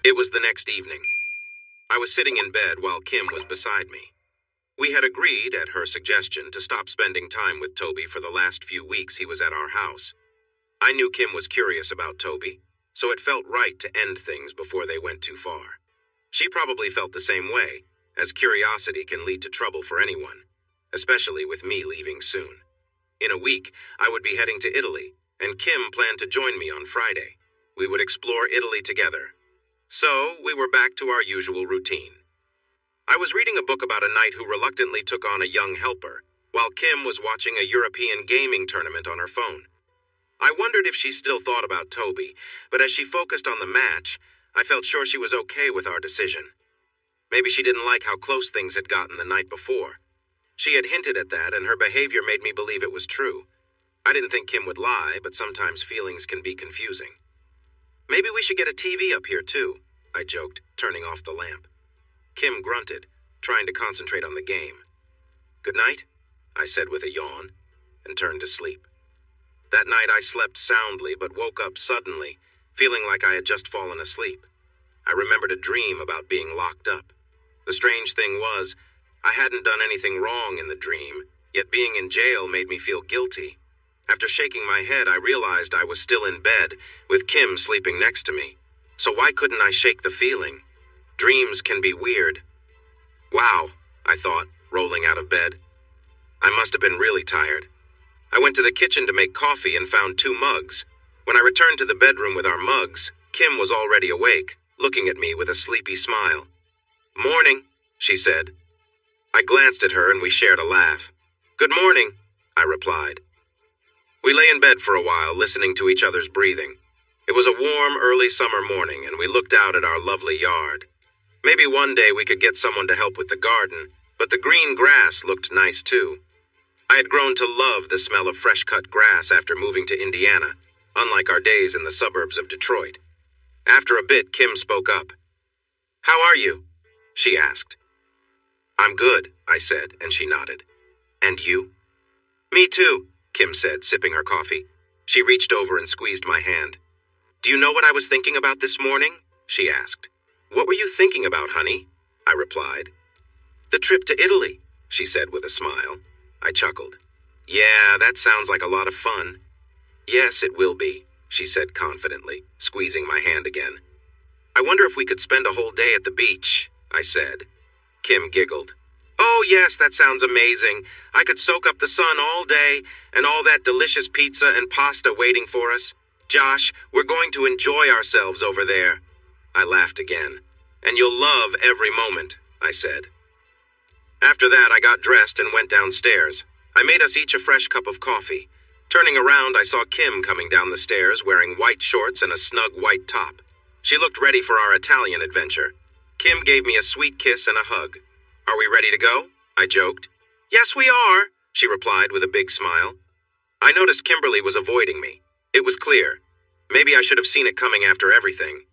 It was the next evening. I was sitting in bed while Kim was beside me. We had agreed, at her suggestion, to stop spending time with Toby for the last few weeks he was at our house. I knew Kim was curious about Toby, so it felt right to end things before they went too far. She probably felt the same way, as curiosity can lead to trouble for anyone, especially with me leaving soon. In a week, I would be heading to Italy, and Kim planned to join me on Friday. We would explore Italy together. So, we were back to our usual routine. I was reading a book about a knight who reluctantly took on a young helper, while Kim was watching a European gaming tournament on her phone. I wondered if she still thought about Toby, but as she focused on the match, I felt sure she was okay with our decision. Maybe she didn't like how close things had gotten the night before. She had hinted at that, and her behavior made me believe it was true. I didn't think Kim would lie, but sometimes feelings can be confusing. Maybe we should get a TV up here, too, I joked, turning off the lamp. Kim grunted, trying to concentrate on the game. Good night, I said with a yawn, and turned to sleep. That night I slept soundly, but woke up suddenly, feeling like I had just fallen asleep. I remembered a dream about being locked up. The strange thing was, I hadn't done anything wrong in the dream, yet being in jail made me feel guilty. After shaking my head, I realized I was still in bed, with Kim sleeping next to me. So why couldn't I shake the feeling? Dreams can be weird. Wow, I thought, rolling out of bed. I must have been really tired. I went to the kitchen to make coffee and found 2 mugs. When I returned to the bedroom with our mugs, Kim was already awake, looking at me with a sleepy smile. Morning, she said. I glanced at her and we shared a laugh. Good morning, I replied. We lay in bed for a while, listening to each other's breathing. It was a warm, early summer morning, and we looked out at our lovely yard. Maybe one day we could get someone to help with the garden, but the green grass looked nice too. I had grown to love the smell of fresh-cut grass after moving to Indiana, unlike our days in the suburbs of Detroit. After a bit, Kim spoke up. How are you? She asked. I'm good, I said, and she nodded. And you? Me too, Kim said, sipping her coffee. She reached over and squeezed my hand. Do you know what I was thinking about this morning? She asked. What were you thinking about, honey? I replied. The trip to Italy, she said with a smile. I chuckled. Yeah, that sounds like a lot of fun. Yes, it will be, she said confidently, squeezing my hand again. I wonder if we could spend a whole day at the beach, I said. Kim giggled. Oh, yes, that sounds amazing. I could soak up the sun all day, and all that delicious pizza and pasta waiting for us. Josh, we're going to enjoy ourselves over there. I laughed again. And you'll love every moment, I said. After that, I got dressed and went downstairs. I made us each a fresh cup of coffee. Turning around, I saw Kim coming down the stairs wearing white shorts and a snug white top. She looked ready for our Italian adventure. Kim gave me a sweet kiss and a hug. Are we ready to go? I joked. Yes, we are, she replied with a big smile. I noticed Kimberly was avoiding me. It was clear. Maybe I should have seen it coming after everything.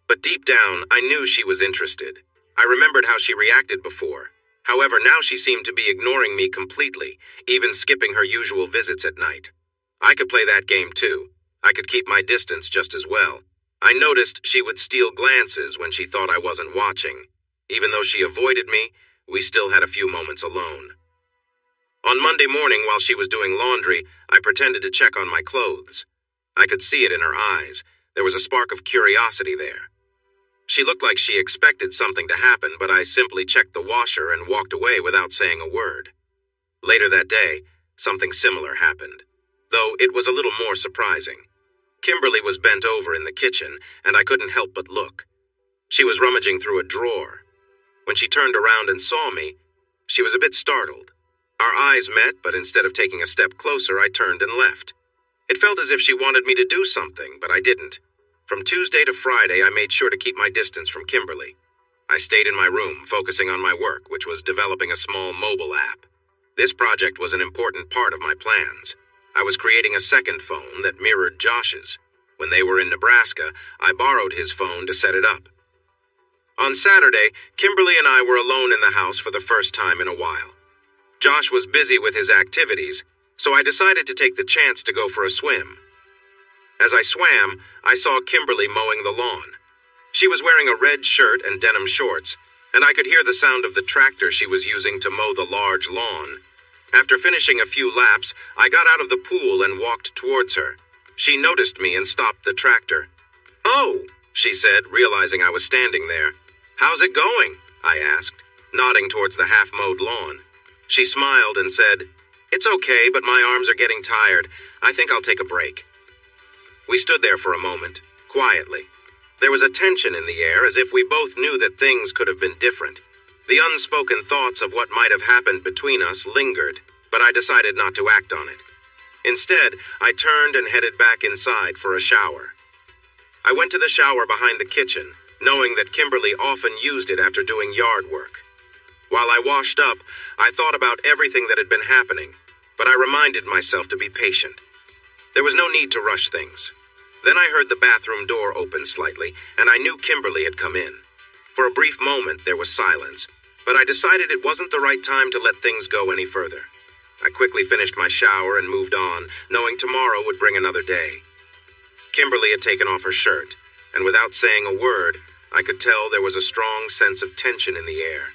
But deep down, I knew she was interested. I remembered how she reacted before. However, now she seemed to be ignoring me completely, even skipping her usual visits at night. I could play that game too. I could keep my distance just as well. I noticed she would steal glances when she thought I wasn't watching. Even though she avoided me, we still had a few moments alone. On Monday morning, while she was doing laundry, I pretended to check on my clothes. I could see it in her eyes. There was a spark of curiosity there. She looked like she expected something to happen, but I simply checked the washer and walked away without saying a word. Later that day, something similar happened, though it was a little more surprising. Kimberly was bent over in the kitchen, and I couldn't help but look. She was rummaging through a drawer. When she turned around and saw me, she was a bit startled. Our eyes met, but instead of taking a step closer, I turned and left. It felt as if she wanted me to do something, but I didn't. From Tuesday to Friday, I made sure to keep my distance from Kimberly. I stayed in my room, focusing on my work, which was developing a small mobile app. This project was an important part of my plans. I was creating a second phone that mirrored Josh's. When they were in Nebraska, I borrowed his phone to set it up. On Saturday, Kimberly and I were alone in the house for the first time in a while. Josh was busy with his activities, so I decided to take the chance to go for a swim. As I swam, I saw Kimberly mowing the lawn. She was wearing a red shirt and denim shorts, and I could hear the sound of the tractor she was using to mow the large lawn. After finishing a few laps, I got out of the pool and walked towards her. She noticed me and stopped the tractor. "Oh," she said, realizing I was standing there. "How's it going?" I asked, nodding towards the half-mowed lawn. She smiled and said, "It's okay, but my arms are getting tired. I think I'll take a break." We stood there for a moment, quietly. There was a tension in the air, as if we both knew that things could have been different. The unspoken thoughts of what might have happened between us lingered, but I decided not to act on it. Instead, I turned and headed back inside for a shower. I went to the shower behind the kitchen, knowing that Kimberly often used it after doing yard work. While I washed up, I thought about everything that had been happening, but I reminded myself to be patient. There was no need to rush things. Then I heard the bathroom door open slightly, and I knew Kimberly had come in. For a brief moment, there was silence, but I decided it wasn't the right time to let things go any further. I quickly finished my shower and moved on, knowing tomorrow would bring another day. Kimberly had taken off her shirt, and without saying a word, I could tell there was a strong sense of tension in the air.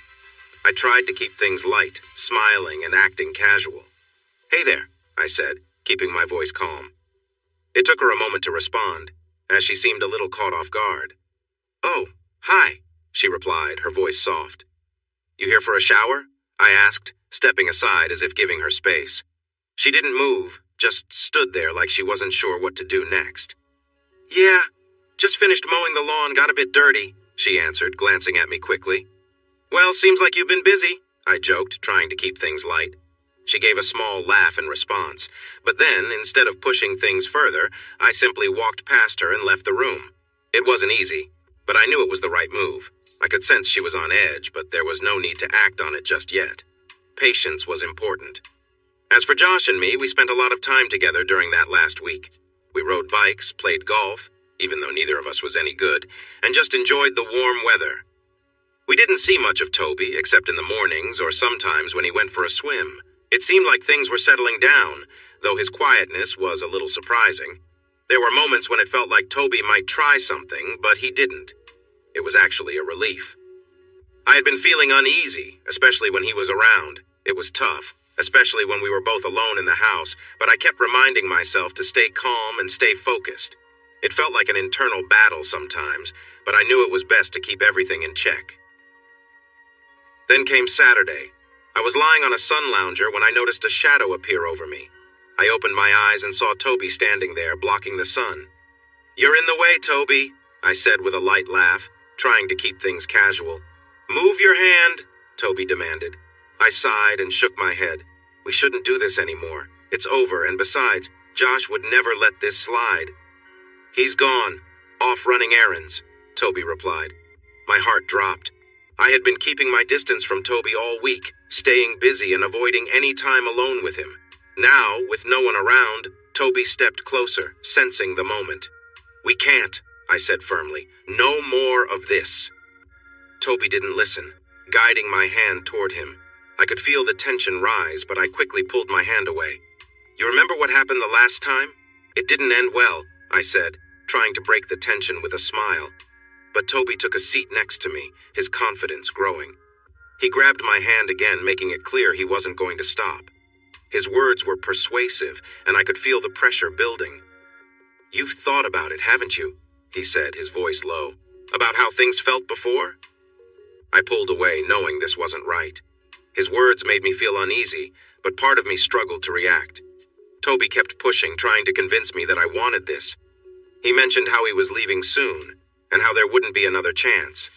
I tried to keep things light, smiling and acting casual. "Hey there," I said, keeping my voice calm. It took her a moment to respond, as she seemed a little caught off guard. "Oh, hi," she replied, her voice soft. "You here for a shower?" I asked, stepping aside as if giving her space. She didn't move, just stood there like she wasn't sure what to do next. "Yeah, just finished mowing the lawn, got a bit dirty," she answered, glancing at me quickly. "Well, seems like you've been busy," I joked, trying to keep things light. She gave a small laugh in response, but then, instead of pushing things further, I simply walked past her and left the room. It wasn't easy, but I knew it was the right move. I could sense she was on edge, but there was no need to act on it just yet. Patience was important. As for Josh and me, we spent a lot of time together during that last week. We rode bikes, played golf, even though neither of us was any good, and just enjoyed the warm weather. We didn't see much of Toby, except in the mornings or sometimes when he went for a swim. It seemed like things were settling down, though his quietness was a little surprising. There were moments when it felt like Toby might try something, but he didn't. It was actually a relief. I had been feeling uneasy, especially when he was around. It was tough, especially when we were both alone in the house, but I kept reminding myself to stay calm and stay focused. It felt like an internal battle sometimes, but I knew it was best to keep everything in check. Then came Saturday. I was lying on a sun lounger when I noticed a shadow appear over me. I opened my eyes and saw Toby standing there, blocking the sun. "You're in the way, Toby," I said with a light laugh, trying to keep things casual. "Move your hand," Toby demanded. I sighed and shook my head. We shouldn't do this anymore. It's over, and besides, Josh would never let this slide. "He's gone, off running errands," Toby replied. My heart dropped. I had been keeping my distance from Toby all week, staying busy and avoiding any time alone with him. Now, with no one around, Toby stepped closer, sensing the moment. "We can't," I said firmly. "No more of this." Toby didn't listen, guiding my hand toward him. I could feel the tension rise, but I quickly pulled my hand away. "You remember what happened the last time? It didn't end well," I said, trying to break the tension with a smile. But Toby took a seat next to me, his confidence growing. He grabbed my hand again, making it clear he wasn't going to stop. His words were persuasive, and I could feel the pressure building. "You've thought about it, haven't you?" he said, his voice low. "About how things felt before?" I pulled away, knowing this wasn't right. His words made me feel uneasy, but part of me struggled to react. Toby kept pushing, trying to convince me that I wanted this. He mentioned how he was leaving soon, and how there wouldn't be another chance.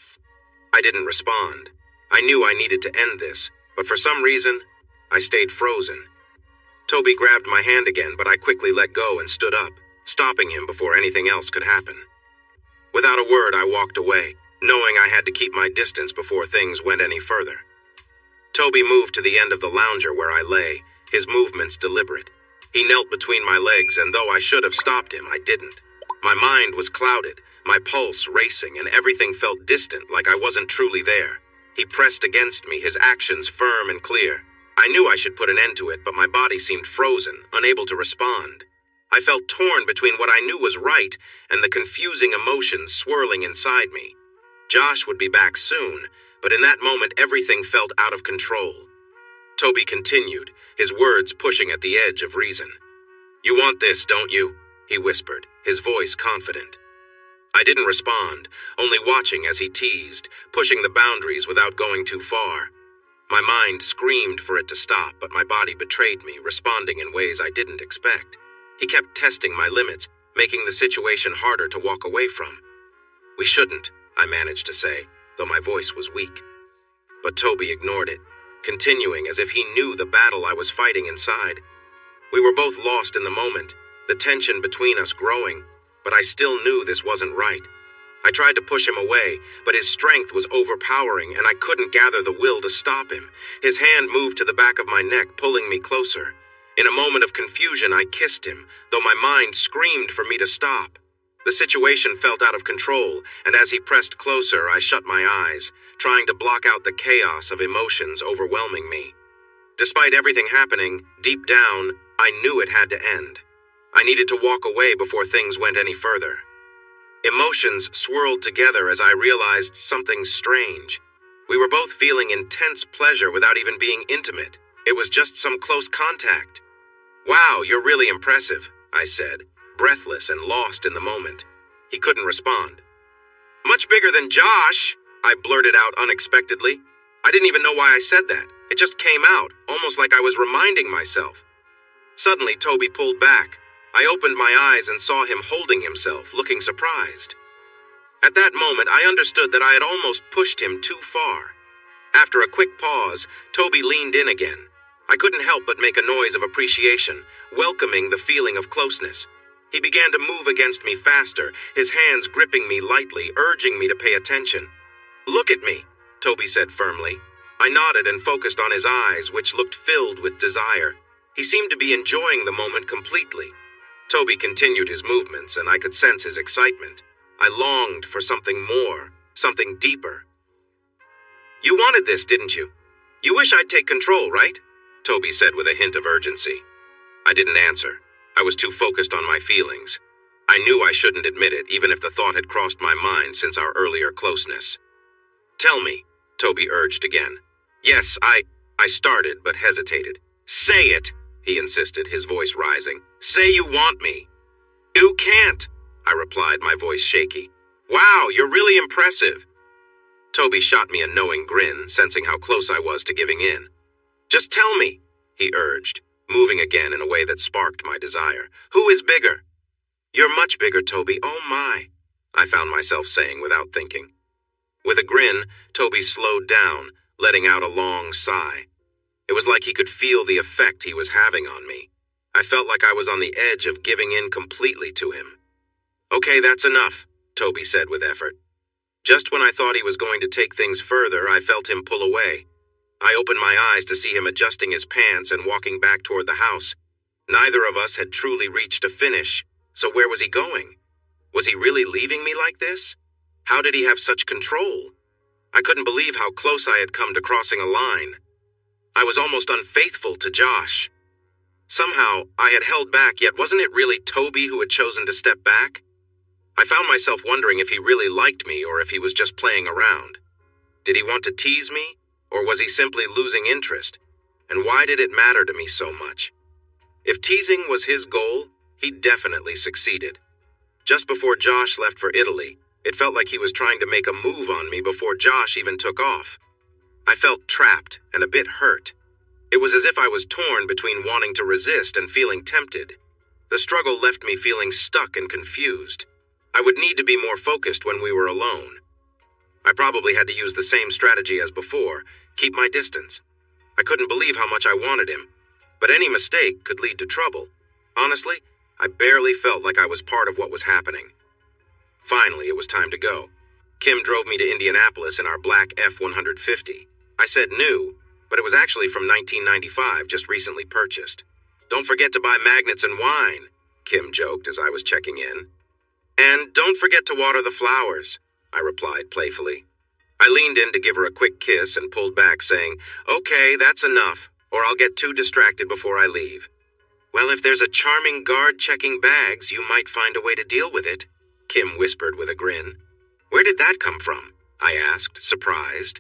I didn't respond. I knew I needed to end this, but for some reason, I stayed frozen. Toby grabbed my hand again, but I quickly let go and stood up, stopping him before anything else could happen. Without a word, I walked away, knowing I had to keep my distance before things went any further. Toby moved to the end of the lounger where I lay, his movements deliberate. He knelt between my legs, and though I should have stopped him, I didn't. My mind was clouded, my pulse racing, and everything felt distant, like I wasn't truly there. He pressed against me, his actions firm and clear. I knew I should put an end to it, but my body seemed frozen, unable to respond. I felt torn between what I knew was right and the confusing emotions swirling inside me. Josh would be back soon, but in that moment everything felt out of control. Toby continued, his words pushing at the edge of reason. "You want this, don't you?" he whispered, his voice confident. I didn't respond, only watching as he teased, pushing the boundaries without going too far. My mind screamed for it to stop, but my body betrayed me, responding in ways I didn't expect. He kept testing my limits, making the situation harder to walk away from. "We shouldn't," I managed to say, though my voice was weak. But Toby ignored it, continuing as if he knew the battle I was fighting inside. We were both lost in the moment, the tension between us growing, but I still knew this wasn't right. I tried to push him away, but his strength was overpowering and I couldn't gather the will to stop him. His hand moved to the back of my neck, pulling me closer. In a moment of confusion, I kissed him, though my mind screamed for me to stop. The situation felt out of control, and as he pressed closer, I shut my eyes, trying to block out the chaos of emotions overwhelming me. Despite everything happening, deep down, I knew it had to end. I needed to walk away before things went any further. Emotions swirled together as I realized something strange. We were both feeling intense pleasure without even being intimate. It was just some close contact. "Wow, you're really impressive," I said, breathless and lost in the moment. He couldn't respond. "Much bigger than Josh," I blurted out unexpectedly. I didn't even know why I said that. It just came out, almost like I was reminding myself. Suddenly, Toby pulled back. I opened my eyes and saw him holding himself, looking surprised. At that moment, I understood that I had almost pushed him too far. After a quick pause, Toby leaned in again. I couldn't help but make a noise of appreciation, welcoming the feeling of closeness. He began to move against me faster, his hands gripping me lightly, urging me to pay attention. "Look at me," Toby said firmly. I nodded and focused on his eyes, which looked filled with desire. He seemed to be enjoying the moment completely. Toby continued his movements, and I could sense his excitement. I longed for something more, something deeper. "You wanted this, didn't you? You wish I'd take control, right?" Toby said with a hint of urgency. I didn't answer. I was too focused on my feelings. I knew I shouldn't admit it, even if the thought had crossed my mind since our earlier closeness. "Tell me," Toby urged again. "Yes, I started, but hesitated. "Say it," he insisted, his voice rising. "Say you want me." "You can't," I replied, my voice shaky. "Wow, you're really impressive." Toby shot me a knowing grin, sensing how close I was to giving in. "Just tell me," he urged, moving again in a way that sparked my desire. "Who is bigger?" "You're much bigger, Toby. Oh my," I found myself saying without thinking. With a grin, Toby slowed down, letting out a long sigh. It was like he could feel the effect he was having on me. I felt like I was on the edge of giving in completely to him. "Okay, that's enough," Toby said with effort. Just when I thought he was going to take things further, I felt him pull away. I opened my eyes to see him adjusting his pants and walking back toward the house. Neither of us had truly reached a finish, so where was he going? Was he really leaving me like this? How did he have such control? I couldn't believe how close I had come to crossing a line. I was almost unfaithful to Josh. Somehow, I had held back, yet wasn't it really Toby who had chosen to step back? I found myself wondering if he really liked me or if he was just playing around. Did he want to tease me, or was he simply losing interest? And why did it matter to me so much? If teasing was his goal, he definitely succeeded. Just before Josh left for Italy, it felt like he was trying to make a move on me before Josh even took off. I felt trapped and a bit hurt. It was as if I was torn between wanting to resist and feeling tempted. The struggle left me feeling stuck and confused. I would need to be more focused when we were alone. I probably had to use the same strategy as before, keep my distance. I couldn't believe how much I wanted him, but any mistake could lead to trouble. Honestly, I barely felt like I was part of what was happening. Finally, it was time to go. Kim drove me to Indianapolis in our black F-150. I said new, but it was actually from 1995, just recently purchased. "Don't forget to buy magnets and wine," Kim joked as I was checking in. "And don't forget to water the flowers," I replied playfully. I leaned in to give her a quick kiss and pulled back, saying, "Okay, that's enough, or I'll get too distracted before I leave." Well, if there's a charming guard checking bags, you might find a way to deal with it, Kim whispered with a grin. Where did that come from? I asked, surprised.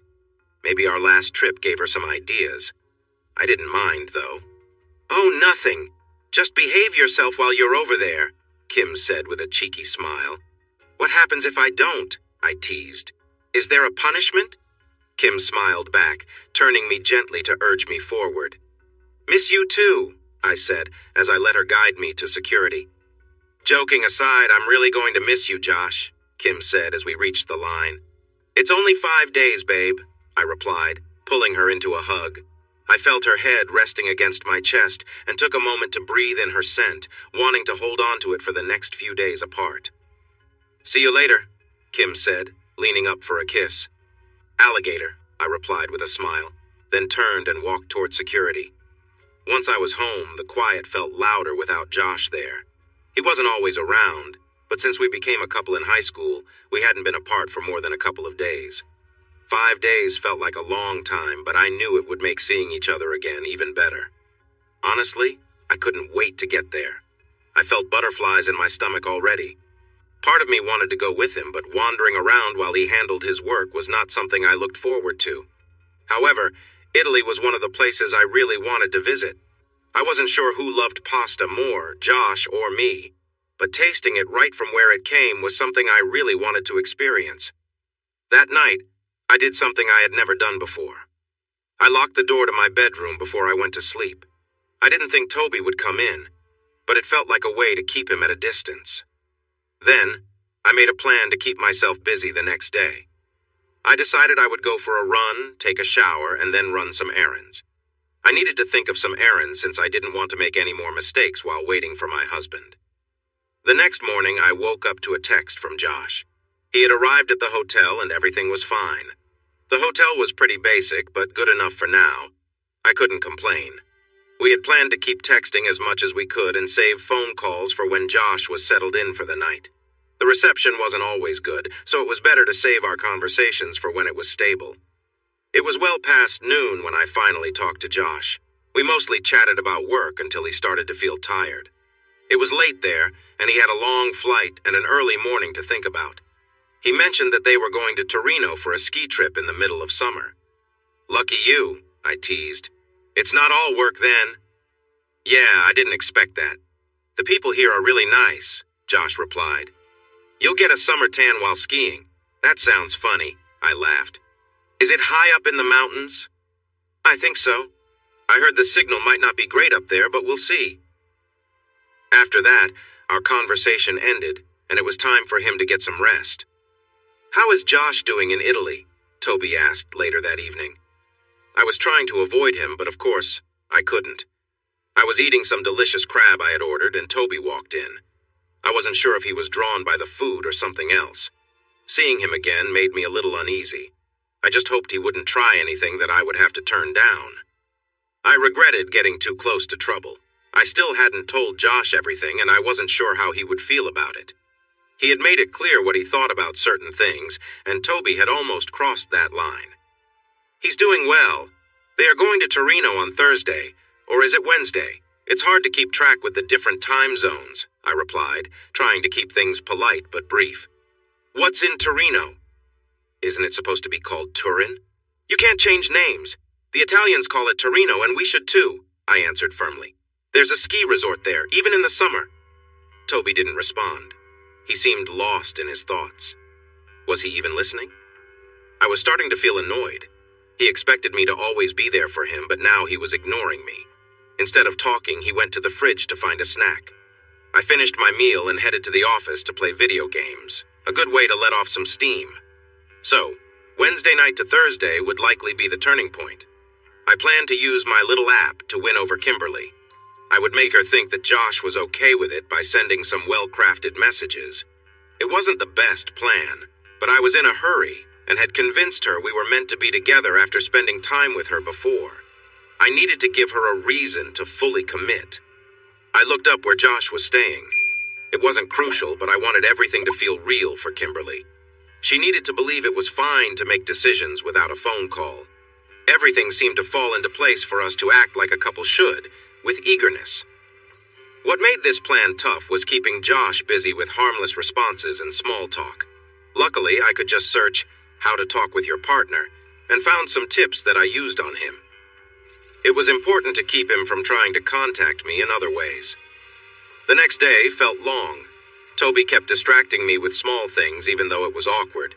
Maybe our last trip gave her some ideas. I didn't mind, though. Oh, nothing. Just behave yourself while you're over there, Kim said with a cheeky smile. What happens if I don't? I teased. Is there a punishment? Kim smiled back, turning me gently to urge me forward. Miss you too, I said, as I let her guide me to security. Joking aside, I'm really going to miss you, Josh, Kim said as we reached the line. It's only 5 days, babe, I replied, pulling her into a hug. I felt her head resting against my chest and took a moment to breathe in her scent, wanting to hold on to it for the next few days apart. See you later, Kim said, leaning up for a kiss. Alligator, I replied with a smile, then turned and walked toward security. Once I was home, the quiet felt louder without Josh there. He wasn't always around, but since we became a couple in high school, we hadn't been apart for more than a couple of days. 5 days felt like a long time, but I knew it would make seeing each other again even better. Honestly, I couldn't wait to get there. I felt butterflies in my stomach already. Part of me wanted to go with him, but wandering around while he handled his work was not something I looked forward to. However, Italy was one of the places I really wanted to visit. I wasn't sure who loved pasta more, Josh or me, but tasting it right from where it came was something I really wanted to experience. That night, I did something I had never done before. I locked the door to my bedroom before I went to sleep. I didn't think Toby would come in, but it felt like a way to keep him at a distance. Then, I made a plan to keep myself busy the next day. I decided I would go for a run, take a shower, and then run some errands. I needed to think of some errands since I didn't want to make any more mistakes while waiting for my husband. The next morning, I woke up to a text from Josh. He had arrived at the hotel and everything was fine. The hotel was pretty basic, but good enough for now. I couldn't complain. We had planned to keep texting as much as we could and save phone calls for when Josh was settled in for the night. The reception wasn't always good, so it was better to save our conversations for when it was stable. It was well past noon when I finally talked to Josh. We mostly chatted about work until he started to feel tired. It was late there, and he had a long flight and an early morning to think about. He mentioned that they were going to Torino for a ski trip in the middle of summer. Lucky you, I teased. It's not all work then. Yeah, I didn't expect that. The people here are really nice, Josh replied. You'll get a summer tan while skiing. That sounds funny, I laughed. Is it high up in the mountains? I think so. I heard the signal might not be great up there, but we'll see. After that, our conversation ended, and it was time for him to get some rest. How is Josh doing in Italy? Toby asked later that evening. I was trying to avoid him, but of course, I couldn't. I was eating some delicious crab I had ordered, and Toby walked in. I wasn't sure if he was drawn by the food or something else. Seeing him again made me a little uneasy. I just hoped he wouldn't try anything that I would have to turn down. I regretted getting too close to trouble. I still hadn't told Josh everything, and I wasn't sure how he would feel about it. He had made it clear what he thought about certain things, and Toby had almost crossed that line. He's doing well. They are going to Torino on Thursday, or is it Wednesday? It's hard to keep track with the different time zones, I replied, trying to keep things polite but brief. What's in Torino? Isn't it supposed to be called Turin? You can't change names. The Italians call it Torino, and we should too, I answered firmly. There's a ski resort there, even in the summer. Toby didn't respond. He seemed lost in his thoughts. Was he even listening? I was starting to feel annoyed. He expected me to always be there for him, but now he was ignoring me. Instead of talking, he went to the fridge to find a snack. I finished my meal and headed to the office to play video games, a good way to let off some steam. So, Wednesday night to Thursday would likely be the turning point. I planned to use my little app to win over Kimberly. I would make her think that Josh was okay with it by sending some well-crafted messages. It wasn't the best plan, but I was in a hurry and had convinced her we were meant to be together after spending time with her before. I needed to give her a reason to fully commit. I looked up where Josh was staying. It wasn't crucial, but I wanted everything to feel real for Kimberly. She needed to believe it was fine to make decisions without a phone call. Everything seemed to fall into place for us to act like a couple should, with eagerness. What made this plan tough was keeping Josh busy with harmless responses and small talk. Luckily, I could just search "how to talk with your partner" and found some tips that I used on him. It was important to keep him from trying to contact me in other ways. The next day felt long. Toby kept distracting me with small things even though it was awkward.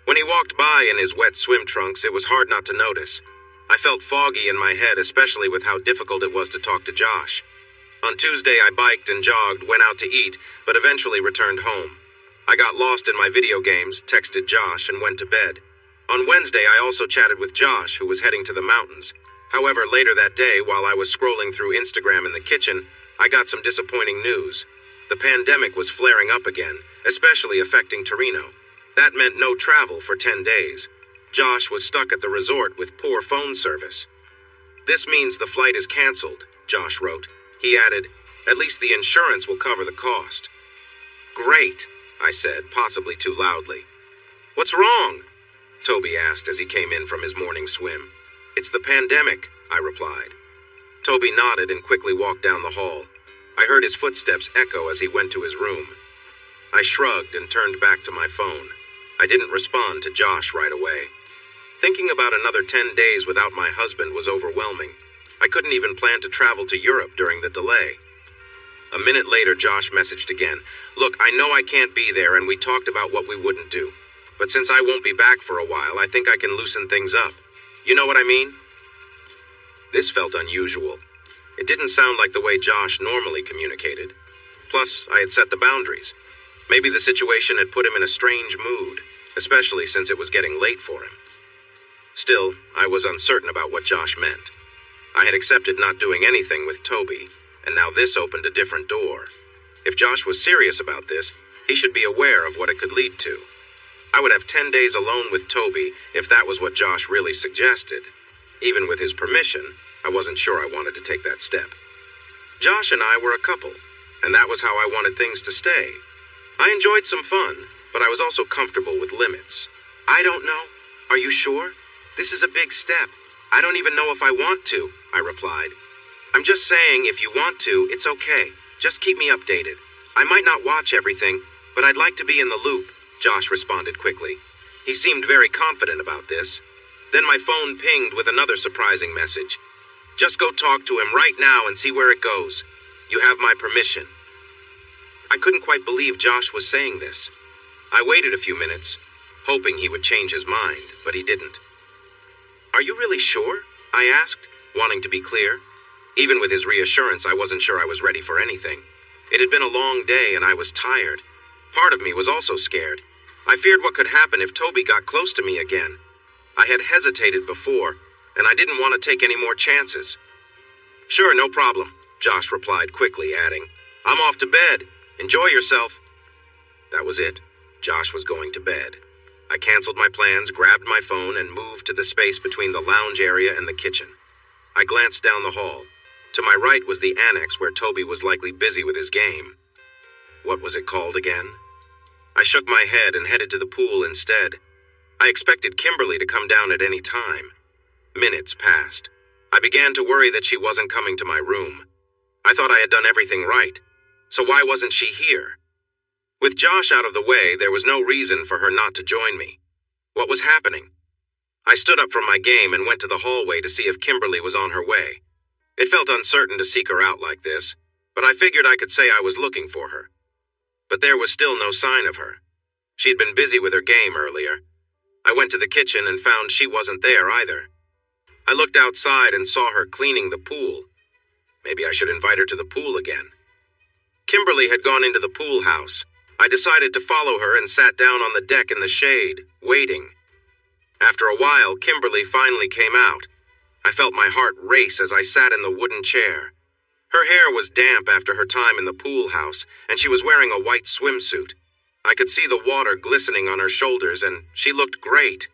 When he walked by in his wet swim trunks, it was hard not to notice. I felt foggy in my head, especially with how difficult it was to talk to Josh. On Tuesday, I biked and jogged, went out to eat, but eventually returned home. I got lost in my video games, texted Josh, and went to bed. On Wednesday, I also chatted with Josh, who was heading to the mountains. However, later that day, while I was scrolling through Instagram in the kitchen, I got some disappointing news. The pandemic was flaring up again, especially affecting Torino. That meant no travel for 10 days. Josh was stuck at the resort with poor phone service. "This means the flight is canceled," Josh wrote. He added, "At least the insurance will cover the cost." "Great," I said, possibly too loudly. "What's wrong?" Toby asked as he came in from his morning swim. "It's the pandemic," I replied. Toby nodded and quickly walked down the hall. I heard his footsteps echo as he went to his room. I shrugged and turned back to my phone. I didn't respond to Josh right away. Thinking about another 10 days without my husband was overwhelming. I couldn't even plan to travel to Europe during the delay. A minute later, Josh messaged again. "Look, I know I can't be there, and we talked about what we wouldn't do. But since I won't be back for a while, I think I can loosen things up. You know what I mean?" This felt unusual. It didn't sound like the way Josh normally communicated. Plus, I had set the boundaries. Maybe the situation had put him in a strange mood, especially since it was getting late for him. Still, I was uncertain about what Josh meant. I had accepted not doing anything with Toby, and now this opened a different door. If Josh was serious about this, he should be aware of what it could lead to. I would have 10 days alone with Toby if that was what Josh really suggested. Even with his permission, I wasn't sure I wanted to take that step. Josh and I were a couple, and that was how I wanted things to stay. I enjoyed some fun, but I was also comfortable with limits. "I don't know. Are you sure? This is a big step. I don't even know if I want to," I replied. "I'm just saying if you want to, it's okay. Just keep me updated. I might not watch everything, but I'd like to be in the loop," Josh responded quickly. He seemed very confident about this. Then my phone pinged with another surprising message. "Just go talk to him right now and see where it goes. You have my permission." I couldn't quite believe Josh was saying this. I waited a few minutes, hoping he would change his mind, but he didn't. "Are you really sure?" I asked, wanting to be clear. Even with his reassurance, I wasn't sure I was ready for anything. It had been a long day and I was tired. Part of me was also scared. I feared what could happen if Toby got close to me again. I had hesitated before, and I didn't want to take any more chances. "Sure, no problem," Josh replied quickly, adding, "I'm off to bed. Enjoy yourself." That was it. Josh was going to bed. I canceled my plans, grabbed my phone, and moved to the space between the lounge area and the kitchen. I glanced down the hall. To my right was the annex where Toby was likely busy with his game. What was it called again? I shook my head and headed to the pool instead. I expected Kimberly to come down at any time. Minutes passed. I began to worry that she wasn't coming to my room. I thought I had done everything right. So why wasn't she here? With Josh out of the way, there was no reason for her not to join me. What was happening? I stood up from my game and went to the hallway to see if Kimberly was on her way. It felt uncertain to seek her out like this, but I figured I could say I was looking for her. But there was still no sign of her. She'd been busy with her game earlier. I went to the kitchen and found she wasn't there either. I looked outside and saw her cleaning the pool. Maybe I should invite her to the pool again. Kimberly had gone into the pool house. I decided to follow her and sat down on the deck in the shade, waiting. After a while, Kimberly finally came out. I felt my heart race as I sat in the wooden chair. Her hair was damp after her time in the pool house, and she was wearing a white swimsuit. I could see the water glistening on her shoulders, and she looked great.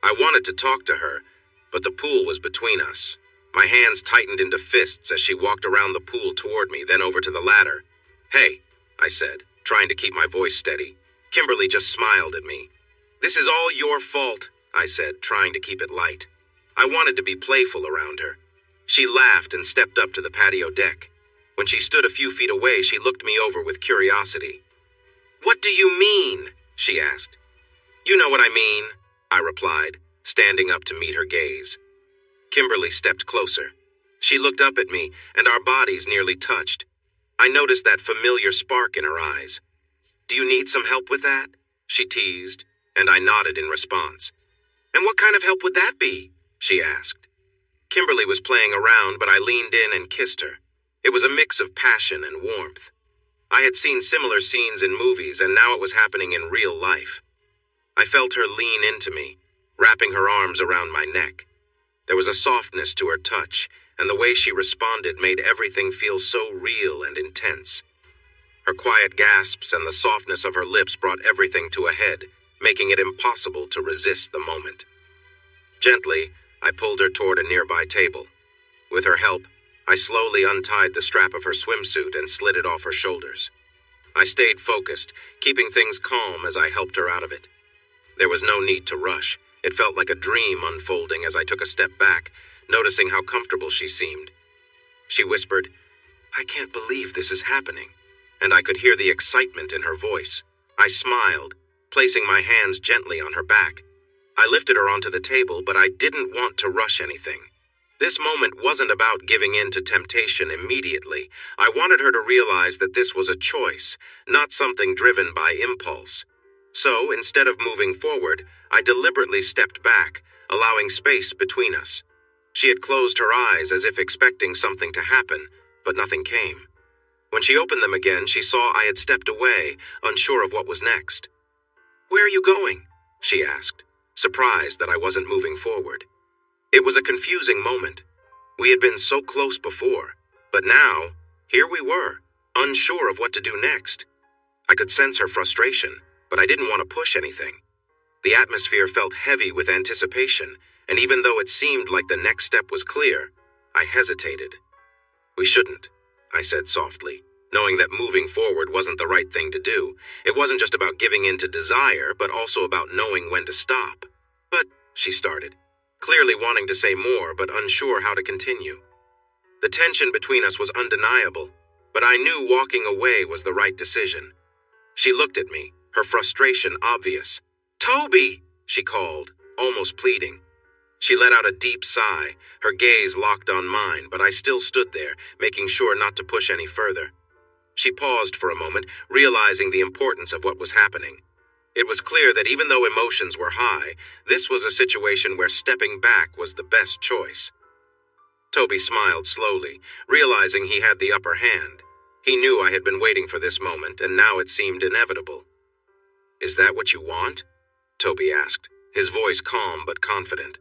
I wanted to talk to her, but the pool was between us. My hands tightened into fists as she walked around the pool toward me, then over to the ladder. "Hey," I said, trying to keep my voice steady. Kimberly just smiled at me. "This is all your fault," I said, trying to keep it light. I wanted to be playful around her. She laughed and stepped up to the patio deck. When she stood a few feet away, she looked me over with curiosity. "What do you mean?" she asked. "You know what I mean," I replied, standing up to meet her gaze. Kimberly stepped closer. She looked up at me, and our bodies nearly touched. I noticed that familiar spark in her eyes. "Do you need some help with that?" she teased, and I nodded in response. "And what kind of help would that be?" she asked. Kimberly was playing around, but I leaned in and kissed her. It was a mix of passion and warmth. I had seen similar scenes in movies, and now it was happening in real life. I felt her lean into me, wrapping her arms around my neck. There was a softness to her touch, and the way she responded made everything feel so real and intense. Her quiet gasps and the softness of her lips brought everything to a head, making it impossible to resist the moment. Gently, I pulled her toward a nearby table. With her help, I slowly untied the strap of her swimsuit and slid it off her shoulders. I stayed focused, keeping things calm as I helped her out of it. There was no need to rush. It felt like a dream unfolding as I took a step back, noticing how comfortable she seemed. She whispered, "I can't believe this is happening," and I could hear the excitement in her voice. I smiled, placing my hands gently on her back. I lifted her onto the table, but I didn't want to rush anything. This moment wasn't about giving in to temptation immediately. I wanted her to realize that this was a choice, not something driven by impulse. So, instead of moving forward, I deliberately stepped back, allowing space between us. She had closed her eyes as if expecting something to happen, but nothing came. When she opened them again, she saw I had stepped away, unsure of what was next. "Where are you going?" she asked, surprised that I wasn't moving forward. It was a confusing moment. We had been so close before, but now, here we were, unsure of what to do next. I could sense her frustration, but I didn't want to push anything. The atmosphere felt heavy with anticipation, and even though it seemed like the next step was clear, I hesitated. "We shouldn't," I said softly, knowing that moving forward wasn't the right thing to do. It wasn't just about giving in to desire, but also about knowing when to stop. "But," she started, clearly wanting to say more but unsure how to continue. The tension between us was undeniable, but I knew walking away was the right decision. She looked at me, her frustration obvious. "Toby!" she called, almost pleading. She let out a deep sigh, her gaze locked on mine, but I still stood there, making sure not to push any further. She paused for a moment, realizing the importance of what was happening. It was clear that even though emotions were high, this was a situation where stepping back was the best choice. Toby smiled slowly, realizing he had the upper hand. He knew I had been waiting for this moment, and now it seemed inevitable. "Is that what you want?" Toby asked, his voice calm but confident.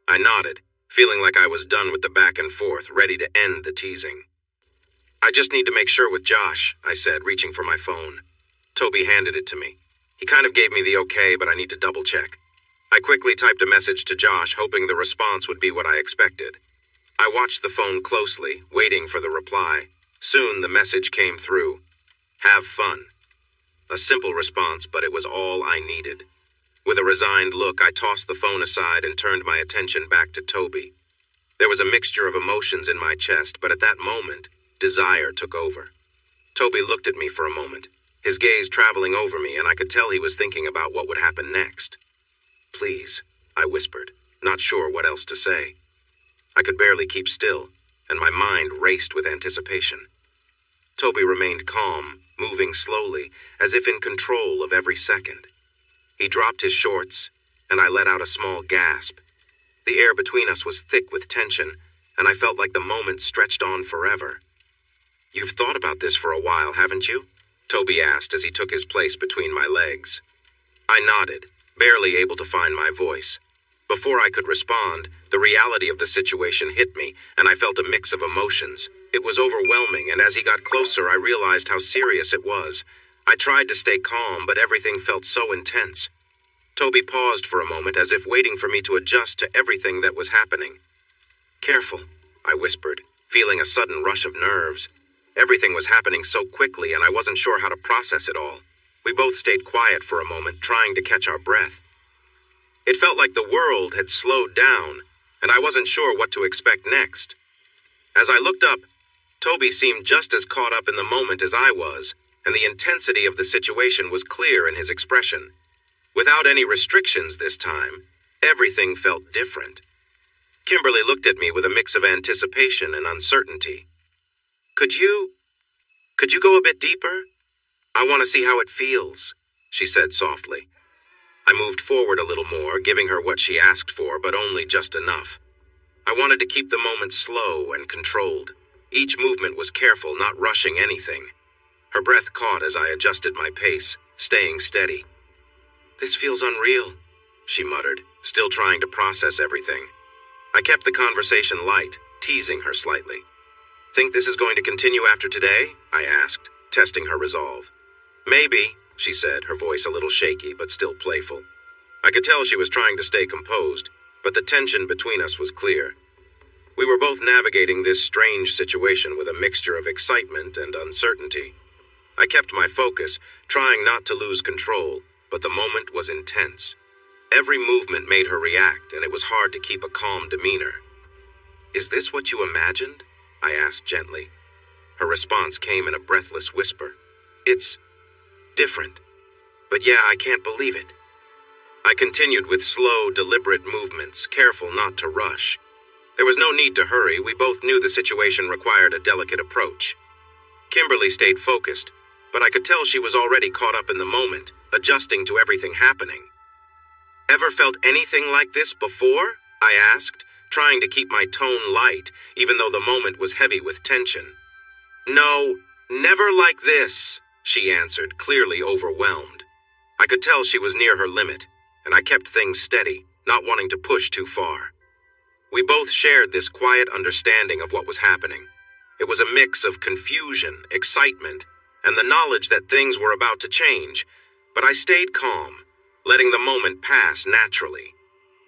I nodded, feeling like I was done with the back and forth, ready to end the teasing. "I just need to make sure with Josh," I said, reaching for my phone. Toby handed it to me. He kind of gave me the okay, but I need to double-check. I quickly typed a message to Josh, hoping the response would be what I expected. I watched the phone closely, waiting for the reply. Soon the message came through. "Have fun." A simple response, but it was all I needed. With a resigned look, I tossed the phone aside and turned my attention back to Toby. There was a mixture of emotions in my chest, but at that moment, desire took over. Toby looked at me for a moment, his gaze traveling over me, and I could tell he was thinking about what would happen next. "Please," I whispered, not sure what else to say. I could barely keep still, and my mind raced with anticipation. Toby remained calm, moving slowly, as if in control of every second. He dropped his shorts, and I let out a small gasp. The air between us was thick with tension, and I felt like the moment stretched on forever. "You've thought about this for a while, haven't you?" Toby asked as he took his place between my legs. I nodded, barely able to find my voice. Before I could respond, the reality of the situation hit me, and I felt a mix of emotions. It was overwhelming, and as he got closer, I realized how serious it was. I tried to stay calm, but everything felt so intense. Toby paused for a moment, as if waiting for me to adjust to everything that was happening. "Careful," I whispered, feeling a sudden rush of nerves. Everything was happening so quickly, and I wasn't sure how to process it all. We both stayed quiet for a moment, trying to catch our breath. It felt like the world had slowed down, and I wasn't sure what to expect next. As I looked up, Toby seemed just as caught up in the moment as I was, and the intensity of the situation was clear in his expression. Without any restrictions this time, everything felt different. Kimberly looked at me with a mix of anticipation and uncertainty. Could you go a bit deeper? I want to see how it feels, she said softly. I moved forward a little more, giving her what she asked for, but only just enough. I wanted to keep the moment slow and controlled. Each movement was careful, not rushing anything. Her breath caught as I adjusted my pace, staying steady. This feels unreal, she muttered, still trying to process everything. I kept the conversation light, teasing her slightly. Think this is going to continue after today? I asked, testing her resolve. Maybe, she said, her voice a little shaky but still playful. I could tell she was trying to stay composed, but the tension between us was clear. We were both navigating this strange situation with a mixture of excitement and uncertainty. I kept my focus, trying not to lose control, but the moment was intense. Every movement made her react, and it was hard to keep a calm demeanor. Is this what you imagined? I asked gently. Her response came in a breathless whisper. It's different. But yeah, I can't believe it. I continued with slow, deliberate movements, careful not to rush. There was no need to hurry. We both knew the situation required a delicate approach. Kimberly stayed focused, but I could tell she was already caught up in the moment, adjusting to everything happening. Ever felt anything like this before? I asked, trying to keep my tone light, even though the moment was heavy with tension. No, never like this, she answered, clearly overwhelmed. I could tell she was near her limit, and I kept things steady, not wanting to push too far. We both shared this quiet understanding of what was happening. It was a mix of confusion, excitement, and the knowledge that things were about to change, but I stayed calm, letting the moment pass naturally.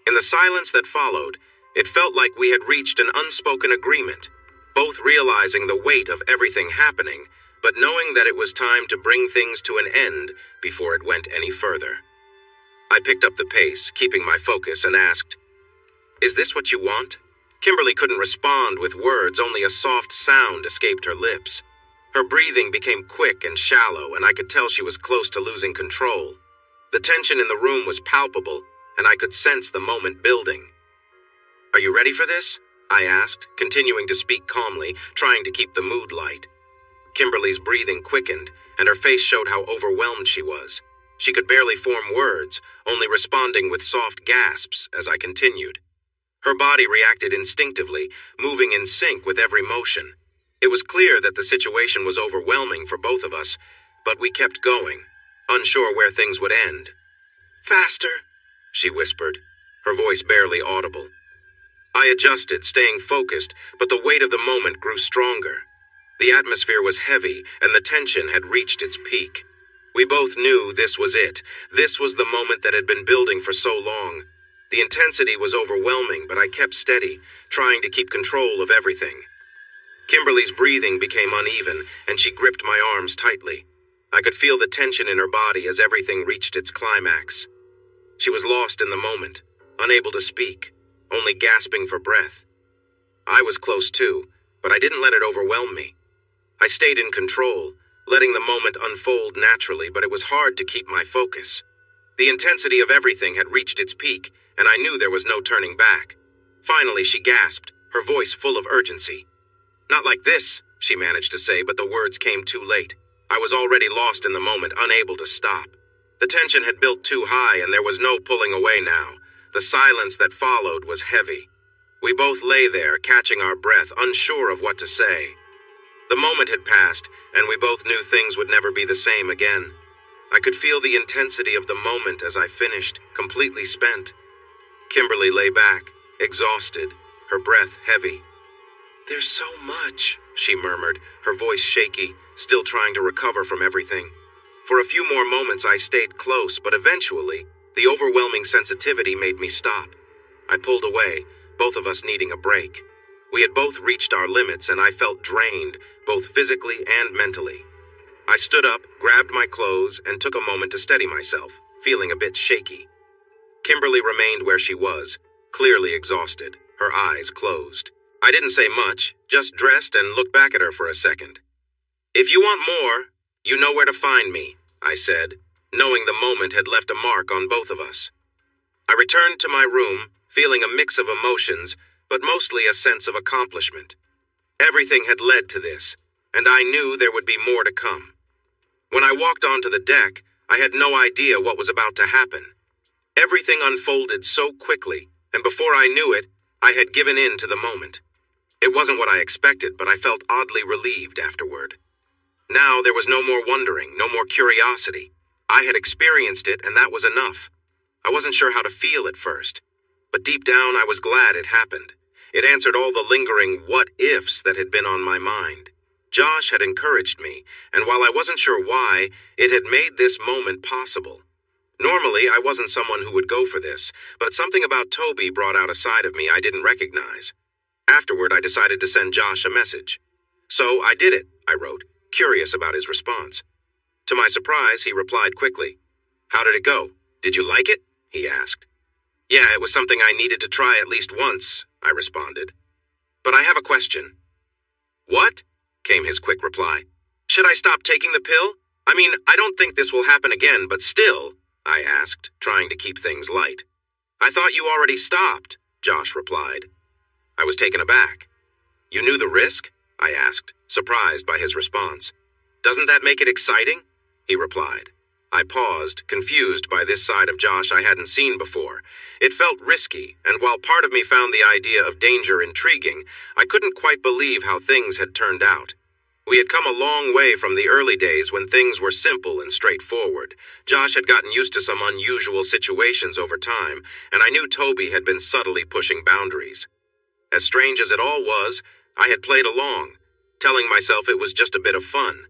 In the silence that followed, it felt like we had reached an unspoken agreement, both realizing the weight of everything happening, but knowing that it was time to bring things to an end before it went any further. I picked up the pace, keeping my focus, and asked, Is this what you want? Kimberly couldn't respond with words, only a soft sound escaped her lips. Her breathing became quick and shallow, and I could tell she was close to losing control. The tension in the room was palpable, and I could sense the moment building. Are you ready for this? I asked, continuing to speak calmly, trying to keep the mood light. Kimberly's breathing quickened, and her face showed how overwhelmed she was. She could barely form words, only responding with soft gasps as I continued. Her body reacted instinctively, moving in sync with every motion. It was clear that the situation was overwhelming for both of us, but we kept going, unsure where things would end. Faster, she whispered, her voice barely audible. I adjusted, staying focused, but the weight of the moment grew stronger. The atmosphere was heavy, and the tension had reached its peak. We both knew this was it. This was the moment that had been building for so long. The intensity was overwhelming, but I kept steady, trying to keep control of everything. Kimberly's breathing became uneven, and she gripped my arms tightly. I could feel the tension in her body as everything reached its climax. She was lost in the moment, unable to speak, only gasping for breath. I was close too, but I didn't let it overwhelm me. I stayed in control, letting the moment unfold naturally, but it was hard to keep my focus. The intensity of everything had reached its peak, and I knew there was no turning back. Finally, she gasped, her voice full of urgency. Not like this, she managed to say, but the words came too late. I was already lost in the moment, unable to stop. The tension had built too high, and there was no pulling away now. The silence that followed was heavy. We both lay there, catching our breath, unsure of what to say. The moment had passed, and we both knew things would never be the same again. I could feel the intensity of the moment as I finished, completely spent. Kimberly lay back, exhausted, her breath heavy. There's so much, she murmured, her voice shaky, still trying to recover from everything. For a few more moments I stayed close, but eventually, the overwhelming sensitivity made me stop. I pulled away, both of us needing a break. We had both reached our limits, and I felt drained, both physically and mentally. I stood up, grabbed my clothes, and took a moment to steady myself, feeling a bit shaky. Kimberly remained where she was, clearly exhausted, her eyes closed. I didn't say much, just dressed and looked back at her for a second. "If you want more, you know where to find me," I said, knowing the moment had left a mark on both of us. I returned to my room, feeling a mix of emotions, but mostly a sense of accomplishment. Everything had led to this, and I knew there would be more to come. When I walked onto the deck, I had no idea what was about to happen. Everything unfolded so quickly, and before I knew it, I had given in to the moment. It wasn't what I expected, but I felt oddly relieved afterward. Now there was no more wondering, no more curiosity. I had experienced it, and that was enough. I wasn't sure how to feel at first, but deep down I was glad it happened. It answered all the lingering what-ifs that had been on my mind. Josh had encouraged me, and while I wasn't sure why, it had made this moment possible. Normally, I wasn't someone who would go for this, but something about Toby brought out a side of me I didn't recognize. Afterward, I decided to send Josh a message. "So I did it," I wrote, curious about his response. To my surprise, he replied quickly. "How did it go? Did you like it?" he asked. "Yeah, it was something I needed to try at least once," I responded. "But I have a question." "What?" came his quick reply. "Should I stop taking the pill? I mean, I don't think this will happen again, but still," I asked, trying to keep things light. "I thought you already stopped," Josh replied. I was taken aback. "You knew the risk?" I asked, surprised by his response. "Doesn't that make it exciting?" he replied. I paused, confused by this side of Josh I hadn't seen before. It felt risky, and while part of me found the idea of danger intriguing, I couldn't quite believe how things had turned out. We had come a long way from the early days when things were simple and straightforward. Josh had gotten used to some unusual situations over time, and I knew Toby had been subtly pushing boundaries. As strange as it all was, I had played along, telling myself it was just a bit of fun.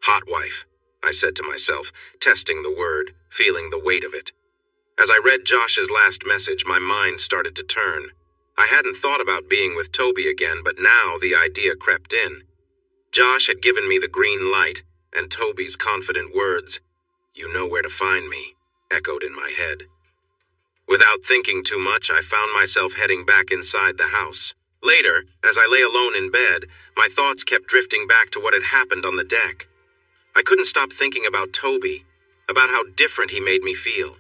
"Hot wife," I said to myself, testing the word, feeling the weight of it. As I read Josh's last message, my mind started to turn. I hadn't thought about being with Toby again, but now the idea crept in. Josh had given me the green light, and Toby's confident words, "You know where to find me," echoed in my head. Without thinking too much, I found myself heading back inside the house. Later, as I lay alone in bed, my thoughts kept drifting back to what had happened on the deck. I couldn't stop thinking about Toby, about how different he made me feel.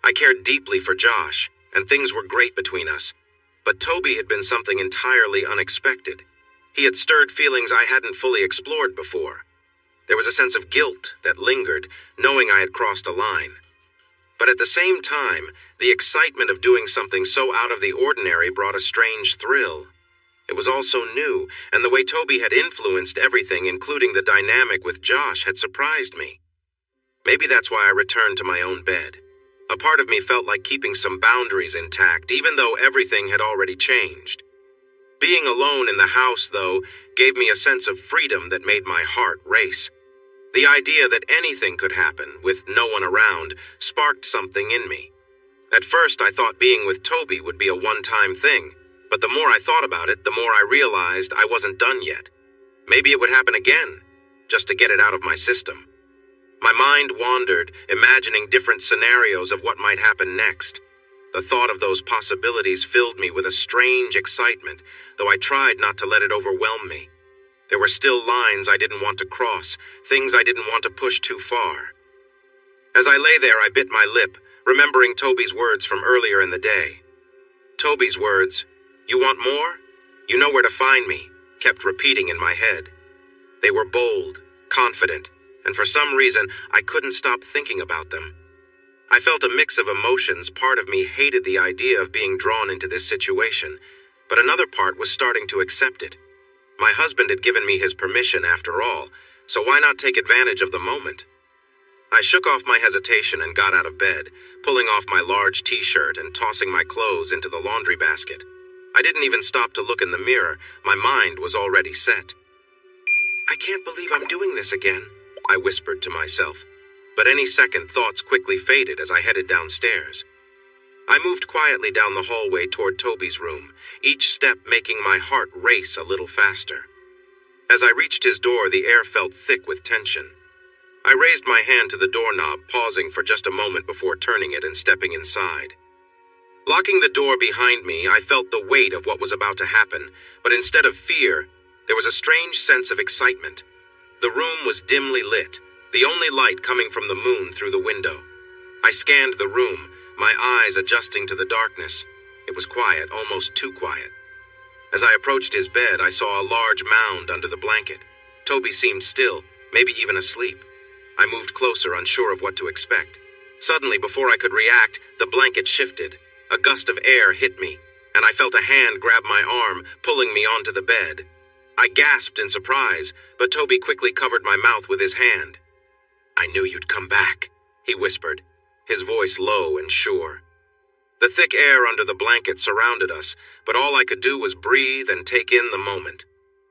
I cared deeply for Josh, and things were great between us. But Toby had been something entirely unexpected. He had stirred feelings I hadn't fully explored before. There was a sense of guilt that lingered, knowing I had crossed a line. But at the same time, the excitement of doing something so out of the ordinary brought a strange thrill. It was all so new, and the way Toby had influenced everything, including the dynamic with Josh, had surprised me. Maybe that's why I returned to my own bed. A part of me felt like keeping some boundaries intact, even though everything had already changed. Being alone in the house, though, gave me a sense of freedom that made my heart race. The idea that anything could happen, with no one around, sparked something in me. At first, I thought being with Toby would be a one-time thing, but the more I thought about it, the more I realized I wasn't done yet. Maybe it would happen again, just to get it out of my system. My mind wandered, imagining different scenarios of what might happen next. The thought of those possibilities filled me with a strange excitement, though I tried not to let it overwhelm me. There were still lines I didn't want to cross, things I didn't want to push too far. As I lay there, I bit my lip, remembering Toby's words from earlier in the day. Toby's words, "You want more? You know where to find me," kept repeating in my head. They were bold, confident, and for some reason, I couldn't stop thinking about them. I felt a mix of emotions. Part of me hated the idea of being drawn into this situation, but another part was starting to accept it. My husband had given me his permission after all, so why not take advantage of the moment? I shook off my hesitation and got out of bed, pulling off my large t-shirt and tossing my clothes into the laundry basket. I didn't even stop to look in the mirror. My mind was already set. "I can't believe I'm doing this again," I whispered to myself. But any second, thoughts quickly faded as I headed downstairs. I moved quietly down the hallway toward Toby's room, each step making my heart race a little faster. As I reached his door, the air felt thick with tension. I raised my hand to the doorknob, pausing for just a moment before turning it and stepping inside. Locking the door behind me, I felt the weight of what was about to happen, but instead of fear, there was a strange sense of excitement. The room was dimly lit, the only light coming from the moon through the window. I scanned the room, my eyes adjusting to the darkness. It was quiet, almost too quiet. As I approached his bed, I saw a large mound under the blanket. Toby seemed still, maybe even asleep. I moved closer, unsure of what to expect. Suddenly, before I could react, the blanket shifted. A gust of air hit me, and I felt a hand grab my arm, pulling me onto the bed. I gasped in surprise, but Toby quickly covered my mouth with his hand. "I knew you'd come back," he whispered, his voice low and sure. The thick air under the blanket surrounded us, but all I could do was breathe and take in the moment.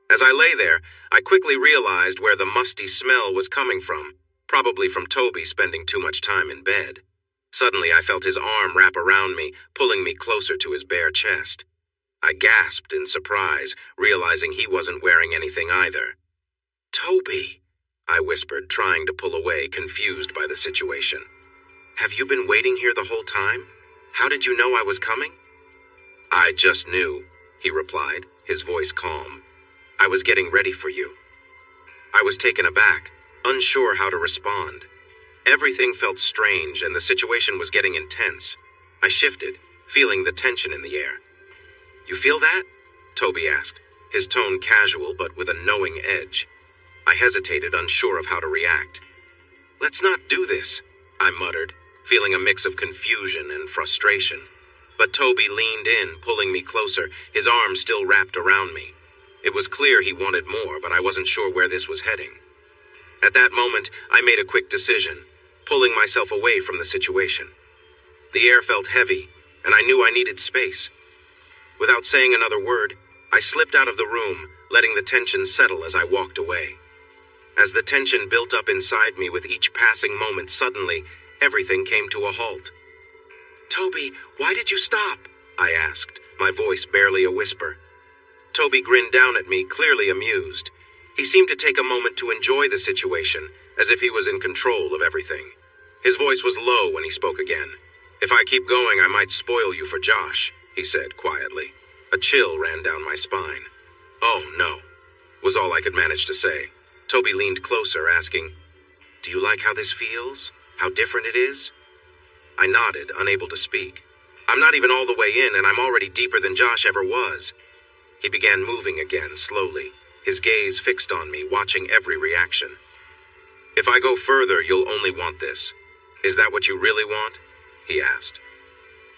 As I lay there, I quickly realized where the musty smell was coming from, probably from Toby spending too much time in bed. Suddenly, I felt his arm wrap around me, pulling me closer to his bare chest. I gasped in surprise, realizing he wasn't wearing anything either. "Toby," I whispered, trying to pull away, confused by the situation. "Have you been waiting here the whole time? How did you know I was coming?" "I just knew," he replied, his voice calm. "I was getting ready for you." I was taken aback, unsure how to respond. Everything felt strange, and the situation was getting intense. I shifted, feeling the tension in the air. "You feel that?" Toby asked, his tone casual but with a knowing edge. I hesitated, unsure of how to react. "Let's not do this," I muttered, feeling a mix of confusion and frustration. But Toby leaned in, pulling me closer, his arm still wrapped around me. It was clear he wanted more, but I wasn't sure where this was heading. At that moment, I made a quick decision, pulling myself away from the situation. The air felt heavy, and I knew I needed space. Without saying another word, I slipped out of the room, letting the tension settle as I walked away. As the tension built up inside me with each passing moment, suddenly, everything came to a halt. "Toby, why did you stop?" I asked, my voice barely a whisper. Toby grinned down at me, clearly amused. He seemed to take a moment to enjoy the situation, as if he was in control of everything. His voice was low when he spoke again. "If I keep going, I might spoil you for Josh," he said quietly. A chill ran down my spine. "Oh, no," was all I could manage to say. Toby leaned closer, asking, "Do you like how this feels? How different it is?" I nodded, unable to speak. "I'm not even all the way in, and I'm already deeper than Josh ever was." He began moving again, slowly, his gaze fixed on me, watching every reaction. "If I go further, you'll only want this. Is that what you really want?" he asked.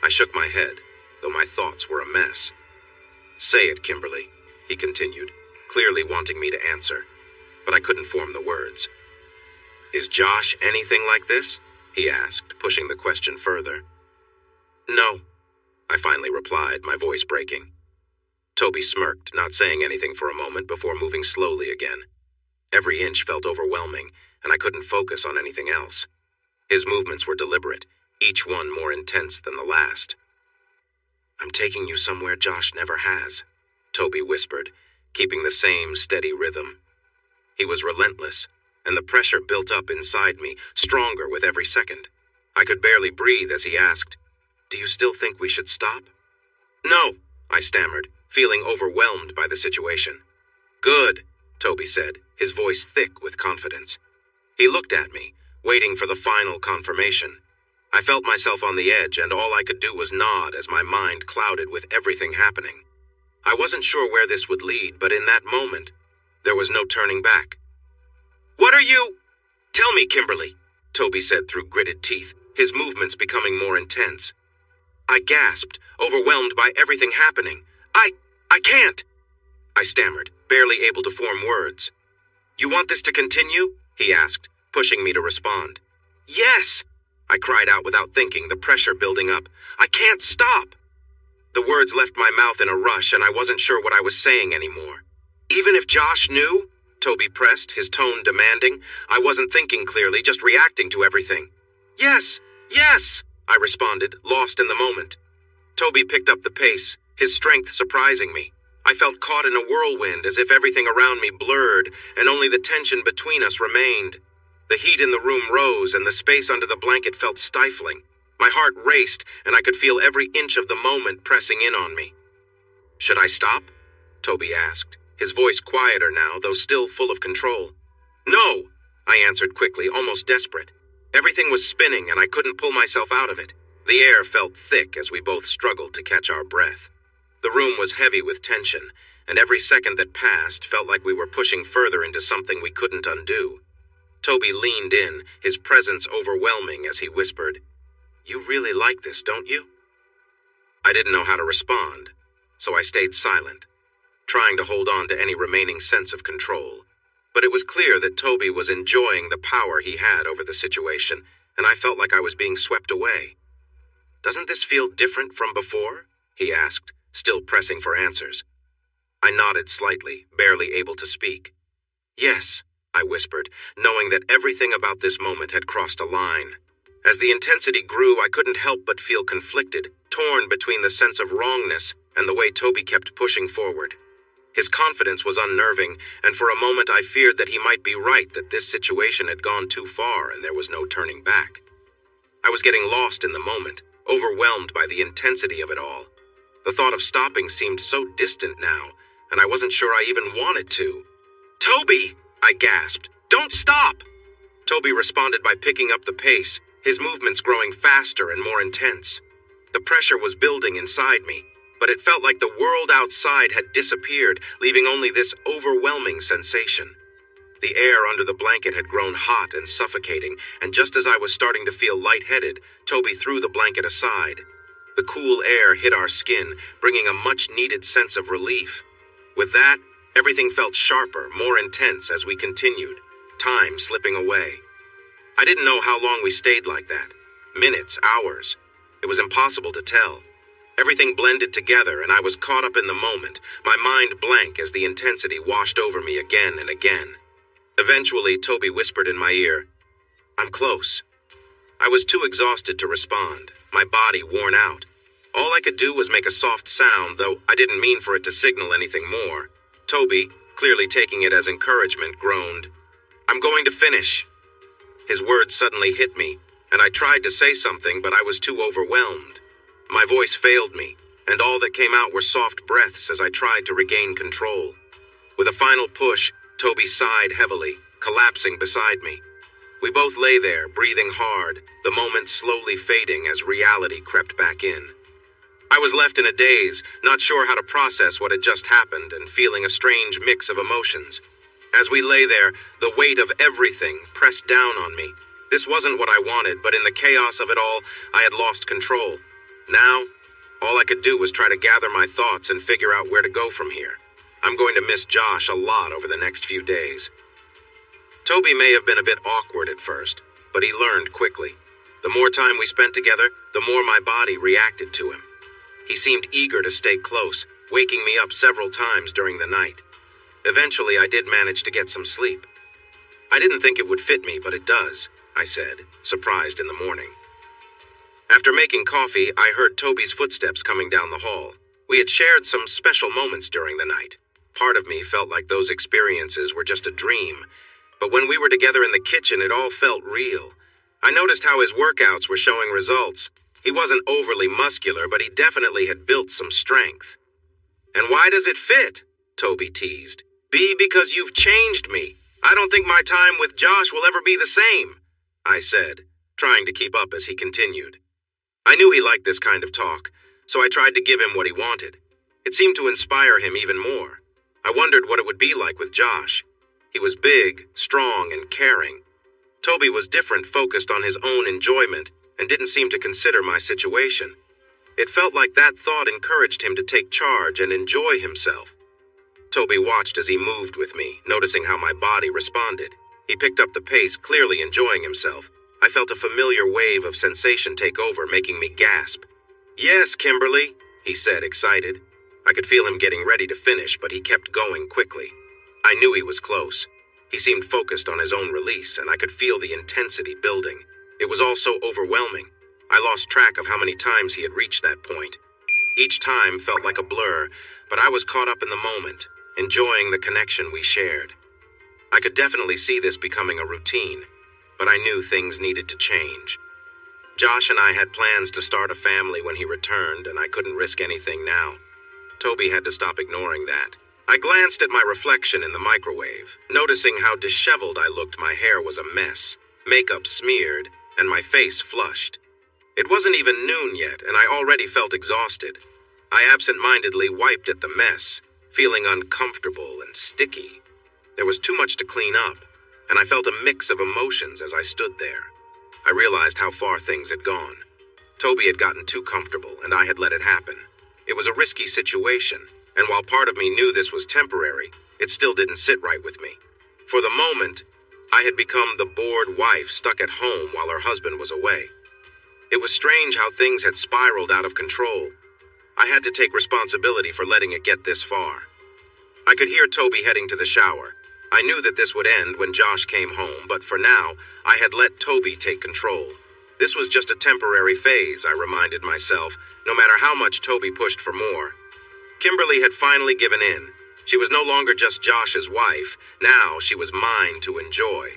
I shook my head, though my thoughts were a mess. "Say it, Kimberly," he continued, clearly wanting me to answer, but I couldn't form the words. "Is Josh anything like this?" he asked, pushing the question further. "No," I finally replied, my voice breaking. Toby smirked, not saying anything for a moment before moving slowly again. Every inch felt overwhelming, and I couldn't focus on anything else. His movements were deliberate, each one more intense than the last. "I'm taking you somewhere Josh never has," Toby whispered, keeping the same steady rhythm. He was relentless, and the pressure built up inside me, stronger with every second. I could barely breathe as he asked, "Do you still think we should stop?" "No," I stammered, feeling overwhelmed by the situation. "Good," Toby said, his voice thick with confidence. He looked at me, waiting for the final confirmation. I felt myself on the edge, and all I could do was nod as my mind clouded with everything happening. I wasn't sure where this would lead, but in that moment, there was no turning back. "What are you—" "Tell me, Kimberly," Toby said through gritted teeth, his movements becoming more intense. I gasped, overwhelmed by everything happening. I can't!" I stammered, barely able to form words. "You want this to continue?" he asked, pushing me to respond. "Yes!" I cried out without thinking, the pressure building up. "I can't stop!" The words left my mouth in a rush, and I wasn't sure what I was saying anymore. "Even if Josh knew?" Toby pressed, his tone demanding. I wasn't thinking clearly, just reacting to everything. "Yes! Yes!" I responded, lost in the moment. Toby picked up the pace, his strength surprising me. I felt caught in a whirlwind, as if everything around me blurred, and only the tension between us remained. The heat in the room rose, and the space under the blanket felt stifling. My heart raced, and I could feel every inch of the moment pressing in on me. "Should I stop?" Toby asked, his voice quieter now, though still full of control. "No," I answered quickly, almost desperate. Everything was spinning, and I couldn't pull myself out of it. The air felt thick as we both struggled to catch our breath. The room was heavy with tension, and every second that passed felt like we were pushing further into something we couldn't undo. Toby leaned in, his presence overwhelming as he whispered, "You really like this, don't you?" I didn't know how to respond, so I stayed silent, trying to hold on to any remaining sense of control. But it was clear that Toby was enjoying the power he had over the situation, and I felt like I was being swept away. "Doesn't this feel different from before?" he asked, still pressing for answers. I nodded slightly, barely able to speak. "Yes," I whispered, knowing that everything about this moment had crossed a line. As the intensity grew, I couldn't help but feel conflicted, torn between the sense of wrongness and the way Toby kept pushing forward. His confidence was unnerving, and for a moment I feared that he might be right, that this situation had gone too far and there was no turning back. I was getting lost in the moment, overwhelmed by the intensity of it all. The thought of stopping seemed so distant now, and I wasn't sure I even wanted to. "Toby!" I gasped. "Don't stop!" Toby responded by picking up the pace, his movements growing faster and more intense. The pressure was building inside me, but it felt like the world outside had disappeared, leaving only this overwhelming sensation. The air under the blanket had grown hot and suffocating, and just as I was starting to feel lightheaded, Toby threw the blanket aside. The cool air hit our skin, bringing a much-needed sense of relief. With that, everything felt sharper, more intense as we continued, time slipping away. I didn't know how long we stayed like that. Minutes, hours. It was impossible to tell. Everything blended together, and I was caught up in the moment, my mind blank as the intensity washed over me again and again. Eventually, Toby whispered in my ear, "I'm close." I was too exhausted to respond, my body worn out. All I could do was make a soft sound, though I didn't mean for it to signal anything more. Toby, clearly taking it as encouragement, groaned, "I'm going to finish." His words suddenly hit me, and I tried to say something, but I was too overwhelmed. My voice failed me, and all that came out were soft breaths as I tried to regain control. With a final push, Toby sighed heavily, collapsing beside me. We both lay there, breathing hard, the moment slowly fading as reality crept back in. I was left in a daze, not sure how to process what had just happened and feeling a strange mix of emotions. As we lay there, the weight of everything pressed down on me. This wasn't what I wanted, but in the chaos of it all, I had lost control. Now, all I could do was try to gather my thoughts and figure out where to go from here. I'm going to miss Josh a lot over the next few days. Toby may have been a bit awkward at first, but he learned quickly. The more time we spent together, the more my body reacted to him. He seemed eager to stay close, waking me up several times during the night. Eventually, I did manage to get some sleep. "I didn't think it would fit me, but it does," I said, surprised in the morning. After making coffee, I heard Toby's footsteps coming down the hall. We had shared some special moments during the night. Part of me felt like those experiences were just a dream, but when we were together in the kitchen, it all felt real. I noticed how his workouts were showing results. He wasn't overly muscular, but he definitely had built some strength. "And why does it fit?" Toby teased. Because you've changed me. I don't think my time with Josh will ever be the same," I said, trying to keep up as he continued. I knew he liked this kind of talk, so I tried to give him what he wanted. It seemed to inspire him even more. I wondered what it would be like with Josh. He was big, strong, and caring. Toby was different, focused on his own enjoyment, and didn't seem to consider my situation. It felt like that thought encouraged him to take charge and enjoy himself. Toby watched as he moved with me, noticing how my body responded. He picked up the pace, clearly enjoying himself. I felt a familiar wave of sensation take over, making me gasp. "Yes, Kimberly," he said, excited. I could feel him getting ready to finish, but he kept going quickly. I knew he was close. He seemed focused on his own release, and I could feel the intensity building. It was all so overwhelming. I lost track of how many times he had reached that point. Each time felt like a blur, but I was caught up in the moment, enjoying the connection we shared. I could definitely see this becoming a routine, but I knew things needed to change. Josh and I had plans to start a family when he returned, and I couldn't risk anything now. Toby had to stop ignoring that. I glanced at my reflection in the microwave, noticing how disheveled I looked. My hair was a mess, makeup smeared, and my face flushed. It wasn't even noon yet, and I already felt exhausted. I absent-mindedly wiped at the mess, feeling uncomfortable and sticky. There was too much to clean up, and I felt a mix of emotions as I stood there. I realized how far things had gone. Toby had gotten too comfortable, and I had let it happen. It was a risky situation, and while part of me knew this was temporary, it still didn't sit right with me. For the moment, I had become the bored wife stuck at home while her husband was away. It was strange how things had spiraled out of control. I had to take responsibility for letting it get this far. I could hear Toby heading to the shower. I knew that this would end when Josh came home, but for now, I had let Toby take control. This was just a temporary phase, I reminded myself, no matter how much Toby pushed for more. Kimberly had finally given in. She was no longer just Josh's wife. Now she was mine to enjoy.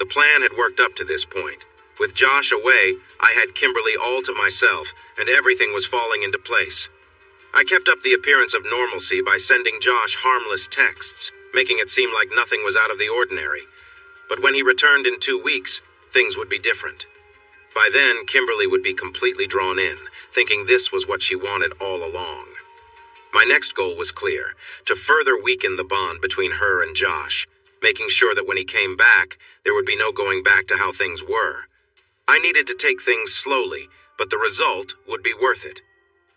The plan had worked up to this point. With Josh away, I had Kimberly all to myself, and everything was falling into place. I kept up the appearance of normalcy by sending Josh harmless texts, making it seem like nothing was out of the ordinary. But when he returned in 2 weeks, things would be different. By then, Kimberly would be completely drawn in, thinking this was what she wanted all along. My next goal was clear, to further weaken the bond between her and Josh, making sure that when he came back, there would be no going back to how things were. I needed to take things slowly, but the result would be worth it.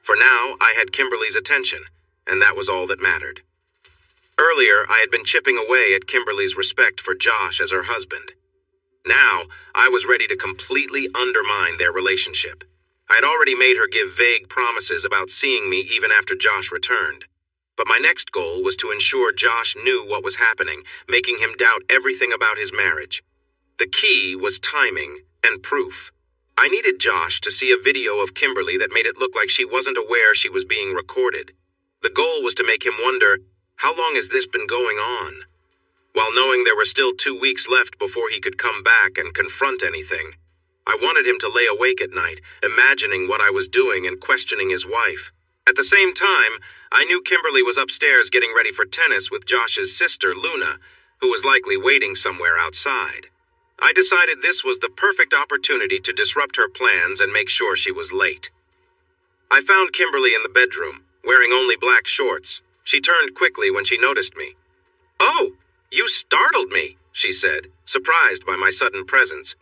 For now, I had Kimberly's attention, and that was all that mattered. Earlier, I had been chipping away at Kimberly's respect for Josh as her husband. Now, I was ready to completely undermine their relationship. I had already made her give vague promises about seeing me even after Josh returned. But my next goal was to ensure Josh knew what was happening, making him doubt everything about his marriage. The key was timing and proof. I needed Josh to see a video of Kimberly that made it look like she wasn't aware she was being recorded. The goal was to make him wonder, how long has this been going on? While knowing there were still 2 weeks left before he could come back and confront anything, I wanted him to lay awake at night, imagining what I was doing and questioning his wife. At the same time, I knew Kimberly was upstairs getting ready for tennis with Josh's sister, Luna, who was likely waiting somewhere outside. I decided this was the perfect opportunity to disrupt her plans and make sure she was late. I found Kimberly in the bedroom, wearing only black shorts. She turned quickly when she noticed me. "Oh, you startled me," she said, surprised by my sudden presence.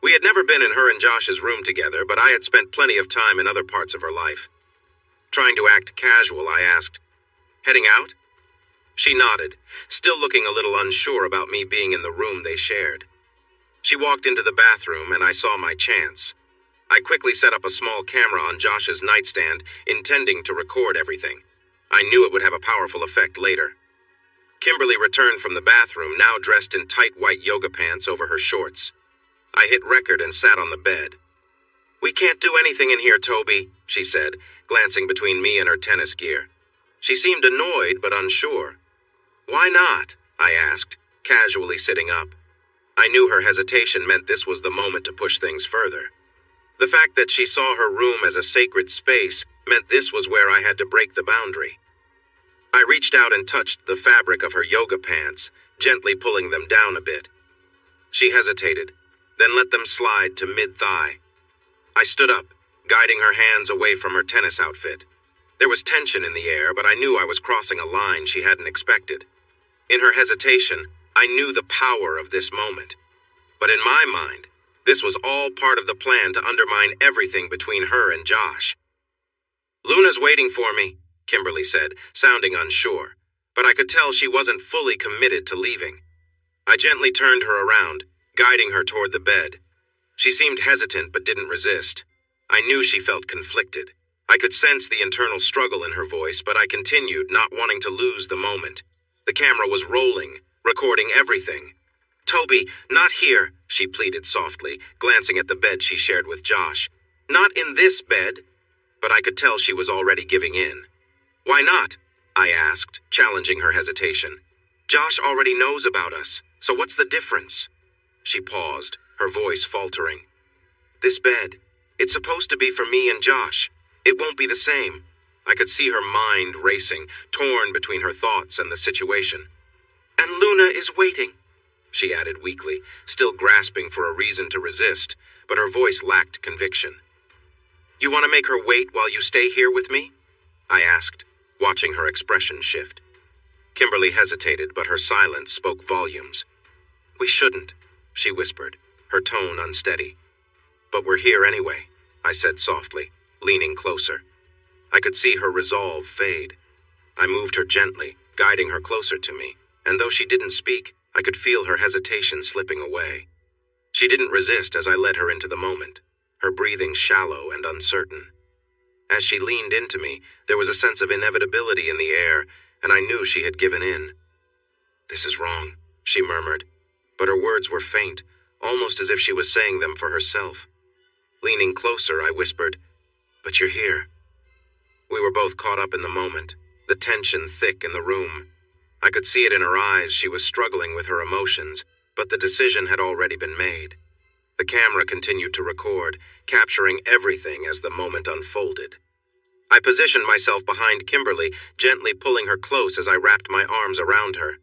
We had never been in her and Josh's room together, but I had spent plenty of time in other parts of her life. Trying to act casual, I asked, "Heading out?" She nodded, still looking a little unsure about me being in the room they shared. She walked into the bathroom, and I saw my chance. I quickly set up a small camera on Josh's nightstand, intending to record everything. I knew it would have a powerful effect later. Kimberly returned from the bathroom, now dressed in tight white yoga pants over her shorts. I hit record and sat on the bed. "We can't do anything in here, Toby," she said, glancing between me and her tennis gear. She seemed annoyed but unsure. "Why not?" I asked, casually sitting up. I knew her hesitation meant this was the moment to push things further. The fact that she saw her room as a sacred space meant this was where I had to break the boundary. I reached out and touched the fabric of her yoga pants, gently pulling them down a bit. She hesitated, then let them slide to mid-thigh. I stood up, guiding her hands away from her tennis outfit. There was tension in the air, but I knew I was crossing a line she hadn't expected. In her hesitation, I knew the power of this moment. But in my mind, this was all part of the plan to undermine everything between her and Josh. "Luna's waiting for me," Kimberly said, sounding unsure, but I could tell she wasn't fully committed to leaving. I gently turned her around, guiding her toward the bed. She seemed hesitant but didn't resist. I knew she felt conflicted. I could sense the internal struggle in her voice, but I continued, not wanting to lose the moment. The camera was rolling, recording everything. "Toby, not here," she pleaded softly, glancing at the bed she shared with Josh. "Not in this bed." But I could tell she was already giving in. "Why not?" I asked, challenging her hesitation. "Josh already knows about us, so what's the difference?" She paused, her voice faltering. "This bed, It's supposed to be for me and Josh. It won't be the same. I could see her mind racing, torn between her thoughts and the situation. And Luna is waiting, she added weakly, still grasping for a reason to resist, but her voice lacked conviction. You want to make her wait while you stay here with me? I asked, watching her expression shift. Kimberly hesitated, but her silence spoke volumes. We shouldn't, she whispered, her tone unsteady. But we're here anyway, I said softly, leaning closer. I could see her resolve fade. I moved her gently, guiding her closer to me, and though she didn't speak, I could feel her hesitation slipping away. She didn't resist as I led her into the moment, her breathing shallow and uncertain. As she leaned into me, there was a sense of inevitability in the air, and I knew she had given in. This is wrong, she murmured, but her words were faint, almost as if she was saying them for herself. Leaning closer, I whispered, But you're here. We were both caught up in the moment, the tension thick in the room. I could see it in her eyes. She was struggling with her emotions, but the decision had already been made. The camera continued to record, capturing everything as the moment unfolded. I positioned myself behind Kimberly, gently pulling her close as I wrapped my arms around her.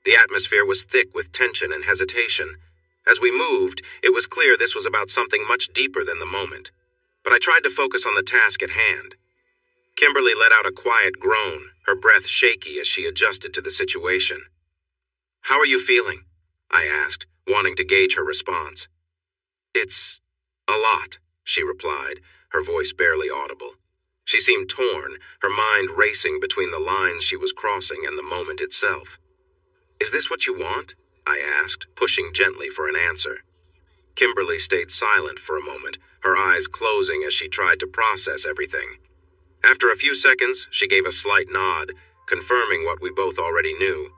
The atmosphere was thick with tension and hesitation. As we moved, it was clear this was about something much deeper than the moment. But I tried to focus on the task at hand. Kimberly let out a quiet groan, her breath shaky as she adjusted to the situation. How are you feeling? I asked, wanting to gauge her response. It's a lot, she replied, her voice barely audible. She seemed torn, her mind racing between the lines she was crossing and the moment itself. Is this what you want? I asked, pushing gently for an answer. Kimberly stayed silent for a moment, her eyes closing as she tried to process everything. After a few seconds, she gave a slight nod, confirming what we both already knew.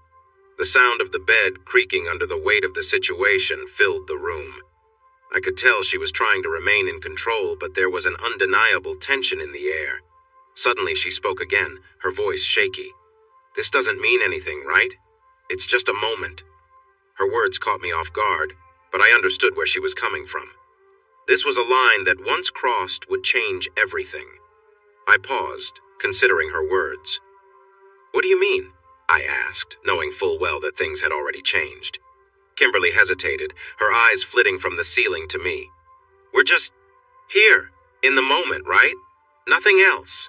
The sound of the bed creaking under the weight of the situation filled the room. I could tell she was trying to remain in control, but there was an undeniable tension in the air. Suddenly she spoke again, her voice shaky. This doesn't mean anything, right? It's just a moment. Her words caught me off guard, but I understood where she was coming from. This was a line that once crossed would change everything. I paused, considering her words. What do you mean? I asked, knowing full well that things had already changed. Kimberly hesitated, her eyes flitting from the ceiling to me. We're just here, in the moment, right? Nothing else.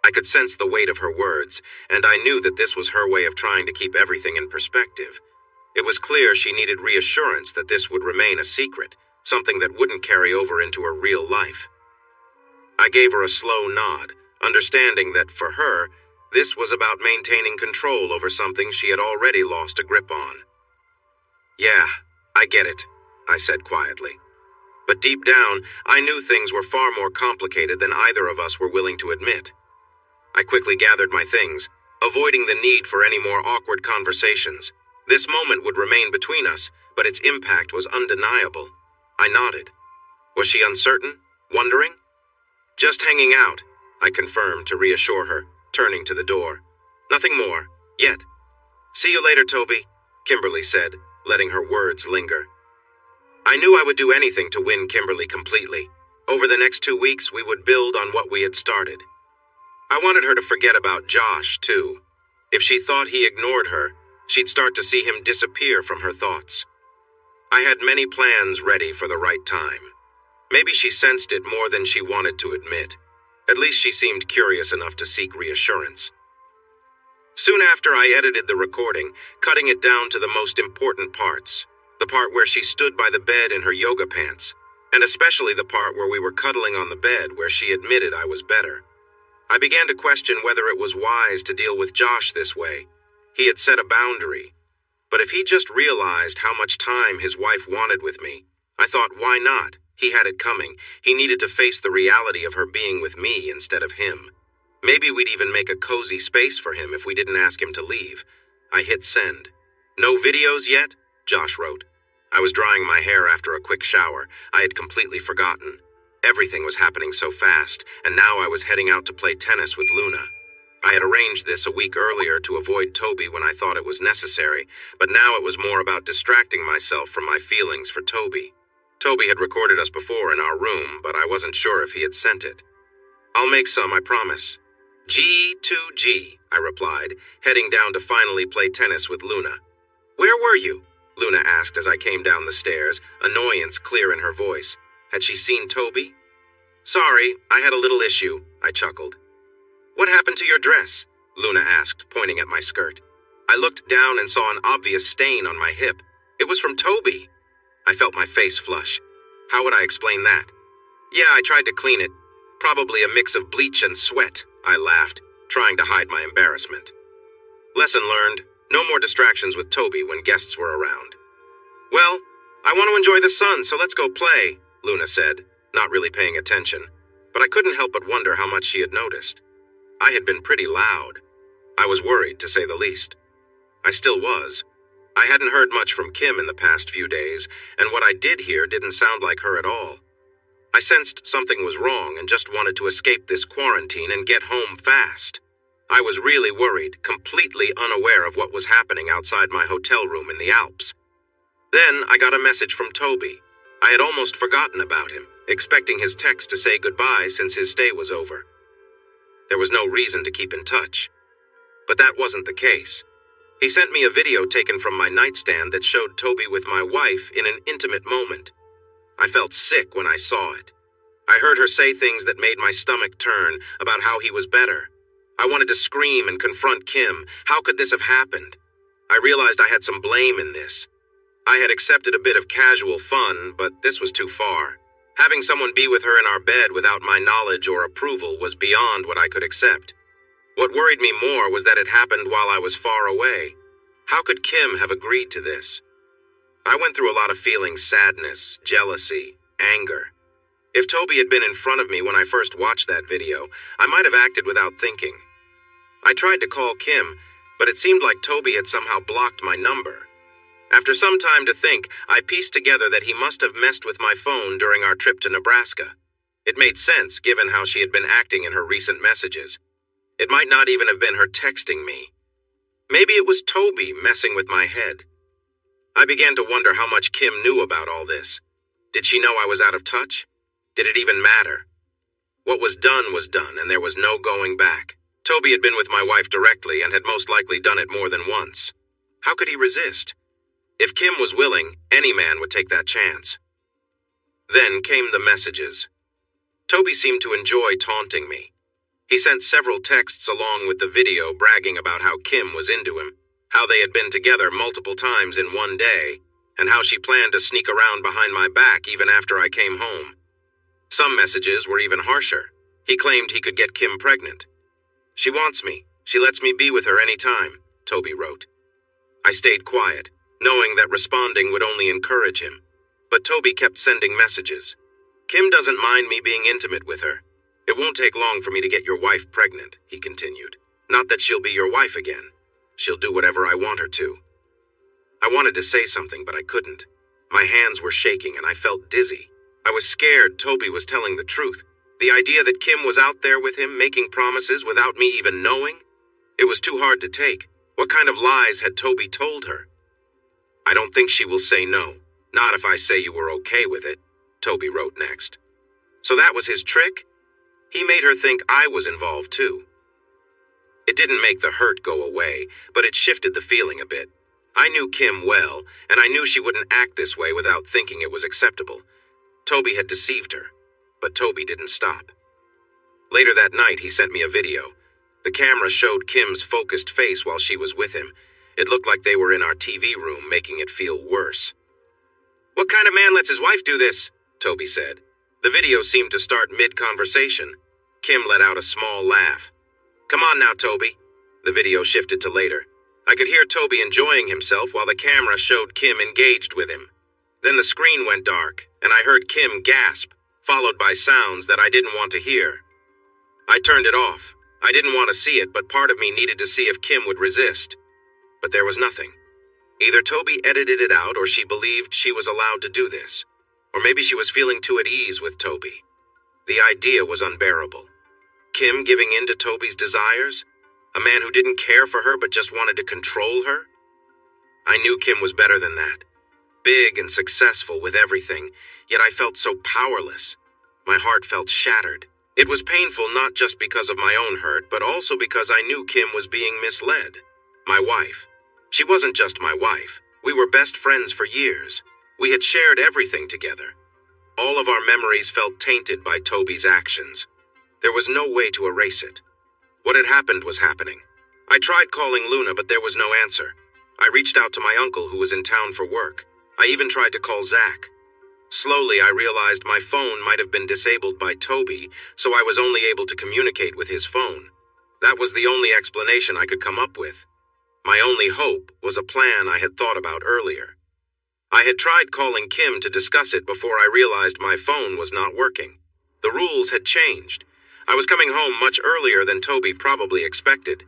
I could sense the weight of her words, and I knew that this was her way of trying to keep everything in perspective. It was clear she needed reassurance that this would remain a secret, something that wouldn't carry over into her real life. I gave her a slow nod, understanding that for her, this was about maintaining control over something she had already lost a grip on. Yeah, I get it, I said quietly. But deep down, I knew things were far more complicated than either of us were willing to admit. I quickly gathered my things, avoiding the need for any more awkward conversations. This moment would remain between us, but its impact was undeniable. I nodded. Was she uncertain? Wondering? Just hanging out, I confirmed to reassure her, turning to the door. Nothing more, yet. See you later, Toby, Kimberly said, letting her words linger. I knew I would do anything to win Kimberly completely. Over the next 2 weeks, we would build on what we had started. I wanted her to forget about Josh, too. If she thought he ignored her, she'd start to see him disappear from her thoughts. I had many plans ready for the right time. Maybe she sensed it more than she wanted to admit. At least she seemed curious enough to seek reassurance. Soon after, I edited the recording, cutting it down to the most important parts. The part where she stood by the bed in her yoga pants, and especially the part where we were cuddling on the bed where she admitted I was better. I began to question whether it was wise to deal with Josh this way. He had set a boundary. But if he just realized how much time his wife wanted with me, I thought, why not? He had it coming. He needed to face the reality of her being with me instead of him. Maybe we'd even make a cozy space for him if we didn't ask him to leave. I hit send. No videos yet? Josh wrote. I was drying my hair after a quick shower. I had completely forgotten. Everything was happening so fast, and now I was heading out to play tennis with Luna. I had arranged this a week earlier to avoid Toby when I thought it was necessary, but now it was more about distracting myself from my feelings for Toby. Toby had recorded us before in our room, but I wasn't sure if he had sent it. I'll make some, I promise. G2G, I replied, heading down to finally play tennis with Luna. Where were you? Luna asked as I came down the stairs, annoyance clear in her voice. Had she seen Toby? Sorry, I had a little issue, I chuckled. What happened to your dress? Luna asked, pointing at my skirt. I looked down and saw an obvious stain on my hip. It was from Toby. I felt my face flush. How would I explain that? Yeah, I tried to clean it. Probably a mix of bleach and sweat, I laughed, trying to hide my embarrassment. Lesson learned. No more distractions with Toby when guests were around. Well, I want to enjoy the sun, so let's go play, Luna said, not really paying attention, but I couldn't help but wonder how much she had noticed. I had been pretty loud. I was worried, to say the least. I still was. I hadn't heard much from Kim in the past few days, and what I did hear didn't sound like her at all. I sensed something was wrong and just wanted to escape this quarantine and get home fast. I was really worried, completely unaware of what was happening outside my hotel room in the Alps. Then I got a message from Toby. I had almost forgotten about him, expecting his text to say goodbye since his stay was over. There was no reason to keep in touch. But that wasn't the case. He sent me a video taken from my nightstand that showed Toby with my wife in an intimate moment. I felt sick when I saw it. I heard her say things that made my stomach turn about how he was better. I wanted to scream and confront Kim. How could this have happened? I realized I had some blame in this. I had accepted a bit of casual fun, but this was too far. Having someone be with her in our bed without my knowledge or approval was beyond what I could accept. What worried me more was that it happened while I was far away. How could Kim have agreed to this? I went through a lot of feelings: sadness, jealousy, anger. If Toby had been in front of me when I first watched that video, I might have acted without thinking. I tried to call Kim, but it seemed like Toby had somehow blocked my number. After some time to think, I pieced together that he must have messed with my phone during our trip to Nebraska. It made sense given how she had been acting in her recent messages. It might not even have been her texting me. Maybe it was Toby messing with my head. I began to wonder how much Kim knew about all this. Did she know I was out of touch? Did it even matter? What was done, and there was no going back. Toby had been with my wife directly and had most likely done it more than once. How could he resist? If Kim was willing, any man would take that chance. Then came the messages. Toby seemed to enjoy taunting me. He sent several texts along with the video bragging about how Kim was into him, how they had been together multiple times in one day, and how she planned to sneak around behind my back even after I came home. Some messages were even harsher. He claimed he could get Kim pregnant. She wants me. She lets me be with her any time, Toby wrote. I stayed quiet, knowing that responding would only encourage him. But Toby kept sending messages. Kim doesn't mind me being intimate with her. It won't take long for me to get your wife pregnant, he continued. Not that she'll be your wife again. She'll do whatever I want her to. I wanted to say something, but I couldn't. My hands were shaking and I felt dizzy. I was scared Toby was telling the truth. The idea that Kim was out there with him, making promises without me even knowing? It was too hard to take. What kind of lies had Toby told her? I don't think she will say no. Not if I say you were okay with it, Toby wrote next. So that was his trick? He made her think I was involved too. It didn't make the hurt go away, but it shifted the feeling a bit. I knew Kim well, and I knew she wouldn't act this way without thinking it was acceptable. Toby had deceived her, but Toby didn't stop. Later that night, he sent me a video. The camera showed Kim's focused face while she was with him. It looked like they were in our TV room, making it feel worse. What kind of man lets his wife do this? Toby said. The video seemed to start mid-conversation. Kim let out a small laugh. Come on now, Toby. The video shifted to later. I could hear Toby enjoying himself while the camera showed Kim engaged with him. Then the screen went dark, and I heard Kim gasp, followed by sounds that I didn't want to hear. I turned it off. I didn't want to see it, but part of me needed to see if Kim would resist. But there was nothing. Either Toby edited it out or she believed she was allowed to do this. Or maybe she was feeling too at ease with Toby. The idea was unbearable. Kim giving in to Toby's desires? A man who didn't care for her but just wanted to control her? I knew Kim was better than that. big and successful with everything, yet I felt so powerless. My heart felt shattered. It was painful not just because of my own hurt, but also because I knew Kim was being misled. My wife. She wasn't just my wife. We were best friends for years. We had shared everything together. All of our memories felt tainted by Toby's actions. There was no way to erase it. What had happened was happening. I tried calling Luna, but there was no answer. I reached out to my uncle who was in town for work. I even tried to call Zach. Slowly, I realized my phone might have been disabled by Toby, so I was only able to communicate with his phone. That was the only explanation I could come up with. My only hope was a plan I had thought about earlier. I had tried calling Kim to discuss it before I realized my phone was not working. The rules had changed. I was coming home much earlier than Toby probably expected.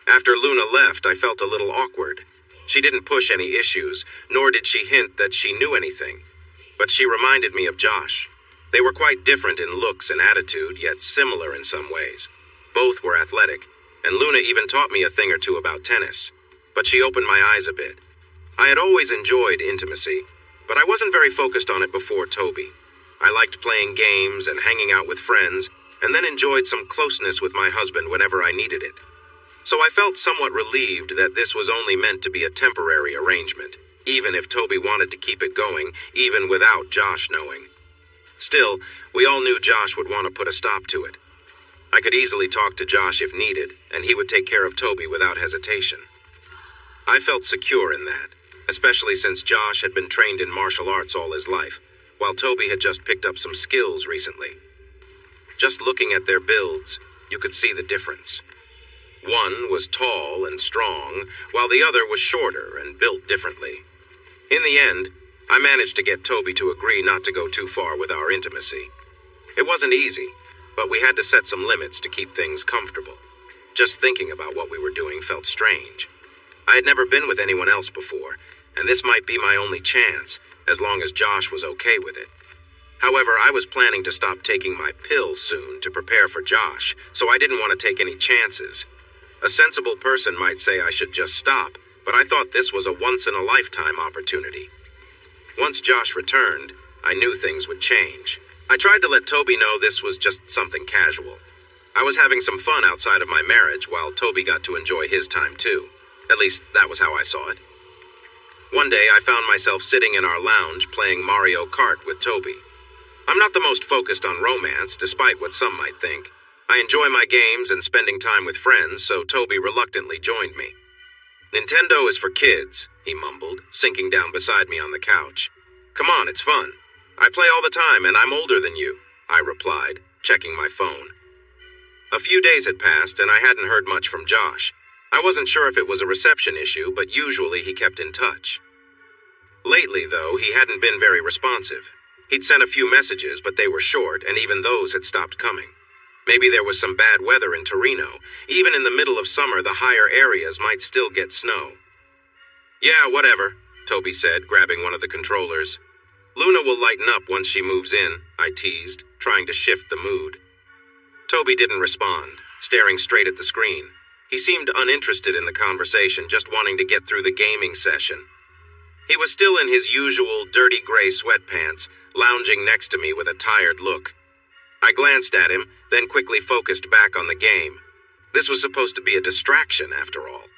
After Luna left, I felt a little awkward. She didn't push any issues, nor did she hint that she knew anything. But she reminded me of Josh. They were quite different in looks and attitude, yet similar in some ways. Both were athletic, and Luna even taught me a thing or two about tennis. But she opened my eyes a bit. I had always enjoyed intimacy, but I wasn't very focused on it before Toby. I liked playing games and hanging out with friends, and then enjoyed some closeness with my husband whenever I needed it. So I felt somewhat relieved that this was only meant to be a temporary arrangement, even if Toby wanted to keep it going, even without Josh knowing. Still, we all knew Josh would want to put a stop to it. I could easily talk to Josh if needed, and he would take care of Toby without hesitation. I felt secure in that, especially since Josh had been trained in martial arts all his life, while Toby had just picked up some skills recently. Just looking at their builds, you could see the difference. One was tall and strong, while the other was shorter and built differently. In the end, I managed to get Toby to agree not to go too far with our intimacy. It wasn't easy, but we had to set some limits to keep things comfortable. Just thinking about what we were doing felt strange. I had never been with anyone else before, and this might be my only chance, as long as Josh was okay with it. However, I was planning to stop taking my pills soon to prepare for Josh, so I didn't want to take any chances. A sensible person might say I should just stop, but I thought this was a once-in-a-lifetime opportunity. Once Josh returned, I knew things would change. I tried to let Toby know this was just something casual. I was having some fun outside of my marriage while Toby got to enjoy his time too. At least, that was how I saw it. One day, I found myself sitting in our lounge playing Mario Kart with Toby. I'm not the most focused on romance, despite what some might think. I enjoy my games and spending time with friends, so Toby reluctantly joined me. "Nintendo is for kids," he mumbled, sinking down beside me on the couch. "Come on, it's fun. I play all the time, and I'm older than you," I replied, checking my phone. A few days had passed, and I hadn't heard much from Josh. I wasn't sure if it was a reception issue, but usually he kept in touch. Lately, though, he hadn't been very responsive. He'd sent a few messages, but they were short, and even those had stopped coming. Maybe there was some bad weather in Torino. Even in the middle of summer, the higher areas might still get snow. "Yeah, whatever," Toby said, grabbing one of the controllers. "Luna will lighten up once she moves in," I teased, trying to shift the mood. Toby didn't respond, staring straight at the screen. He seemed uninterested in the conversation, just wanting to get through the gaming session. He was still in his usual dirty gray sweatpants, lounging next to me with a tired look. I glanced at him, then quickly focused back on the game. This was supposed to be a distraction, after all.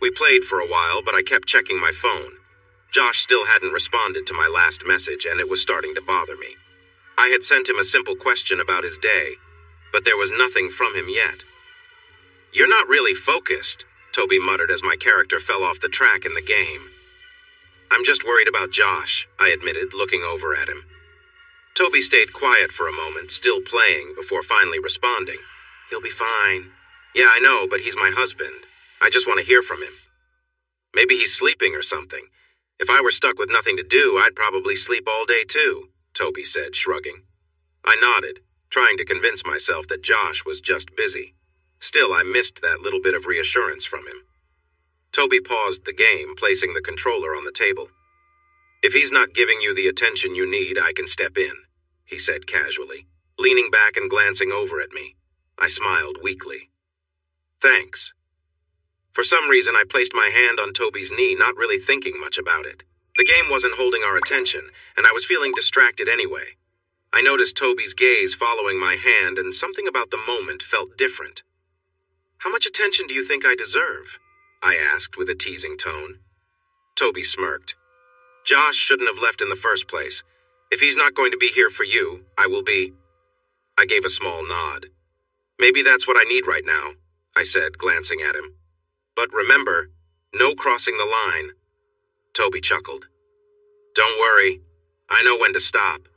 We played for a while, but I kept checking my phone. Josh still hadn't responded to my last message, and it was starting to bother me. I had sent him a simple question about his day, but there was nothing from him yet. "You're not really focused," Toby muttered as my character fell off the track in the game. "I'm just worried about Josh," I admitted, looking over at him. Toby stayed quiet for a moment, still playing, before finally responding. "He'll be fine. Yeah, I know, but he's my husband. I just want to hear from him." "Maybe he's sleeping or something. If I were stuck with nothing to do, I'd probably sleep all day too," Toby said, shrugging. I nodded, trying to convince myself that Josh was just busy. Still, I missed that little bit of reassurance from him. Toby paused the game, placing the controller on the table. "If he's not giving you the attention you need, I can step in," he said casually, leaning back and glancing over at me. I smiled weakly. "Thanks." For some reason, I placed my hand on Toby's knee, not really thinking much about it. The game wasn't holding our attention, and I was feeling distracted anyway. I noticed Toby's gaze following my hand, and something about the moment felt different. "How much attention do you think I deserve?" I asked with a teasing tone. Toby smirked. "Josh shouldn't have left in the first place. If he's not going to be here for you, I will be." I gave a small nod. "Maybe that's what I need right now," I said, glancing at him. "But remember, no crossing the line." Toby chuckled. "Don't worry. I know when to stop."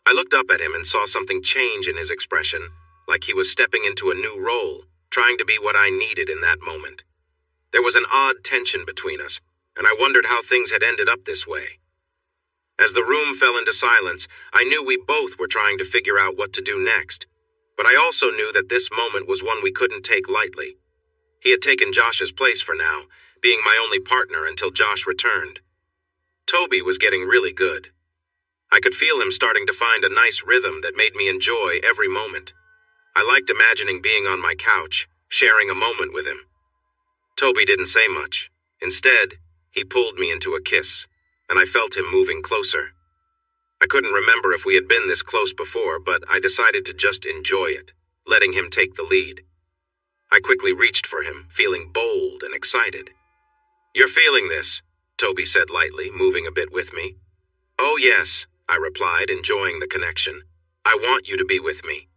I looked up at him and saw something change in his expression, like he was stepping into a new role, trying to be what I needed in that moment. There was an odd tension between us, and I wondered how things had ended up this way. As the room fell into silence, I knew we both were trying to figure out what to do next, but I also knew that this moment was one we couldn't take lightly. He had taken Josh's place for now, being my only partner until Josh returned. Toby was getting really good. I could feel him starting to find a nice rhythm that made me enjoy every moment. I liked imagining being on my couch, sharing a moment with him. Toby didn't say much. Instead, he pulled me into a kiss, and I felt him moving closer. I couldn't remember if we had been this close before, but I decided to just enjoy it, letting him take the lead. I quickly reached for him, feeling bold and excited. "You're feeling this," Toby said lightly, moving a bit with me. "Oh yes," I replied, enjoying the connection. "I want you to be with me."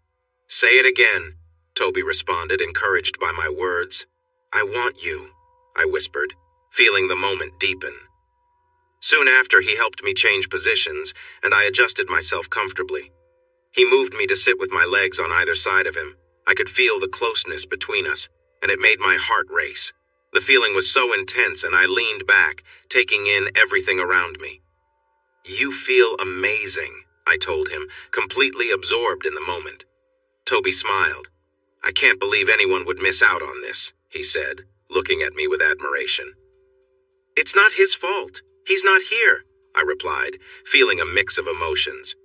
"Say it again," Toby responded, encouraged by my words. "I want you," I whispered, feeling the moment deepen. Soon after, he helped me change positions, and I adjusted myself comfortably. He moved me to sit with my legs on either side of him. I could feel the closeness between us, and it made my heart race. The feeling was so intense, and I leaned back, taking in everything around me. "You feel amazing," I told him, completely absorbed in the moment. Toby smiled. "I can't believe anyone would miss out on this," he said, looking at me with admiration. "It's not his fault. He's not here," I replied, feeling a mix of emotions.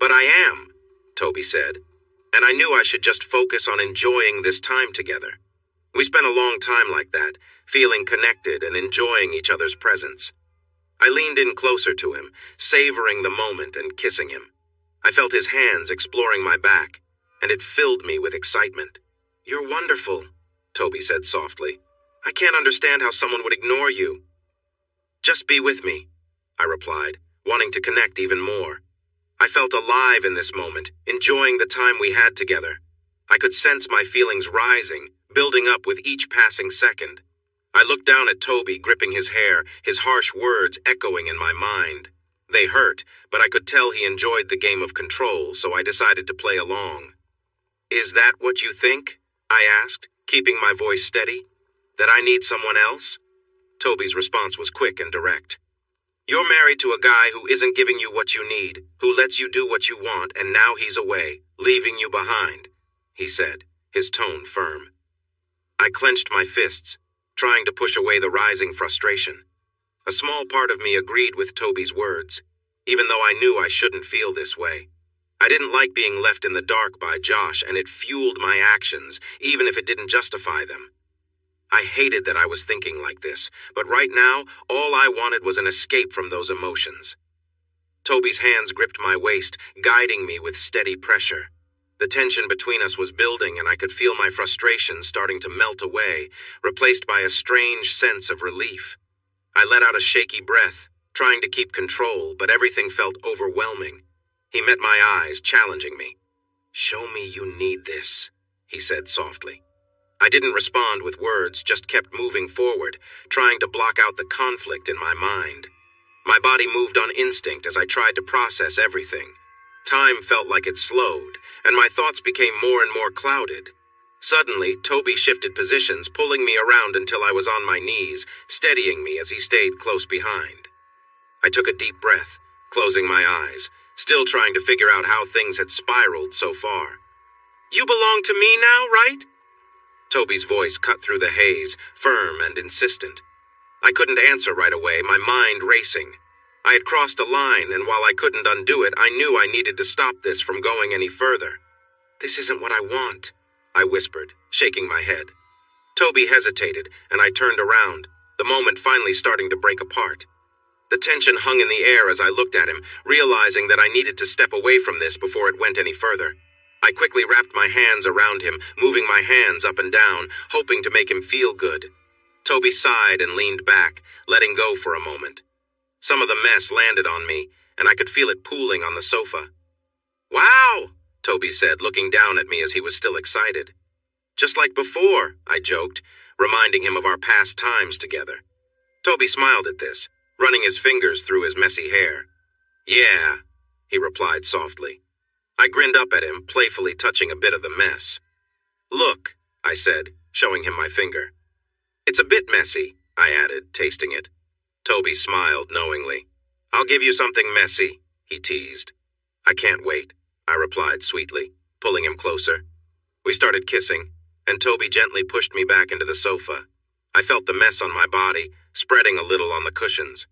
"But I am," Toby said, "and I knew I should just focus on enjoying this time together. We spent a long time like that, feeling connected and enjoying each other's presence." I leaned in closer to him, savoring the moment and kissing him. I felt his hands exploring my back, and it filled me with excitement. "You're wonderful," Toby said softly. "I can't understand how someone would ignore you." "Just be with me," I replied, wanting to connect even more. I felt alive in this moment, enjoying the time we had together. I could sense my feelings rising, building up with each passing second. I looked down at Toby, gripping his hair, his harsh words echoing in my mind. They hurt, but I could tell he enjoyed the game of control, so I decided to play along. "Is that what you think?" I asked, keeping my voice steady. "That I need someone else?" Toby's response was quick and direct. "You're married to a guy who isn't giving you what you need, who lets you do what you want, and now he's away, leaving you behind," he said, his tone firm. I clenched my fists, trying to push away the rising frustration. A small part of me agreed with Toby's words, even though I knew I shouldn't feel this way. I didn't like being left in the dark by Josh, and it fueled my actions, even if it didn't justify them. I hated that I was thinking like this, but right now, all I wanted was an escape from those emotions. Toby's hands gripped my waist, guiding me with steady pressure. The tension between us was building, and I could feel my frustration starting to melt away, replaced by a strange sense of relief. I let out a shaky breath, trying to keep control, but everything felt overwhelming. He met my eyes, challenging me. "Show me you need this," he said softly. I didn't respond with words, just kept moving forward, trying to block out the conflict in my mind. My body moved on instinct as I tried to process everything. Time felt like it slowed, and my thoughts became more and more clouded. Suddenly, Toby shifted positions, pulling me around until I was on my knees, steadying me as he stayed close behind. I took a deep breath, closing my eyes, still trying to figure out how things had spiraled so far. "You belong to me now, right?" Toby's voice cut through the haze, firm and insistent. I couldn't answer right away, my mind racing. I had crossed a line, and while I couldn't undo it, I knew I needed to stop this from going any further. "This isn't what I want," I whispered, shaking my head. Toby hesitated, and I turned around, the moment finally starting to break apart. The tension hung in the air as I looked at him, realizing that I needed to step away from this before it went any further. I quickly wrapped my hands around him, moving my hands up and down, hoping to make him feel good. Toby sighed and leaned back, letting go for a moment. Some of the mess landed on me, and I could feel it pooling on the sofa. "Wow," Toby said, looking down at me as he was still excited. "Just like before," I joked, reminding him of our past times together. Toby smiled at this, running his fingers through his messy hair. "Yeah," he replied softly. I grinned up at him, playfully touching a bit of the mess. "Look," I said, showing him my finger. "It's a bit messy," I added, tasting it. Toby smiled knowingly. "I'll give you something messy," he teased. "I can't wait," I replied sweetly, pulling him closer. We started kissing, and Toby gently pushed me back into the sofa. I felt the mess on my body, spreading a little on the cushions.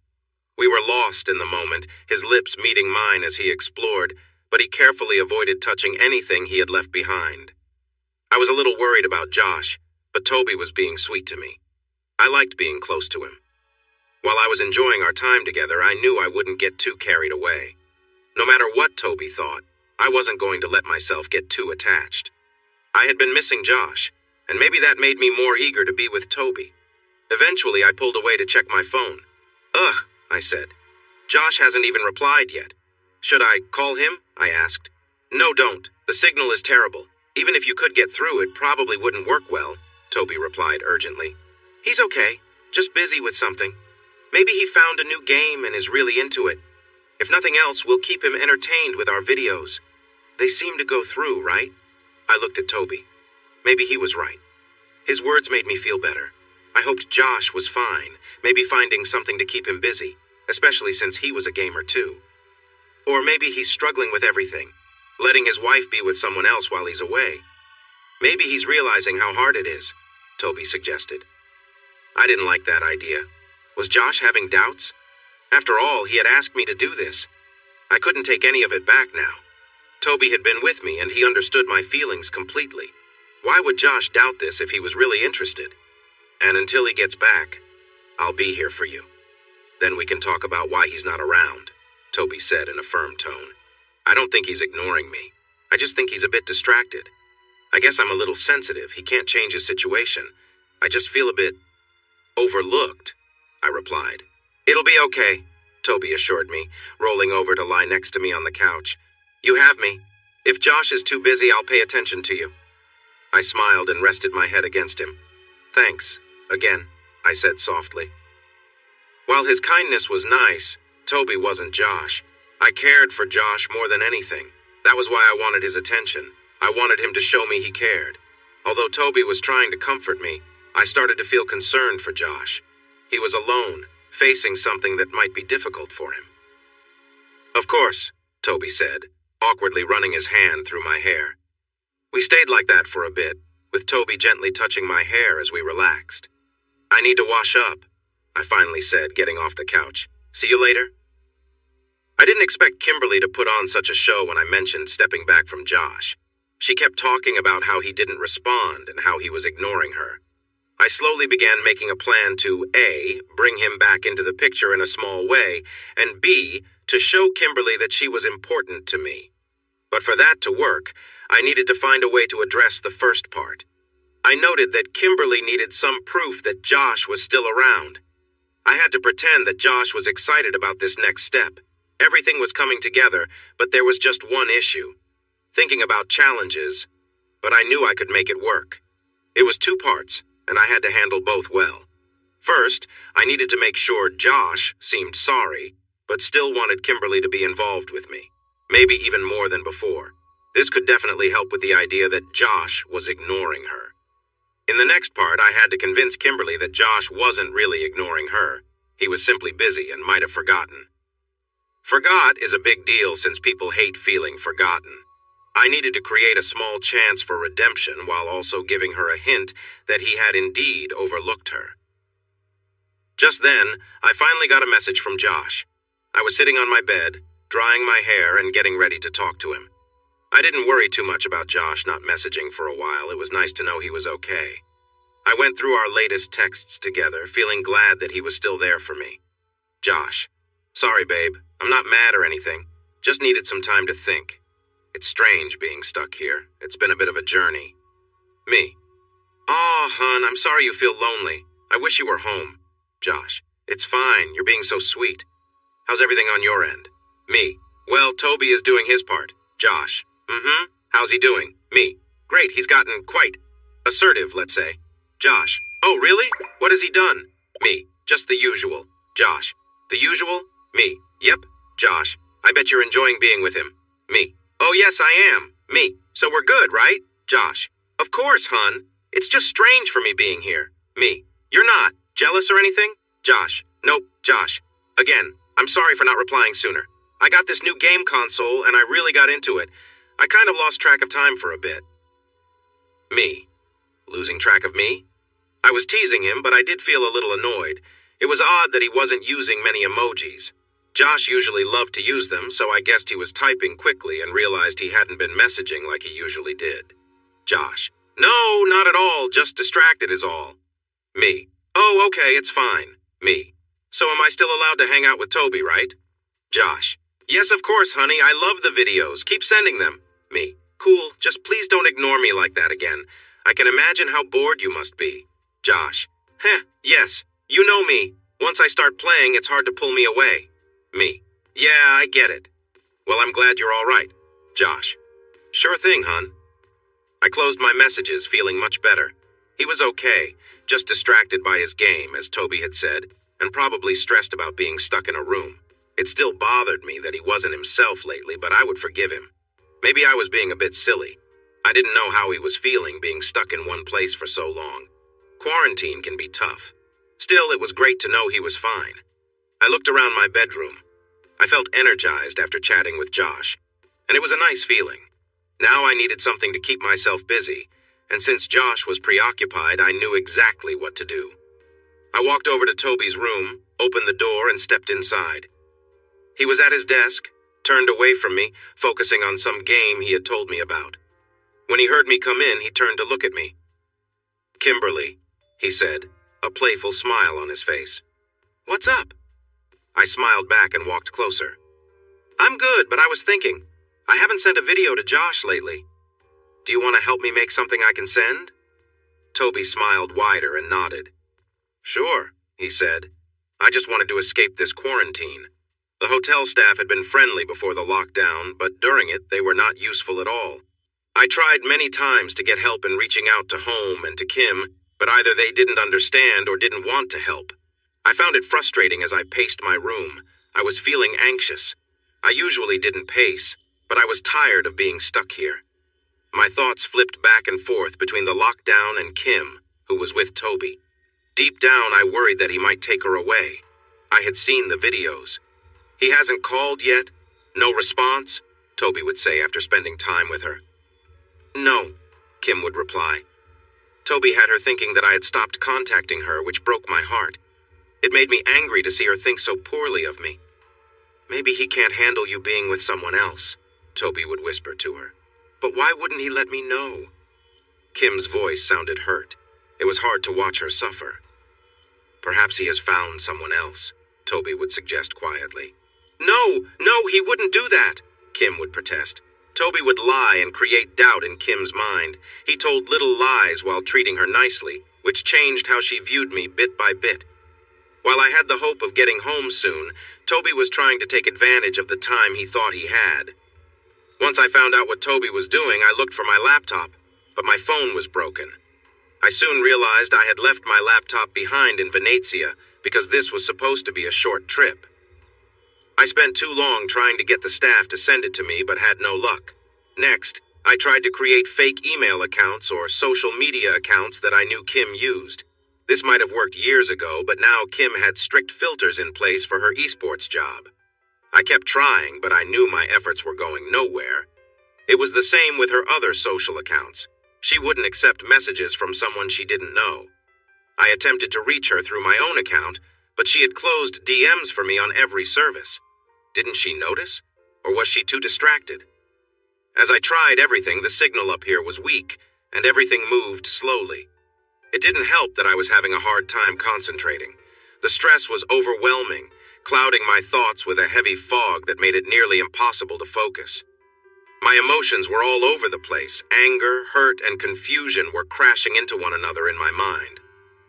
We were lost in the moment, his lips meeting mine as he explored, but he carefully avoided touching anything he had left behind. I was a little worried about Josh, but Toby was being sweet to me. I liked being close to him. While I was enjoying our time together, I knew I wouldn't get too carried away. No matter what Toby thought, I wasn't going to let myself get too attached. I had been missing Josh, and maybe that made me more eager to be with Toby. Eventually, I pulled away to check my phone. "Ugh," I said. "Josh hasn't even replied yet. Should I call him?" I asked. "No, don't. The signal is terrible. Even if you could get through, it probably wouldn't work well," Toby replied urgently. "He's okay, just busy with something. Maybe he found a new game and is really into it. If nothing else, we'll keep him entertained with our videos. They seem to go through, right?" I looked at Toby. Maybe he was right. His words made me feel better. I hoped Josh was fine, maybe finding something to keep him busy, especially since he was a gamer too. Or maybe he's struggling with everything, letting his wife be with someone else while he's away. Maybe he's realizing how hard it is, Toby suggested. I didn't like that idea. Was Josh having doubts? After all, he had asked me to do this. I couldn't take any of it back now. Toby had been with me and he understood my feelings completely. Why would Josh doubt this if he was really interested? And until he gets back, I'll be here for you. Then we can talk about why he's not around, Toby said in a firm tone. I don't think he's ignoring me. I just think he's a bit distracted. I guess I'm a little sensitive. He can't change his situation. I just feel a bit overlooked, I replied. It'll be okay, Toby assured me, rolling over to lie next to me on the couch. You have me. If Josh is too busy, I'll pay attention to you. I smiled and rested my head against him. Thanks, again, I said softly. While his kindness was nice, Toby wasn't Josh. I cared for Josh more than anything. That was why I wanted his attention. I wanted him to show me he cared. Although Toby was trying to comfort me, I started to feel concerned for Josh. He was alone, facing something that might be difficult for him. Of course, Toby said, awkwardly running his hand through my hair. We stayed like that for a bit, with Toby gently touching my hair as we relaxed. I need to wash up, I finally said, getting off the couch. See you later? I didn't expect Kimberly to put on such a show when I mentioned stepping back from Josh. She kept talking about how he didn't respond and how he was ignoring her. I slowly began making a plan to A, bring him back into the picture in a small way, and B, to show Kimberly that she was important to me. But for that to work, I needed to find a way to address the first part. I noted that Kimberly needed some proof that Josh was still around. I had to pretend that Josh was excited about this next step. Everything was coming together, but there was just one issue. Thinking about challenges, but I knew I could make it work. It was two parts, and I had to handle both well. First, I needed to make sure Josh seemed sorry, but still wanted Kimberly to be involved with me. Maybe even more than before. This could definitely help with the idea that Josh was ignoring her. In the next part, I had to convince Kimberly that Josh wasn't really ignoring her. He was simply busy and might have forgotten. Forgot is a big deal since people hate feeling forgotten. I needed to create a small chance for redemption while also giving her a hint that he had indeed overlooked her. Just then, I finally got a message from Josh. I was sitting on my bed, drying my hair and getting ready to talk to him. I didn't worry too much about Josh not messaging for a while. It was nice to know he was okay. I went through our latest texts together, feeling glad that he was still there for me. Josh, Sorry, babe. I'm not mad or anything. Just needed some time to think. It's strange being stuck here. It's been a bit of a journey. Me. Aw, hon, I'm sorry you feel lonely. I wish you were home. Josh. It's fine. You're being so sweet. How's everything on your end? Me. Well, Toby is doing his part. Josh. Mm-hmm. How's he doing? Me. Great, he's gotten quite assertive, let's say. Josh. Oh, really? What has he done? Me. Just the usual. Josh. The usual? Me. Yep. Josh. I bet you're enjoying being with him. Me. Oh, yes, I am. Me. So we're good, right? Josh. Of course, hun. It's just strange for me being here. Me. You're not jealous or anything? Josh. Nope. Josh. Again, I'm sorry for not replying sooner. I got this new game console and I really got into it. I kind of lost track of time for a bit. Me. Losing track of me? I was teasing him, but I did feel a little annoyed. It was odd that he wasn't using many emojis. Josh usually loved to use them, so I guessed he was typing quickly and realized he hadn't been messaging like he usually did. Josh. No, not at all. Just distracted is all. Me. Oh, okay, it's fine. Me. So am I still allowed to hang out with Toby, right? Josh. Yes, of course, honey. I love the videos. Keep sending them. Me. Cool. Just please don't ignore me like that again. I can imagine how bored you must be. Josh. Heh, yes. You know me. Once I start playing, it's hard to pull me away. Me. Yeah, I get it. Well, I'm glad you're all right. Josh. Sure thing, hun. I closed my messages, feeling much better. He was okay, just distracted by his game, as Toby had said, and probably stressed about being stuck in a room. It still bothered me that he wasn't himself lately, but I would forgive him. Maybe I was being a bit silly. I didn't know how he was feeling being stuck in one place for so long. Quarantine can be tough. Still, it was great to know he was fine. I looked around my bedroom. I felt energized after chatting with Josh, and it was a nice feeling. Now I needed something to keep myself busy, and since Josh was preoccupied, I knew exactly what to do. I walked over to Toby's room, opened the door, and stepped inside. He was at his desk, turned away from me, focusing on some game he had told me about. When he heard me come in, he turned to look at me. Kimberly, he said, a playful smile on his face. What's up? I smiled back and walked closer. I'm good, but I was thinking, I haven't sent a video to Josh lately. Do you want to help me make something I can send? Toby smiled wider and nodded. Sure, he said. I just wanted to escape this quarantine. The hotel staff had been friendly before the lockdown, but during it, they were not useful at all. I tried many times to get help in reaching out to Home and to Kim, but either they didn't understand or didn't want to help. I found it frustrating as I paced my room. I was feeling anxious. I usually didn't pace, but I was tired of being stuck here. My thoughts flipped back and forth between the lockdown and Kim, who was with Toby. Deep down, I worried that he might take her away. I had seen the videos. He hasn't called yet? No response? Toby would say after spending time with her. No, Kim would reply. Toby had her thinking that I had stopped contacting her, which broke my heart. It made me angry to see her think so poorly of me. Maybe he can't handle you being with someone else, Toby would whisper to her. But why wouldn't he let me know? Kim's voice sounded hurt. It was hard to watch her suffer. Perhaps he has found someone else, Toby would suggest quietly. No, he wouldn't do that, Kim would protest. Toby would lie and create doubt in Kim's mind. He told little lies while treating her nicely, which changed how she viewed me bit by bit. While I had the hope of getting home soon, Toby was trying to take advantage of the time he thought he had. Once I found out what Toby was doing, I looked for my laptop, but my phone was broken. I soon realized I had left my laptop behind in Venezia because this was supposed to be a short trip. I spent too long trying to get the staff to send it to me, but had no luck. Next, I tried to create fake email accounts or social media accounts that I knew Kim used. This might have worked years ago, but now Kim had strict filters in place for her esports job. I kept trying, but I knew my efforts were going nowhere. It was the same with her other social accounts. She wouldn't accept messages from someone she didn't know. I attempted to reach her through my own account, but she had closed DMs for me on every service. Didn't she notice? Or was she too distracted? As I tried everything, the signal up here was weak, and everything moved slowly. It didn't help that I was having a hard time concentrating. The stress was overwhelming. clouding my thoughts with a heavy fog that made it nearly impossible to focus. My emotions were all over the place. Anger, hurt, and confusion were crashing into one another in my mind.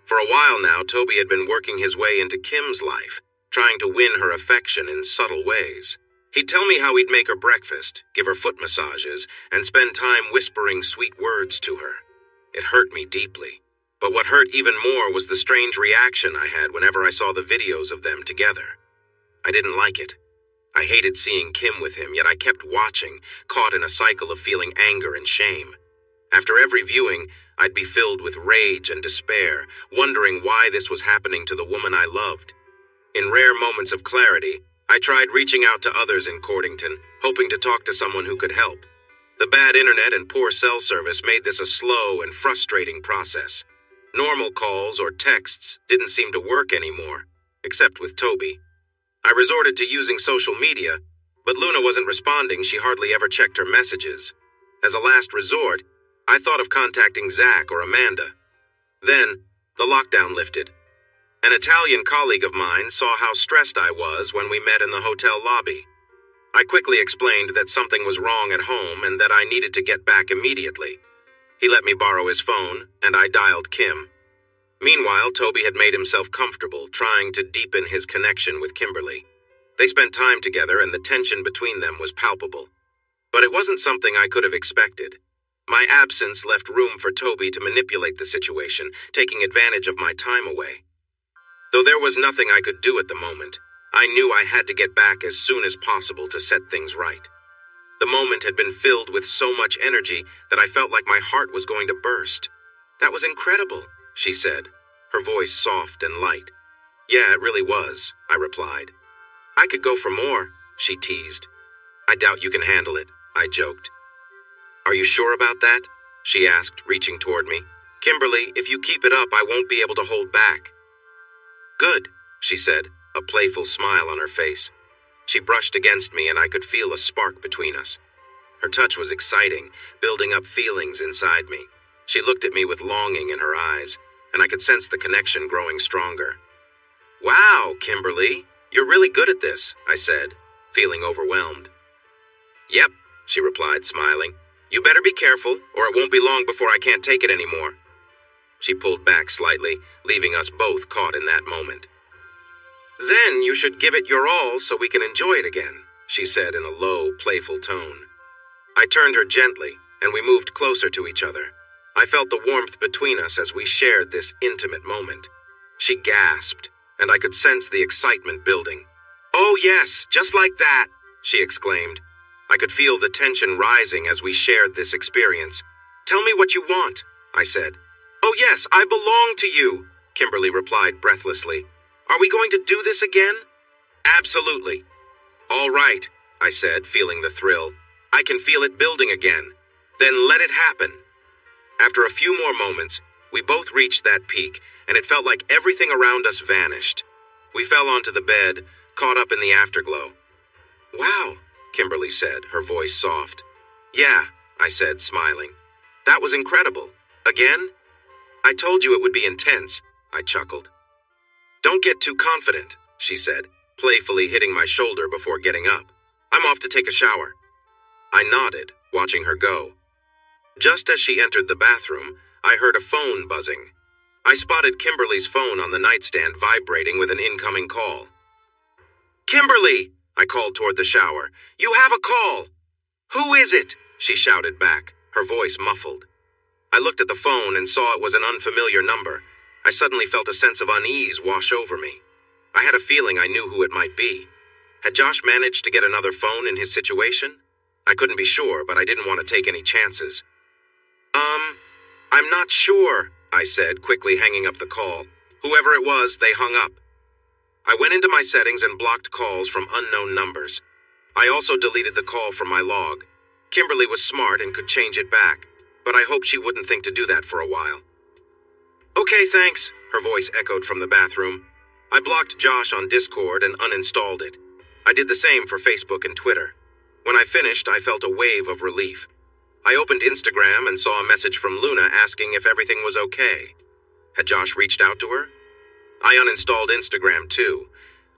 For a while now, Toby had been working his way into Kim's life, trying to win her affection in subtle ways. He'd tell me how he'd make her breakfast, give her foot massages, and spend time whispering sweet words to her. It hurt me deeply. But what hurt even more was the strange reaction I had whenever I saw the videos of them together. I didn't like it. I hated seeing Kim with him, yet I kept watching, caught in a cycle of feeling anger and shame. After every viewing, I'd be filled with rage and despair, wondering why this was happening to the woman I loved. In rare moments of clarity, I tried reaching out to others in Cordington, hoping to talk to someone who could help. The bad internet and poor cell service made this a slow and frustrating process. Normal calls or texts didn't seem to work anymore, except with Toby. I resorted to using social media, but Luna wasn't responding. She hardly ever checked her messages. As a last resort, I thought of contacting Zach or Amanda. Then, the lockdown lifted. An Italian colleague of mine saw how stressed I was when we met in the hotel lobby. I quickly explained that something was wrong at home and that I needed to get back immediately. He let me borrow his phone, and I dialed Kim. Meanwhile, Toby had made himself comfortable, trying to deepen his connection with Kimberly. They spent time together, and the tension between them was palpable. But it wasn't something I could have expected. My absence left room for Toby to manipulate the situation, taking advantage of my time away. Though there was nothing I could do at the moment, I knew I had to get back as soon as possible to set things right. The moment had been filled with so much energy that I felt like my heart was going to burst. "That was incredible," she said, her voice soft and light. "Yeah, it really was," I replied. "I could go for more," she teased. "I doubt you can handle it," I joked. "Are you sure about that?" she asked, reaching toward me. "Kimberly, if you keep it up, I won't be able to hold back." "Good," she said, a playful smile on her face. She brushed against me, and I could feel a spark between us. Her touch was exciting, building up feelings inside me. She looked at me with longing in her eyes, and I could sense the connection growing stronger. "Wow, Kimberly, you're really good at this," I said, feeling overwhelmed. "Yep," she replied, smiling. "You better be careful, or it won't be long before I can't take it anymore." She pulled back slightly, leaving us both caught in that moment. "Then you should give it your all so we can enjoy it again," she said in a low, playful tone. I turned her gently, and we moved closer to each other. I felt the warmth between us as we shared this intimate moment. She gasped, and I could sense the excitement building. "Oh yes, just like that," she exclaimed. I could feel the tension rising as we shared this experience. "Tell me what you want," I said. "Oh yes, I belong to you," Kimberly replied breathlessly. "Are we going to do this again?" "Absolutely." "All right," I said, feeling the thrill. "I can feel it building again. Then let it happen." After a few more moments, we both reached that peak, and it felt like everything around us vanished. We fell onto the bed, caught up in the afterglow. "Wow," Kimberly said, her voice soft. "Yeah," I said, smiling. "That was incredible. Again?" "I told you it would be intense," I chuckled. "Don't get too confident," she said, playfully hitting my shoulder before getting up. "I'm off to take a shower." I nodded, watching her go. Just as she entered the bathroom, I heard a phone buzzing. I spotted Kimberly's phone on the nightstand vibrating with an incoming call. "Kimberly!" I called toward the shower. "You have a call!" "Who is it?" she shouted back, her voice muffled. I looked at the phone and saw it was an unfamiliar number. I suddenly felt a sense of unease wash over me. I had a feeling I knew who it might be. Had Josh managed to get another phone in his situation? I couldn't be sure, but I didn't want to take any chances. I'm not sure," I said, quickly hanging up the call. Whoever it was, they hung up. I went into my settings and blocked calls from unknown numbers. I also deleted the call from my log. Kimberly was smart and could change it back, but I hoped she wouldn't think to do that for a while. "Okay, thanks," her voice echoed from the bathroom. I blocked Josh on Discord and uninstalled it. I did the same for Facebook and Twitter. When I finished, I felt a wave of relief. I opened Instagram and saw a message from Luna asking if everything was okay. Had Josh reached out to her? I uninstalled Instagram too.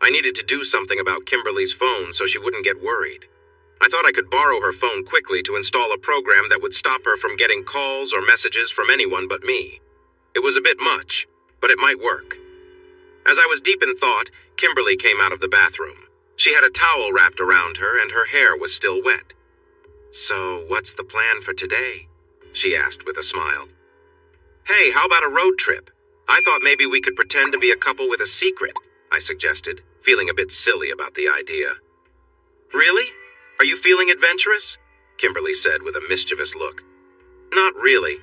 I needed to do something about Kimberly's phone so she wouldn't get worried. I thought I could borrow her phone quickly to install a program that would stop her from getting calls or messages from anyone but me. It was a bit much, but it might work. As I was deep in thought, Kimberly came out of the bathroom. She had a towel wrapped around her and her hair was still wet. "So, what's the plan for today?" she asked with a smile. "Hey, how about a road trip? I thought maybe we could pretend to be a couple with a secret," I suggested, feeling a bit silly about the idea. "Really? Are you feeling adventurous?" Kimberly said with a mischievous look. "Not really.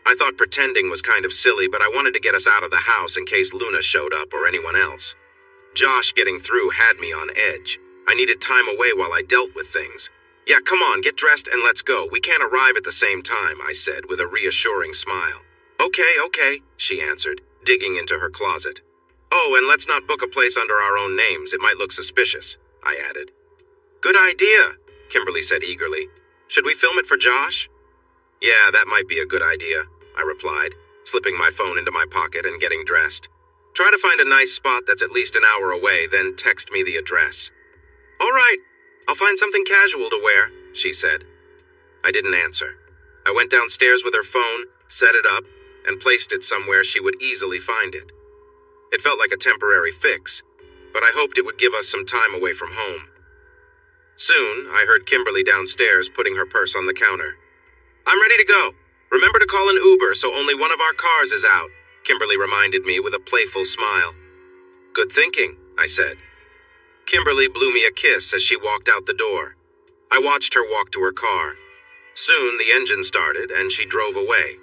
I thought pretending was kind of silly, but I wanted to get us out of the house in case Luna showed up or anyone else. Josh getting through had me on edge. I needed time away while I dealt with things. Yeah, come on, get dressed and let's go. We can't arrive at the same time," I said with a reassuring smile. Okay, she answered, digging into her closet. "Oh, and let's not book a place under our own names. It might look suspicious," I added. "Good idea," Kimberly said eagerly. "Should we film it for Josh?" "Yeah, that might be a good idea," I replied, slipping my phone into my pocket and getting dressed. "Try to find a nice spot that's at least an hour away, then text me the address." "All right, I'll find something casual to wear," she said. I didn't answer. I went downstairs with her phone, set it up, and placed it somewhere she would easily find it. It felt like a temporary fix, but I hoped it would give us some time away from home. Soon, I heard Kimberly downstairs putting her purse on the counter. "I'm ready to go. Remember to call an Uber so only one of our cars is out," Kimberly reminded me with a playful smile. "Good thinking," I said. Kimberly blew me a kiss as she walked out the door. I watched her walk to her car. Soon, the engine started and she drove away.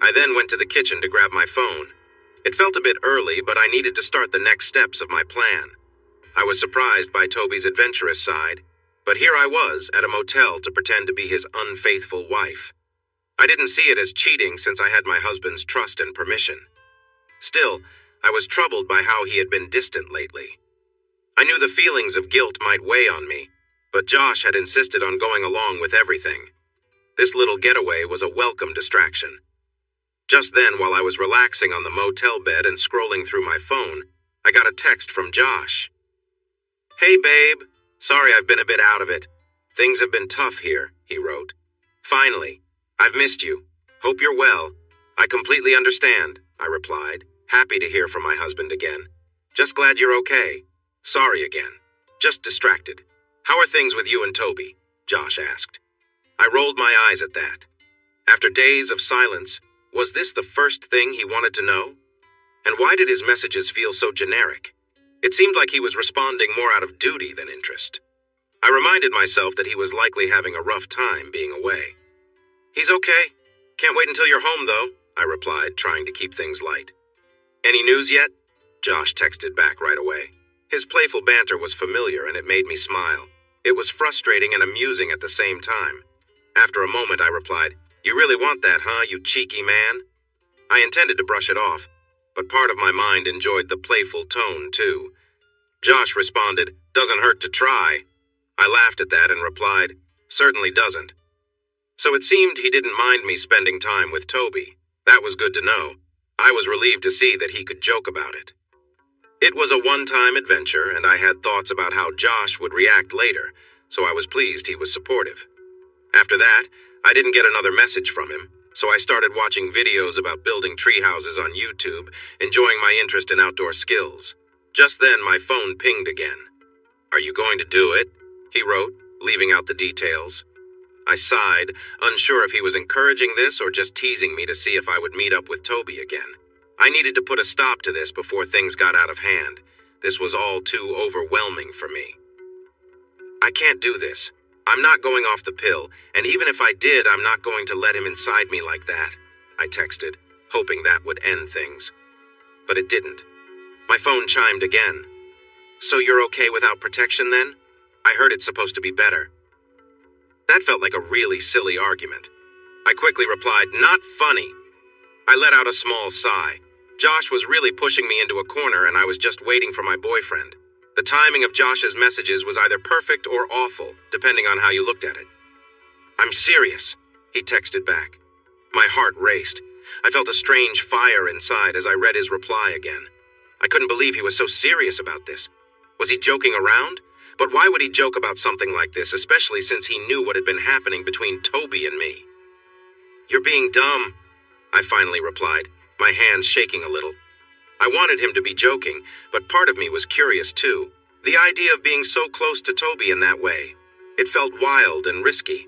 I then went to the kitchen to grab my phone. It felt a bit early, but I needed to start the next steps of my plan. I was surprised by Toby's adventurous side, but here I was at a motel to pretend to be his unfaithful wife. I didn't see it as cheating since I had my husband's trust and permission. Still, I was troubled by how he had been distant lately. I knew the feelings of guilt might weigh on me, but Josh had insisted on going along with everything. This little getaway was a welcome distraction. Just then, while I was relaxing on the motel bed and scrolling through my phone, I got a text from Josh. "Hey, babe. Sorry I've been a bit out of it. Things have been tough here," he wrote. "Finally. I've missed you. Hope you're well." "I completely understand," I replied, happy to hear from my husband again. "Just glad you're okay. Sorry again. Just distracted. How are things with you and Toby?" Josh asked. I rolled my eyes at that. After days of silence, was this the first thing he wanted to know? And why did his messages feel so generic? It seemed like he was responding more out of duty than interest. I reminded myself that he was likely having a rough time being away. "He's okay. Can't wait until you're home, though," I replied, trying to keep things light. "Any news yet?" Josh texted back right away. His playful banter was familiar, and it made me smile. It was frustrating and amusing at the same time. After a moment, I replied, "You really want that, huh, you cheeky man?" I intended to brush it off, but part of my mind enjoyed the playful tone, too. Josh responded, "Doesn't hurt to try." I laughed at that and replied, "Certainly doesn't." So it seemed he didn't mind me spending time with Toby. That was good to know. I was relieved to see that he could joke about it. It was a one-time adventure, and I had thoughts about how Josh would react later, so I was pleased he was supportive. After that, I didn't get another message from him, so I started watching videos about building tree houses on YouTube, enjoying my interest in outdoor skills. Just then, my phone pinged again. "Are you going to do it?" he wrote, leaving out the details. I sighed, unsure if he was encouraging this or just teasing me to see if I would meet up with Toby again. I needed to put a stop to this before things got out of hand. This was all too overwhelming for me. "I can't do this. I'm not going off the pill, and even if I did, I'm not going to let him inside me like that," I texted, hoping that would end things. But it didn't. My phone chimed again. "So you're okay without protection then? I heard it's supposed to be better." That felt like a really silly argument. I quickly replied, "Not funny." I let out a small sigh. Josh was really pushing me into a corner, and I was just waiting for my boyfriend. The timing of Josh's messages was either perfect or awful, depending on how you looked at it. "I'm serious," he texted back. My heart raced. I felt a strange fire inside as I read his reply again. I couldn't believe he was so serious about this. Was he joking around? But why would he joke about something like this, especially since he knew what had been happening between Toby and me? "You're being dumb," I finally replied, my hands shaking a little. I wanted him to be joking, but part of me was curious too. The idea of being so close to Toby in that way. It felt wild and risky.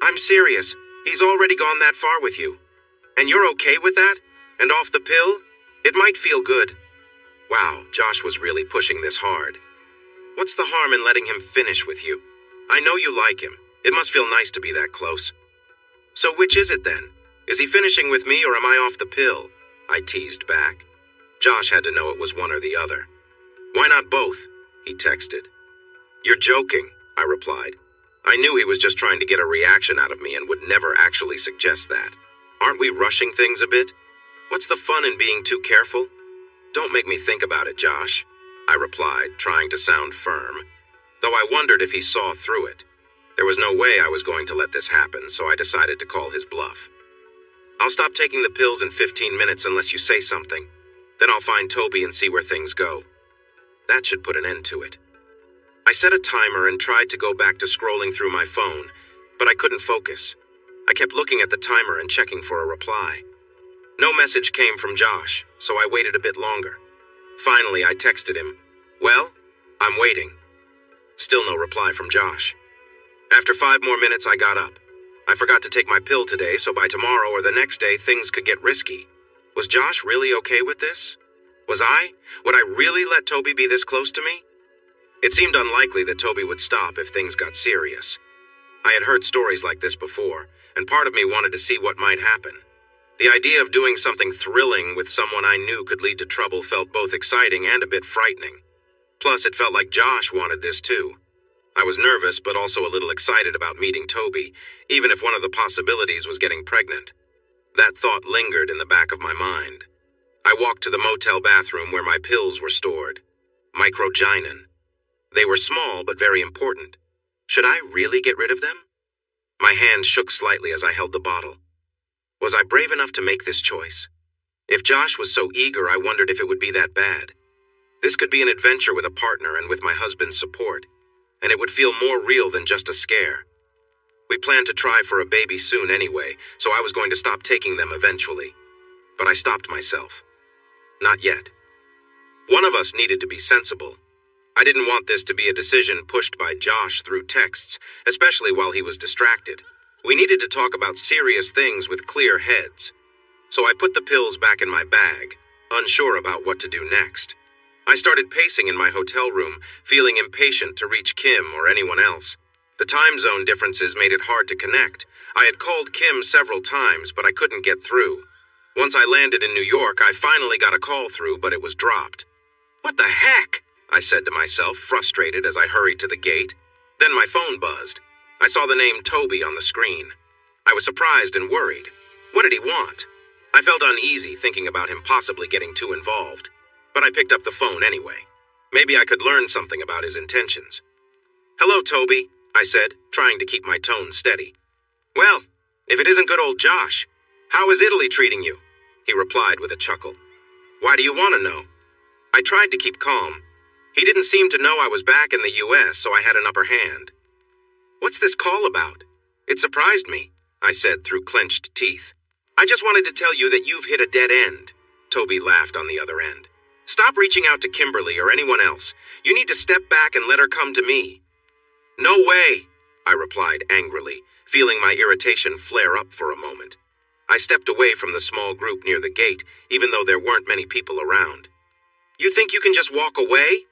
"I'm serious. He's already gone that far with you. And you're okay with that? And off the pill? It might feel good." Wow, Josh was really pushing this hard. "What's the harm in letting him finish with you? I know you like him. It must feel nice to be that close." "So which is it then? Is he finishing with me or am I off the pill?" I teased back. Josh had to know it was one or the other. "Why not both?" he texted. "You're joking," I replied. I knew he was just trying to get a reaction out of me and would never actually suggest that. "Aren't we rushing things a bit? What's the fun in being too careful?" "Don't make me think about it, Josh," I replied, trying to sound firm, though I wondered if he saw through it. There was no way I was going to let this happen, so I decided to call his bluff. "I'll stop taking the pills in 15 minutes unless you say something. Then I'll find Toby and see where things go." That should put an end to it. I set a timer and tried to go back to scrolling through my phone, but I couldn't focus. I kept looking at the timer and checking for a reply. No message came from Josh, so I waited a bit longer. Finally, I texted him, "Well, I'm waiting." Still no reply from Josh. After 5 more minutes, I got up. I forgot to take my pill today, so by tomorrow or the next day, things could get risky. Was Josh really okay with this? Would I really let Toby be this close to me? It seemed unlikely that Toby would stop if things got serious. I had heard stories like this before, and part of me wanted to see what might happen. The idea of doing something thrilling with someone I knew could lead to trouble felt both exciting and a bit frightening. Plus, it felt like Josh wanted this too. I was nervous, but also a little excited about meeting Toby, even if one of the possibilities was getting pregnant. That thought lingered in the back of my mind. I walked to the motel bathroom where my pills were stored. Microgynon. They were small, but very important. Should I really get rid of them? My hand shook slightly as I held the bottle. Was I brave enough to make this choice? If Josh was so eager, I wondered if it would be that bad. This could be an adventure with a partner and with my husband's support, and it would feel more real than just a scare. We planned to try for a baby soon anyway, so I was going to stop taking them eventually. But I stopped myself. Not yet. One of us needed to be sensible. I didn't want this to be a decision pushed by Josh through texts, especially while he was distracted. We needed to talk about serious things with clear heads. So I put the pills back in my bag, unsure about what to do next. I started pacing in my hotel room, feeling impatient to reach Kim or anyone else. The time zone differences made it hard to connect. I had called Kim several times, but I couldn't get through. Once I landed in New York, I finally got a call through, but it was dropped. "What the heck?" I said to myself, frustrated as I hurried to the gate. Then my phone buzzed. I saw the name Toby on the screen. I was surprised and worried. What did he want? I felt uneasy thinking about him possibly getting too involved. But I picked up the phone anyway. Maybe I could learn something about his intentions. "Hello, Toby," I said, trying to keep my tone steady. "Well, if it isn't good old Josh, how is Italy treating you?" He replied with a chuckle. "Why do you want to know?" I tried to keep calm. He didn't seem to know I was back in the US, so I had an upper hand. "What's this call about?" "It surprised me," I said through clenched teeth. "I just wanted to tell you that you've hit a dead end." Toby laughed on the other end. "Stop reaching out to Kimberly or anyone else. You need to step back and let her come to me." "No way," I replied angrily, feeling my irritation flare up for a moment. I stepped away from the small group near the gate, even though there weren't many people around. "You think you can just walk away?"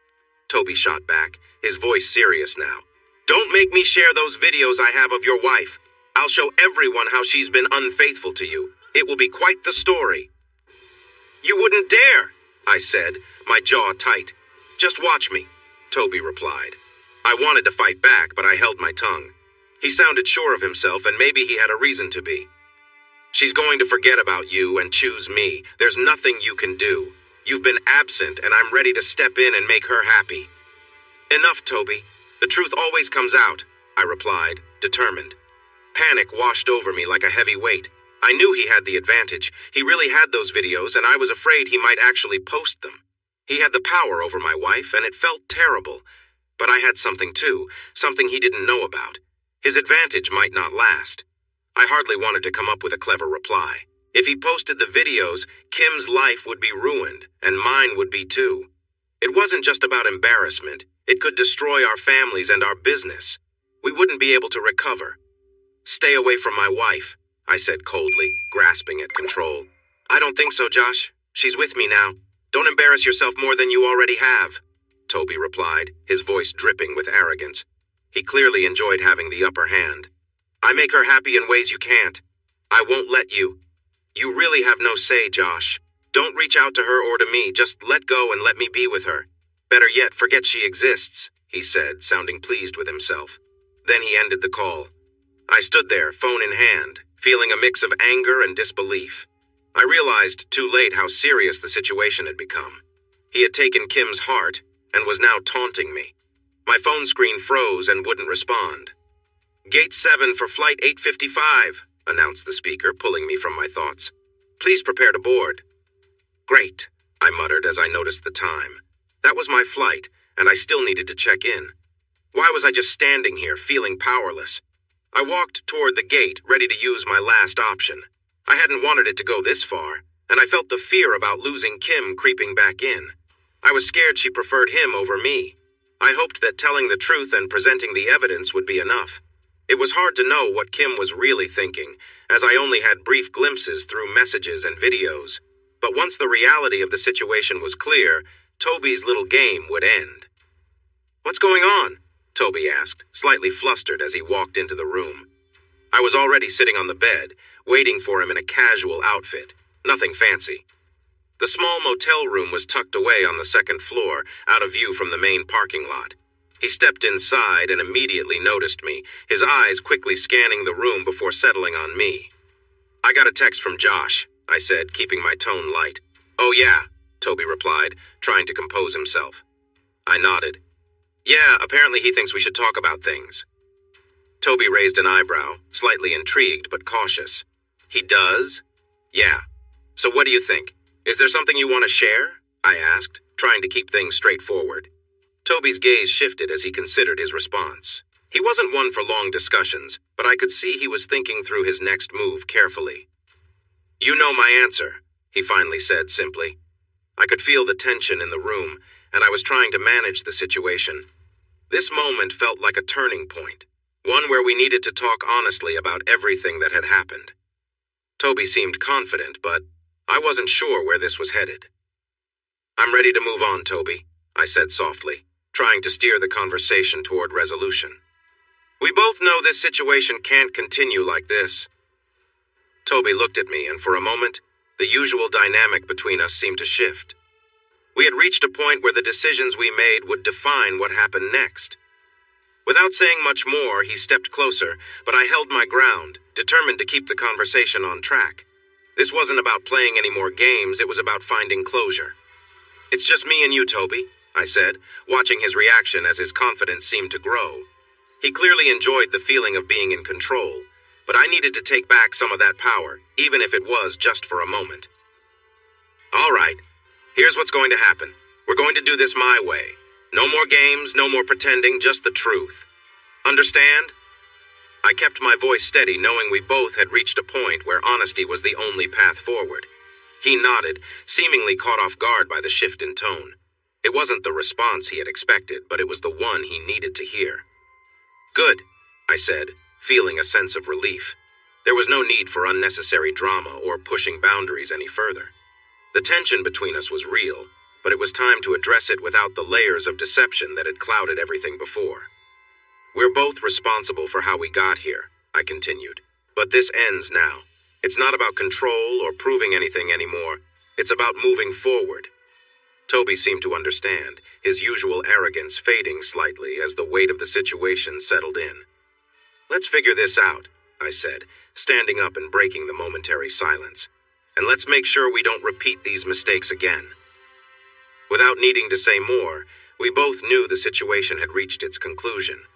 Toby shot back, his voice serious now. "Don't make me share those videos I have of your wife. I'll show everyone how she's been unfaithful to you. It will be quite the story." "You wouldn't dare," I said, my jaw tight. "Just watch me," Toby replied. I wanted to fight back, but I held my tongue. He sounded sure of himself, and maybe he had a reason to be. "She's going to forget about you and choose me. There's nothing you can do. You've been absent, and I'm ready to step in and make her happy." "Enough, Toby. The truth always comes out," I replied, determined. Panic washed over me like a heavy weight. I knew he had the advantage. He really had those videos, and I was afraid he might actually post them. He had the power over my wife, and it felt terrible. But I had something too, something he didn't know about. His advantage might not last. I hardly wanted to come up with a clever reply. If he posted the videos, Kim's life would be ruined, and mine would be too. It wasn't just about embarrassment. It could destroy our families and our business. We wouldn't be able to recover. "Stay away from my wife," I said coldly, grasping at control. "I don't think so, Josh. She's with me now. Don't embarrass yourself more than you already have," Toby replied, his voice dripping with arrogance. He clearly enjoyed having the upper hand. "I make her happy in ways you can't. I won't let you. You really have no say, Josh. Don't reach out to her or to me. Just let go and let me be with her. Better yet, forget she exists," he said, sounding pleased with himself. Then he ended the call. I stood there, phone in hand, feeling a mix of anger and disbelief. I realized too late how serious the situation had become. He had taken Kim's heart and was now taunting me. My phone screen froze and wouldn't respond. "Gate 7 for flight 855, announced the speaker, pulling me from my thoughts. "Please prepare to board." "Great," I muttered as I noticed the time. That was my flight, and I still needed to check in. Why was I just standing here, feeling powerless? I walked toward the gate, ready to use my last option. I hadn't wanted it to go this far, and I felt the fear about losing Kim creeping back in. I was scared she preferred him over me. I hoped that telling the truth and presenting the evidence would be enough. It was hard to know what Kim was really thinking, as I only had brief glimpses through messages and videos. But once the reality of the situation was clear, Toby's little game would end. "What's going on?" Toby asked, slightly flustered as he walked into the room. I was already sitting on the bed, waiting for him in a casual outfit. Nothing fancy. The small motel room was tucked away on the second floor, out of view from the main parking lot. He stepped inside and immediately noticed me, his eyes quickly scanning the room before settling on me. "I got a text from Josh," I said, keeping my tone light. "Oh yeah," Toby replied, trying to compose himself. I nodded. "Yeah, apparently he thinks we should talk about things." Toby raised an eyebrow, slightly intrigued but cautious. "He does?" "Yeah. So what do you think? Is there something you want to share?" I asked, trying to keep things straightforward. Toby's gaze shifted as he considered his response. He wasn't one for long discussions, but I could see he was thinking through his next move carefully. "You know my answer," he finally said simply. I could feel the tension in the room, and I was trying to manage the situation. This moment felt like a turning point, one where we needed to talk honestly about everything that had happened. Toby seemed confident, but I wasn't sure where this was headed. "I'm ready to move on, Toby," I said softly, trying to steer the conversation toward resolution. "We both know this situation can't continue like this." Toby looked at me, and for a moment, the usual dynamic between us seemed to shift. We had reached a point where the decisions we made would define what happened next. Without saying much more, he stepped closer, but I held my ground, determined to keep the conversation on track. This wasn't about playing any more games, it was about finding closure. "It's just me and you, Toby," I said, watching his reaction as his confidence seemed to grow. He clearly enjoyed the feeling of being in control, but I needed to take back some of that power, even if it was just for a moment. "All right, here's what's going to happen. We're going to do this my way. No more games, no more pretending, just the truth. Understand?" I kept my voice steady, knowing we both had reached a point where honesty was the only path forward. He nodded, seemingly caught off guard by the shift in tone. It wasn't the response he had expected, but it was the one he needed to hear. "Good," I said, feeling a sense of relief. There was no need for unnecessary drama or pushing boundaries any further. The tension between us was real, but it was time to address it without the layers of deception that had clouded everything before. "We're both responsible for how we got here," I continued. "But this ends now. It's not about control or proving anything anymore. It's about moving forward." Toby seemed to understand, his usual arrogance fading slightly as the weight of the situation settled in. "Let's figure this out," I said, standing up and breaking the momentary silence. "And let's make sure we don't repeat these mistakes again." Without needing to say more, we both knew the situation had reached its conclusion.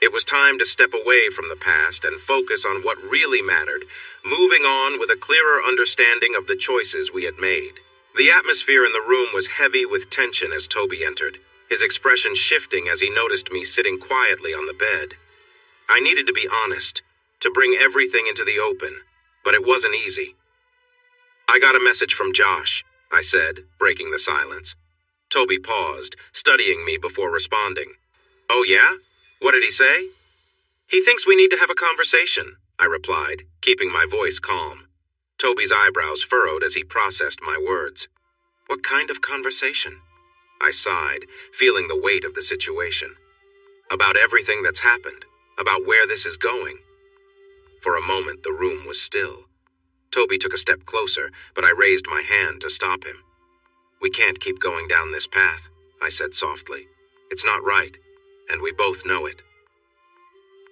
It was time to step away from the past and focus on what really mattered, moving on with a clearer understanding of the choices we had made. The atmosphere in the room was heavy with tension as Toby entered, his expression shifting as he noticed me sitting quietly on the bed. I needed to be honest, to bring everything into the open, but it wasn't easy. "I got a message from Josh," I said, breaking the silence. Toby paused, studying me before responding. "Oh yeah? What did he say?" "He thinks we need to have a conversation," I replied, keeping my voice calm. Toby's eyebrows furrowed as he processed my words. "What kind of conversation?" I sighed, feeling the weight of the situation. "About everything that's happened, about where this is going." For a moment, the room was still. Toby took a step closer, but I raised my hand to stop him. "We can't keep going down this path," I said softly. "It's not right, and we both know it."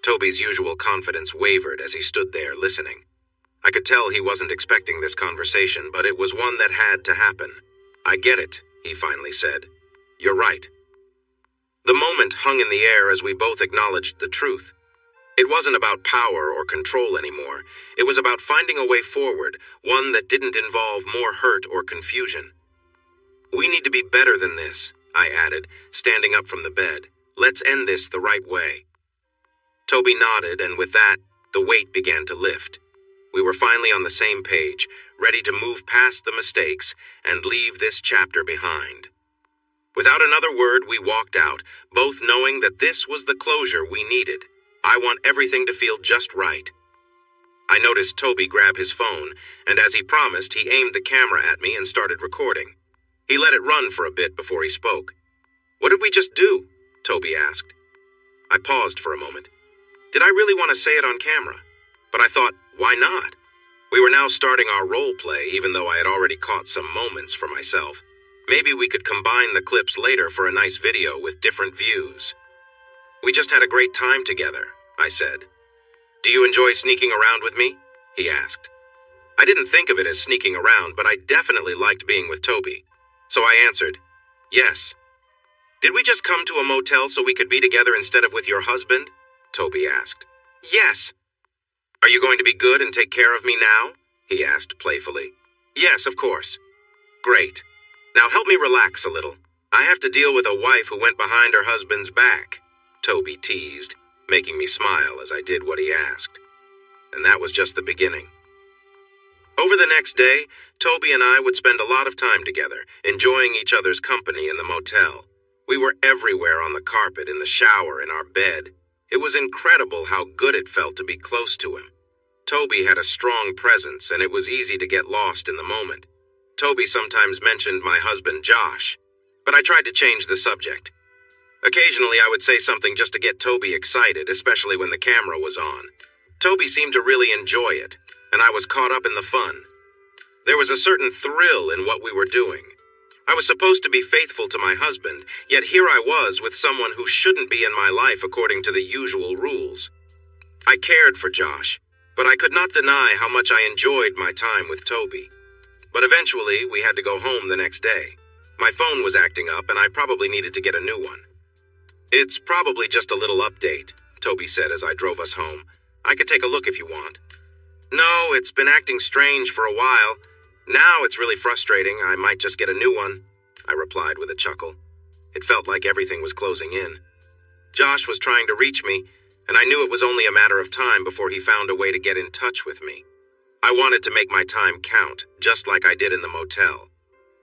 Toby's usual confidence wavered as he stood there listening. I could tell he wasn't expecting this conversation, but it was one that had to happen. "I get it," he finally said. "You're right." The moment hung in the air as we both acknowledged the truth. It wasn't about power or control anymore. It was about finding a way forward, one that didn't involve more hurt or confusion. "We need to be better than this," I added, standing up from the bed. "Let's end this the right way." Toby nodded, and with that, the weight began to lift. We were finally on the same page, ready to move past the mistakes and leave this chapter behind. Without another word, we walked out, both knowing that this was the closure we needed. I want everything to feel just right. I noticed Toby grab his phone, and as he promised, he aimed the camera at me and started recording. He let it run for a bit before he spoke. "What did we just do?" Toby asked. I paused for a moment. Did I really want to say it on camera? But I thought, why not? We were now starting our role play, even though I had already caught some moments for myself. Maybe we could combine the clips later for a nice video with different views. "We just had a great time together," I said. "Do you enjoy sneaking around with me?" he asked. I didn't think of it as sneaking around, but I definitely liked being with Toby. So I answered, "Yes." "Did we just come to a motel so we could be together instead of with your husband?" Toby asked. "Yes." "Are you going to be good and take care of me now?" he asked playfully. "Yes, of course." "Great. Now help me relax a little. I have to deal with a wife who went behind her husband's back," Toby teased, making me smile as I did what he asked. And that was just the beginning. Over the next day, Toby and I would spend a lot of time together, enjoying each other's company in the motel. We were everywhere on the carpet, in the shower, in our bed. It was incredible how good it felt to be close to him. Toby had a strong presence, and it was easy to get lost in the moment. Toby sometimes mentioned my husband, Josh, but I tried to change the subject. Occasionally, I would say something just to get Toby excited, especially when the camera was on. Toby seemed to really enjoy it, and I was caught up in the fun. There was a certain thrill in what we were doing. I was supposed to be faithful to my husband, yet here I was with someone who shouldn't be in my life according to the usual rules. I cared for Josh, but I could not deny how much I enjoyed my time with Toby. But eventually, we had to go home the next day. My phone was acting up, and I probably needed to get a new one. "It's probably just a little update," Toby said as I drove us home. "I could take a look if you want." "No, it's been acting strange for a while. Now it's really frustrating. I might just get a new one," I replied with a chuckle. It felt like everything was closing in. Josh was trying to reach me, and I knew it was only a matter of time before he found a way to get in touch with me. I wanted to make my time count, just like I did in the motel.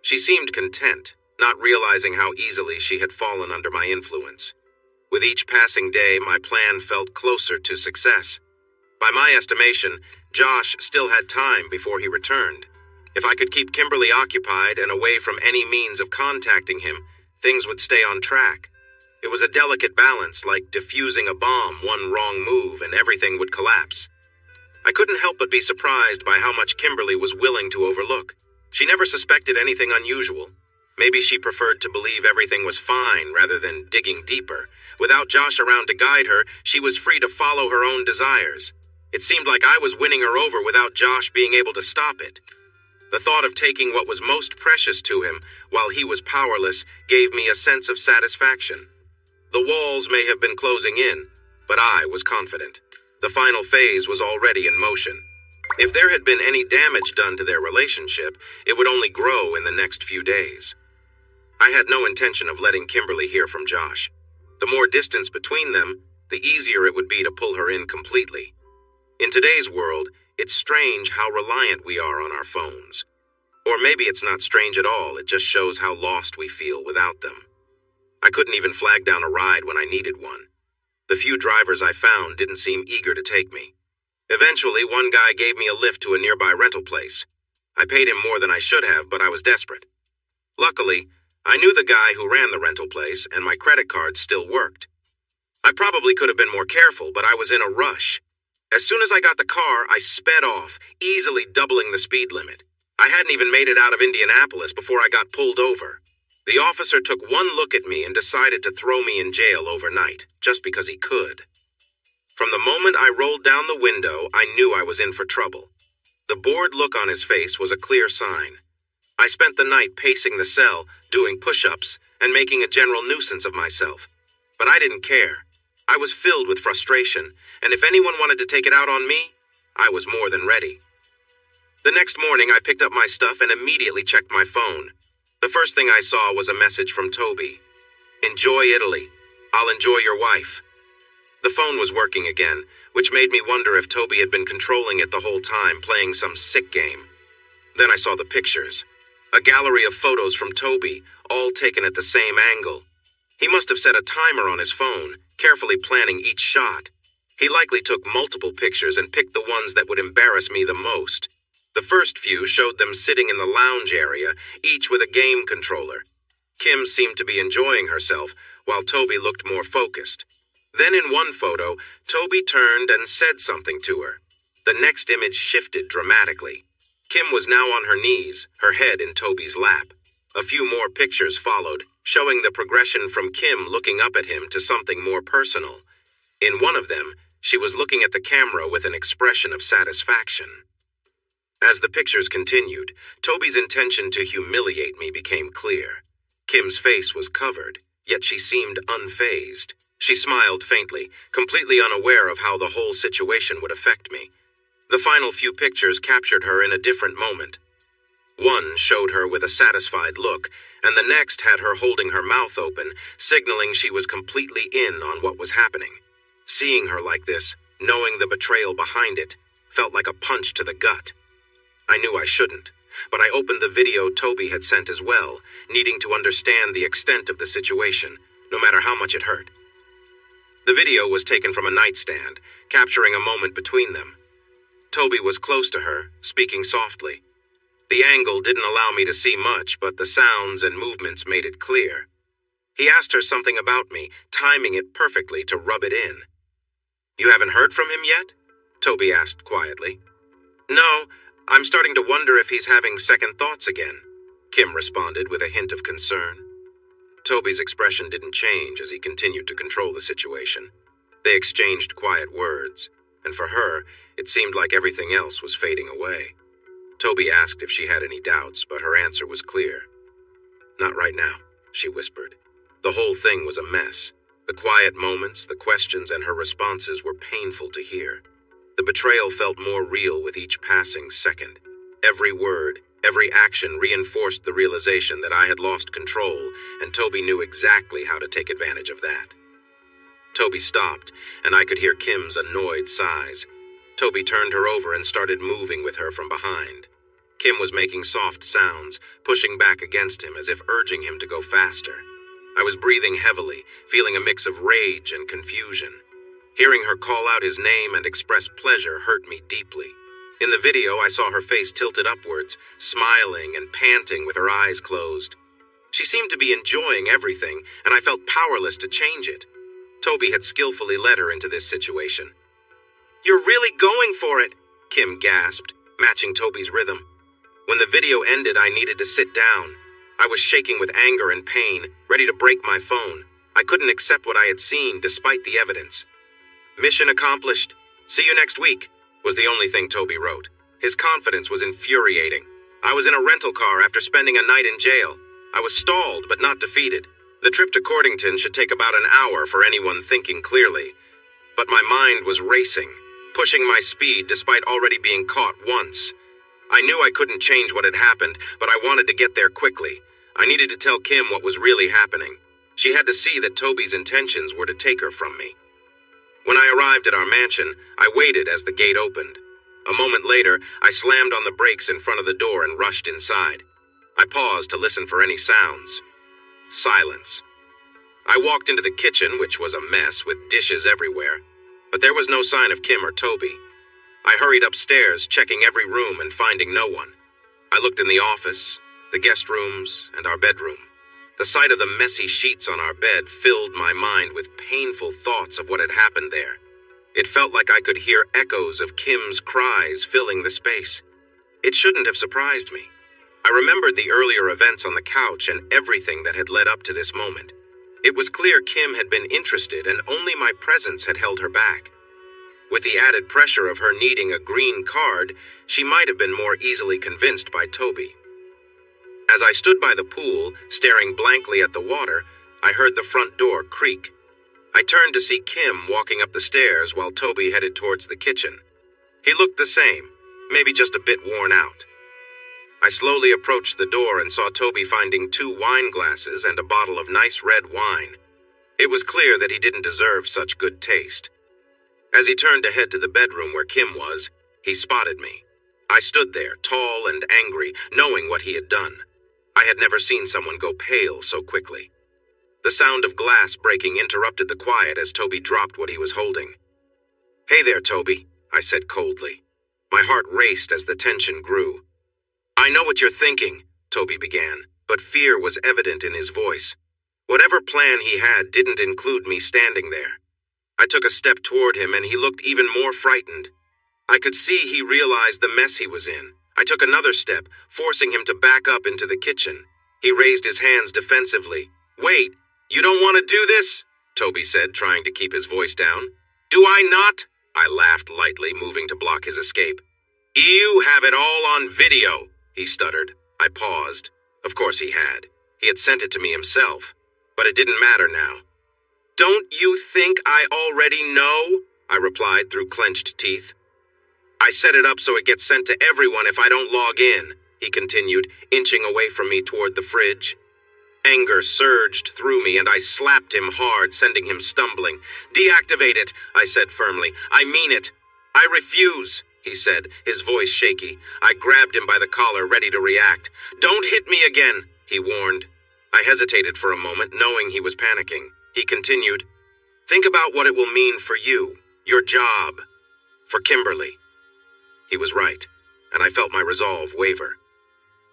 She seemed content, not realizing how easily she had fallen under my influence. With each passing day, my plan felt closer to success. By my estimation, Josh still had time before he returned. If I could keep Kimberly occupied and away from any means of contacting him, things would stay on track. It was a delicate balance, like defusing a bomb, one wrong move, and everything would collapse. I couldn't help but be surprised by how much Kimberly was willing to overlook. She never suspected anything unusual. Maybe she preferred to believe everything was fine rather than digging deeper. Without Josh around to guide her, she was free to follow her own desires. It seemed like I was winning her over without Josh being able to stop it. The thought of taking what was most precious to him while he was powerless gave me a sense of satisfaction. The walls may have been closing in, but I was confident. The final phase was already in motion. If there had been any damage done to their relationship, it would only grow in the next few days. I had no intention of letting Kimberly hear from Josh. The more distance between them, the easier it would be to pull her in completely. In today's world, it's strange how reliant we are on our phones. Or maybe it's not strange at all, it just shows how lost we feel without them. I couldn't even flag down a ride when I needed one. The few drivers I found didn't seem eager to take me. Eventually, one guy gave me a lift to a nearby rental place. I paid him more than I should have, but I was desperate. Luckily, I knew the guy who ran the rental place, and my credit card still worked. I probably could have been more careful, but I was in a rush. As soon as I got the car, I sped off, easily doubling the speed limit. I hadn't even made it out of Indianapolis before I got pulled over. The officer took one look at me and decided to throw me in jail overnight, just because he could. From the moment I rolled down the window, I knew I was in for trouble. The bored look on his face was a clear sign. I spent the night pacing the cell, doing push-ups, and making a general nuisance of myself. But I didn't care. I was filled with frustration, and if anyone wanted to take it out on me, I was more than ready. The next morning, I picked up my stuff and immediately checked my phone. The first thing I saw was a message from Toby. "Enjoy Italy. I'll enjoy your wife." The phone was working again, which made me wonder if Toby had been controlling it the whole time, playing some sick game. Then I saw the pictures. A gallery of photos from Toby, all taken at the same angle. He must have set a timer on his phone, carefully planning each shot. He likely took multiple pictures and picked the ones that would embarrass me the most. The first few showed them sitting in the lounge area, each with a game controller. Kim seemed to be enjoying herself, while Toby looked more focused. Then in one photo, Toby turned and said something to her. The next image shifted dramatically. Kim was now on her knees, her head in Toby's lap. A few more pictures followed, showing the progression from Kim looking up at him to something more personal. In one of them, she was looking at the camera with an expression of satisfaction. As the pictures continued, Toby's intention to humiliate me became clear. Kim's face was covered, yet she seemed unfazed. She smiled faintly, completely unaware of how the whole situation would affect me. The final few pictures captured her in a different moment. One showed her with a satisfied look, and the next had her holding her mouth open, signaling she was completely in on what was happening. Seeing her like this, knowing the betrayal behind it, felt like a punch to the gut. I knew I shouldn't, but I opened the video Toby had sent as well, needing to understand the extent of the situation, no matter how much it hurt. The video was taken from a nightstand, capturing a moment between them. Toby was close to her, speaking softly. The angle didn't allow me to see much, but the sounds and movements made it clear. He asked her something about me, timing it perfectly to rub it in. "You haven't heard from him yet?" Toby asked quietly. "No, I'm starting to wonder if he's having second thoughts again," Kim responded with a hint of concern. Toby's expression didn't change as he continued to control the situation. They exchanged quiet words, and for her, it seemed like everything else was fading away. Toby asked if she had any doubts, but her answer was clear. "Not right now," she whispered. The whole thing was a mess. The quiet moments, the questions, and her responses were painful to hear. The betrayal felt more real with each passing second. Every word, every action reinforced the realization that I had lost control, and Toby knew exactly how to take advantage of that. Toby stopped, and I could hear Kim's annoyed sighs. Toby turned her over and started moving with her from behind. Kim was making soft sounds, pushing back against him as if urging him to go faster. I was breathing heavily, feeling a mix of rage and confusion. Hearing her call out his name and express pleasure hurt me deeply. In the video, I saw her face tilted upwards, smiling and panting with her eyes closed. She seemed to be enjoying everything, and I felt powerless to change it. Toby had skillfully led her into this situation. "You're really going for it," Kim gasped, matching Toby's rhythm. When the video ended, I needed to sit down. I was shaking with anger and pain, ready to break my phone. I couldn't accept what I had seen, despite the evidence. "Mission accomplished. See you next week," was the only thing Toby wrote. His confidence was infuriating. I was in a rental car after spending a night in jail. I was stalled, but not defeated. The trip to Cordington should take about an hour for anyone thinking clearly. But my mind was racing. pushing my speed despite already being caught once. I knew I couldn't change what had happened, but I wanted to get there quickly. I needed to tell Kim what was really happening. She had to see that Toby's intentions were to take her from me. When I arrived at our mansion, I waited as the gate opened. A moment later, I slammed on the brakes in front of the door and rushed inside. I paused to listen for any sounds. Silence. I walked into the kitchen, which was a mess with dishes everywhere, but there was no sign of Kim or Toby. I hurried upstairs, checking every room and finding no one. I looked in the office, the guest rooms, and our bedroom. The sight of the messy sheets on our bed filled my mind with painful thoughts of what had happened there. It felt like I could hear echoes of Kim's cries filling the space. It shouldn't have surprised me. I remembered the earlier events on the couch and everything that had led up to this moment. It was clear Kim had been interested and only my presence had held her back. With the added pressure of her needing a green card, she might have been more easily convinced by Toby. As I stood by the pool, staring blankly at the water, I heard the front door creak. I turned to see Kim walking up the stairs while Toby headed towards the kitchen. He looked the same, maybe just a bit worn out. I slowly approached the door and saw Toby finding 2 wine glasses and a bottle of nice red wine. It was clear that he didn't deserve such good taste. As he turned to head to the bedroom where Kim was, he spotted me. I stood there, tall and angry, knowing what he had done. I had never seen someone go pale so quickly. The sound of glass breaking interrupted the quiet as Toby dropped what he was holding. "Hey there, Toby," I said coldly. My heart raced as the tension grew. "I know what you're thinking," Toby began, but fear was evident in his voice. Whatever plan he had didn't include me standing there. I took a step toward him and he looked even more frightened. I could see he realized the mess he was in. I took another step, forcing him to back up into the kitchen. He raised his hands defensively. "Wait, you don't want to do this?" Toby said, trying to keep his voice down. "Do I not?" I laughed lightly, moving to block his escape. "You have it all on video," he stuttered. I paused. Of course he had. He had sent it to me himself. But it didn't matter now. "Don't you think I already know?" I replied through clenched teeth. "I set it up so it gets sent to everyone if I don't log in," he continued, inching away from me toward the fridge. Anger surged through me and I slapped him hard, sending him stumbling. "Deactivate it," I said firmly. "I mean it." "I refuse," he said, his voice shaky. I grabbed him by the collar, ready to react. "Don't hit me again," he warned. I hesitated for a moment, knowing he was panicking. He continued, "Think about what it will mean for you, your job, for Kimberly." He was right, and I felt my resolve waver.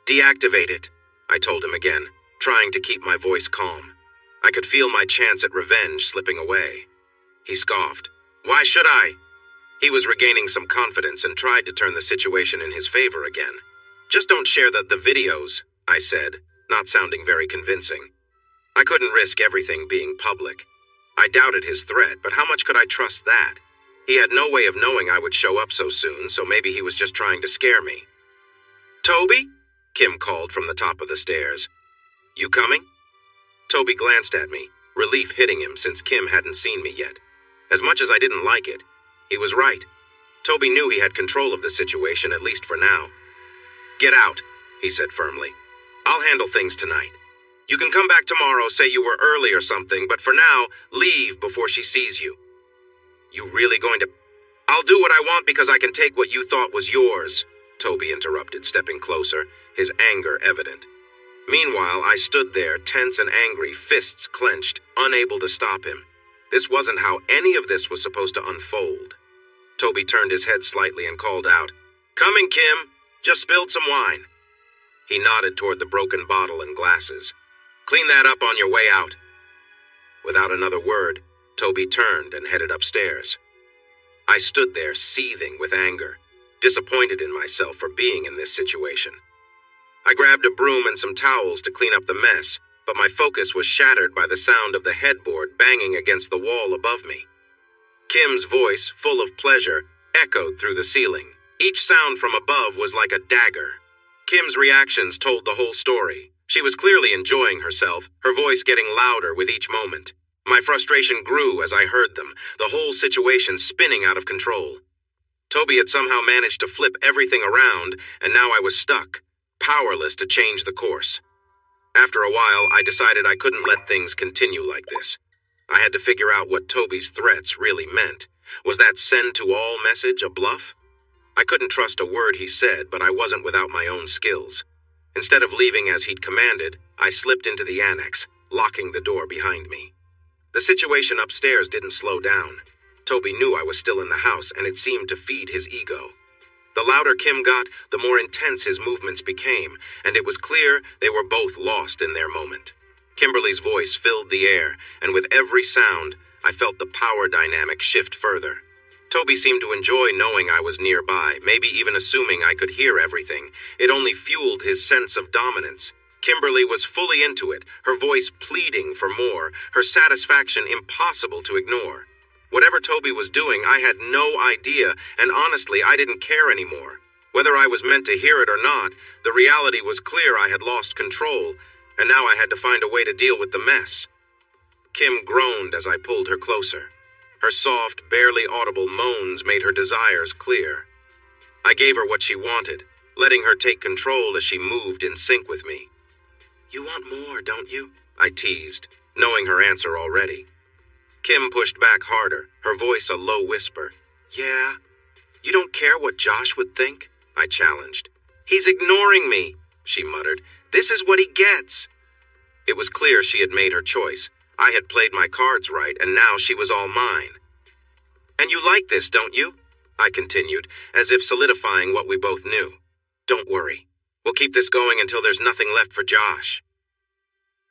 "Deactivate it," I told him again, trying to keep my voice calm. I could feel my chance at revenge slipping away. He scoffed. "Why should I?" He was regaining some confidence and tried to turn the situation in his favor again. "Just don't share the videos," I said, not sounding very convincing. I couldn't risk everything being public. I doubted his threat, but how much could I trust that? He had no way of knowing I would show up so soon, so maybe he was just trying to scare me. "Toby?" Kim called from the top of the stairs. "You coming?" Toby glanced at me, relief hitting him since Kim hadn't seen me yet. As much as I didn't like it, he was right. Toby knew he had control of the situation, at least for now. "Get out," he said firmly. "I'll handle things tonight. You can come back tomorrow, say you were early or something, but for now, leave before she sees you." "You really going to—" "I'll do what I want because I can take what you thought was yours," Toby interrupted, stepping closer, his anger evident. Meanwhile, I stood there, tense and angry, fists clenched, unable to stop him. This wasn't how any of this was supposed to unfold. Toby turned his head slightly and called out, "Coming, Kim. Just spilled some wine." He nodded toward the broken bottle and glasses. "Clean that up on your way out." Without another word, Toby turned and headed upstairs. I stood there seething with anger, disappointed in myself for being in this situation. I grabbed a broom and some towels to clean up the mess, but my focus was shattered by the sound of the headboard banging against the wall above me. Kim's voice, full of pleasure, echoed through the ceiling. Each sound from above was like a dagger. Kim's reactions told the whole story. She was clearly enjoying herself, her voice getting louder with each moment. My frustration grew as I heard them, the whole situation spinning out of control. Toby had somehow managed to flip everything around, and now I was stuck, powerless to change the course. After a while, I decided I couldn't let things continue like this. I had to figure out what Toby's threats really meant. Was that send to all message a bluff? I couldn't trust a word he said, but I wasn't without my own skills. Instead of leaving as he'd commanded, I slipped into the annex, locking the door behind me. The situation upstairs didn't slow down. Toby knew I was still in the house, and it seemed to feed his ego. The louder Kim got, the more intense his movements became, and it was clear they were both lost in their moment. Kimberly's voice filled the air, and with every sound, I felt the power dynamic shift further. Toby seemed to enjoy knowing I was nearby, maybe even assuming I could hear everything. It only fueled his sense of dominance. Kimberly was fully into it, her voice pleading for more, her satisfaction impossible to ignore. Whatever Toby was doing, I had no idea, and honestly, I didn't care anymore. Whether I was meant to hear it or not, the reality was clear I had lost control, and now I had to find a way to deal with the mess. Kim groaned as I pulled her closer. Her soft, barely audible moans made her desires clear. I gave her what she wanted, letting her take control as she moved in sync with me. "You want more, don't you?" I teased, knowing her answer already. Kim pushed back harder, her voice a low whisper. "Yeah. You don't care what Josh would think?" I challenged. "He's ignoring me," she muttered. "This is what he gets." It was clear she had made her choice. I had played my cards right, and now she was all mine. "And you like this, don't you?" I continued, as if solidifying what we both knew. "Don't worry. We'll keep this going until there's nothing left for Josh."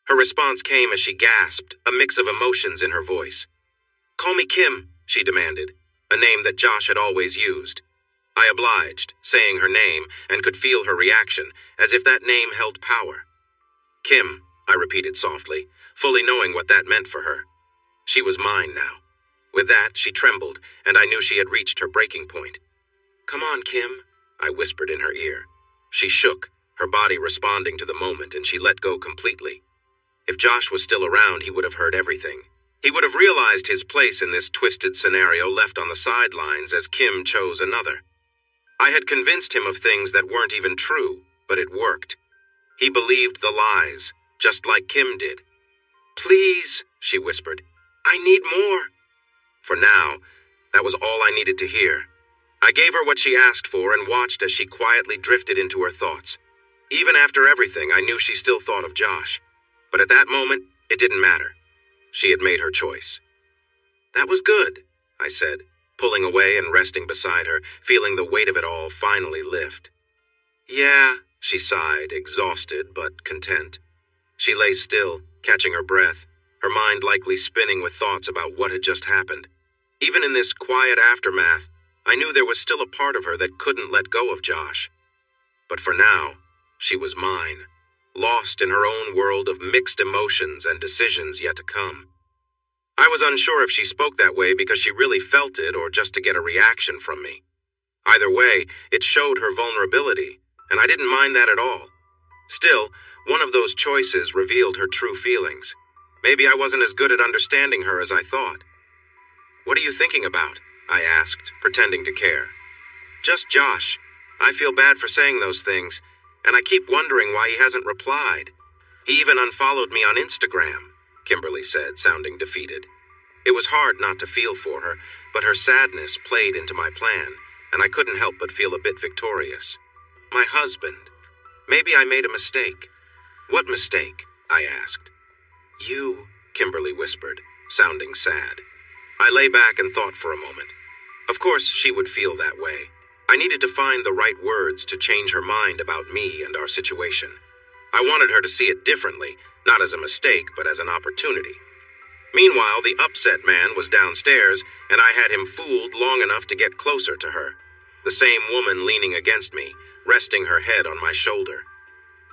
Her response came as she gasped, a mix of emotions in her voice. "Call me Kim," she demanded, a name that Josh had always used. I obliged, saying her name, and could feel her reaction, as if that name held power. "Kim," I repeated softly, fully knowing what that meant for her. She was mine now. With that, she trembled, and I knew she had reached her breaking point. "Come on, Kim," I whispered in her ear. She shook, her body responding to the moment, and she let go completely. If Josh was still around, he would have heard everything. He would have realized his place in this twisted scenario left on the sidelines as Kim chose another. I had convinced him of things that weren't even true, but it worked. He believed the lies, just like Kim did. "Please," she whispered. "I need more." For now, that was all I needed to hear. I gave her what she asked for and watched as she quietly drifted into her thoughts. Even after everything, I knew she still thought of Josh. But at that moment, it didn't matter. She had made her choice. "That was good," I said, pulling away and resting beside her, feeling the weight of it all finally lift. "Yeah," she sighed, exhausted but content. She lay still, catching her breath, her mind likely spinning with thoughts about what had just happened. Even in this quiet aftermath, I knew there was still a part of her that couldn't let go of Josh. But for now, she was mine, lost in her own world of mixed emotions and decisions yet to come. I was unsure if she spoke that way because she really felt it or just to get a reaction from me. Either way, it showed her vulnerability, and I didn't mind that at all. Still, one of those choices revealed her true feelings. Maybe I wasn't as good at understanding her as I thought. "What are you thinking about?" I asked, pretending to care. "Just Josh. I feel bad for saying those things, and I keep wondering why he hasn't replied. He even unfollowed me on Instagram," Kimberly said, sounding defeated. It was hard not to feel for her, but her sadness played into my plan, and I couldn't help but feel a bit victorious. My husband. Maybe I made a mistake. "What mistake?" I asked. "You," Kimberly whispered, sounding sad. I lay back and thought for a moment. Of course she would feel that way. I needed to find the right words to change her mind about me and our situation. I wanted her to see it differently, not as a mistake, but as an opportunity. Meanwhile, the upset man was downstairs, and I had him fooled long enough to get closer to her. The same woman leaning against me, resting her head on my shoulder.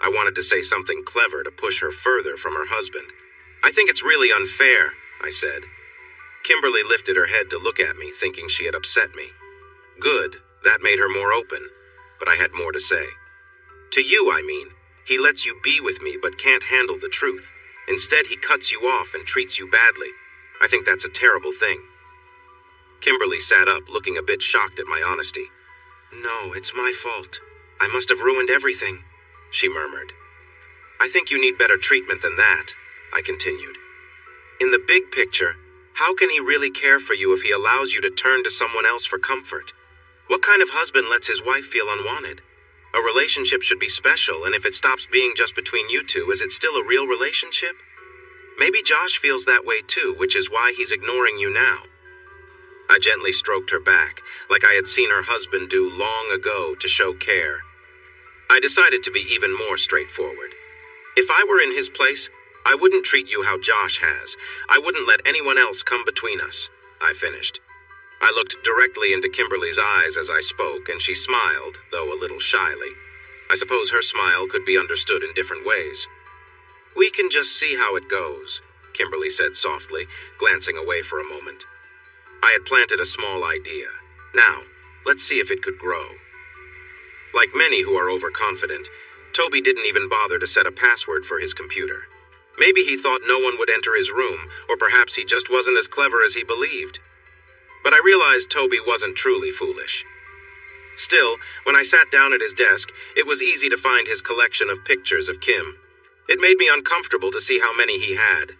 I wanted to say something clever to push her further from her husband. "I think it's really unfair," I said. Kimberly lifted her head to look at me, thinking she had upset me. Good, that made her more open, but I had more to say. "To you, I mean. He lets you be with me but can't handle the truth. Instead, he cuts you off and treats you badly. I think that's a terrible thing." Kimberly sat up, looking a bit shocked at my honesty. "No, it's my fault. I must have ruined everything," she murmured. "I think you need better treatment than that," I continued. "In the big picture, how can he really care for you if he allows you to turn to someone else for comfort? What kind of husband lets his wife feel unwanted? A relationship should be special, and if it stops being just between you two, is it still a real relationship? Maybe Josh feels that way too, which is why he's ignoring you now." I gently stroked her back, like I had seen her husband do long ago to show care. I decided to be even more straightforward. "If I were in his place, I wouldn't treat you how Josh has. I wouldn't let anyone else come between us," I finished. I looked directly into Kimberly's eyes as I spoke, and she smiled, though a little shyly. I suppose her smile could be understood in different ways. "We can just see how it goes," Kimberly said softly, glancing away for a moment. I had planted a small idea. Now, let's see if it could grow. Like many who are overconfident, Toby didn't even bother to set a password for his computer. Maybe he thought no one would enter his room, or perhaps he just wasn't as clever as he believed. But I realized Toby wasn't truly foolish. Still, when I sat down at his desk, it was easy to find his collection of pictures of Kim. It made me uncomfortable to see how many he had.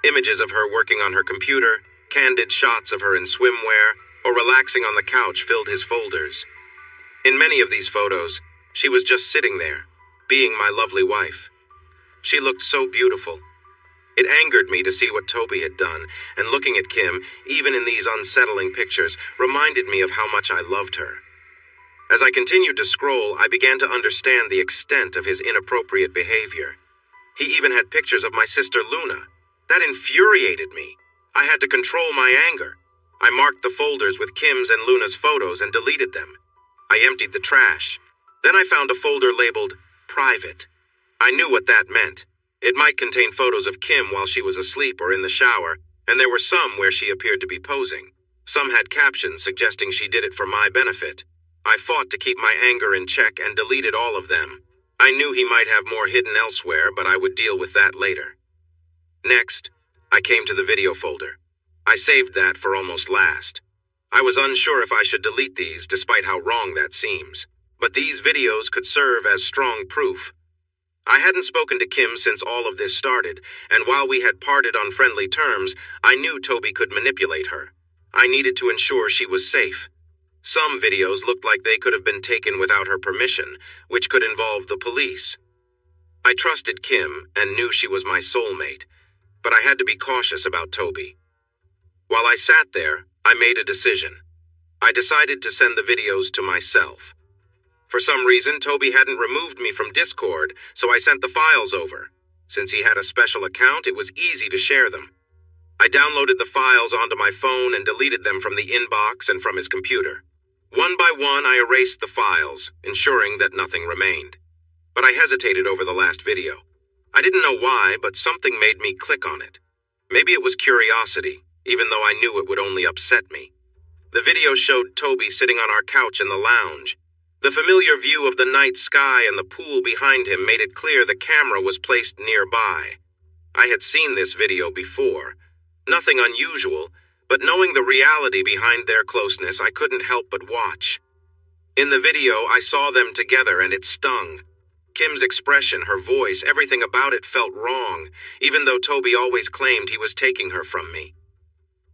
Images of her working on her computer, candid shots of her in swimwear, or relaxing on the couch filled his folders. In many of these photos, she was just sitting there, being my lovely wife. She looked so beautiful. It angered me to see what Toby had done, and looking at Kim, even in these unsettling pictures, reminded me of how much I loved her. As I continued to scroll, I began to understand the extent of his inappropriate behavior. He even had pictures of my sister Luna. That infuriated me. I had to control my anger. I marked the folders with Kim's and Luna's photos and deleted them. I emptied the trash. Then I found a folder labeled Private. I knew what that meant. It might contain photos of Kim while she was asleep or in the shower, and there were some where she appeared to be posing. Some had captions suggesting she did it for my benefit. I fought to keep my anger in check and deleted all of them. I knew he might have more hidden elsewhere, but I would deal with that later. Next, I came to the video folder. I saved that for almost last. I was unsure if I should delete these, despite how wrong that seems. But these videos could serve as strong proof. I hadn't spoken to Kim since all of this started, and while we had parted on friendly terms, I knew Toby could manipulate her. I needed to ensure she was safe. Some videos looked like they could have been taken without her permission, which could involve the police. I trusted Kim and knew she was my soulmate, but I had to be cautious about Toby. While I sat there, I made a decision. I decided to send the videos to myself. For some reason, Toby hadn't removed me from Discord, so I sent the files over. Since he had a special account, it was easy to share them. I downloaded the files onto my phone and deleted them from the inbox and from his computer. One by one, I erased the files, ensuring that nothing remained. But I hesitated over the last video. I didn't know why, but something made me click on it. Maybe it was curiosity, even though I knew it would only upset me. The video showed Toby sitting on our couch in the lounge. The familiar view of the night sky and the pool behind him made it clear the camera was placed nearby. I had seen this video before. Nothing unusual, but knowing the reality behind their closeness, I couldn't help but watch. In the video, I saw them together and it stung. Kim's expression, her voice, everything about it felt wrong, even though Toby always claimed he was taking her from me.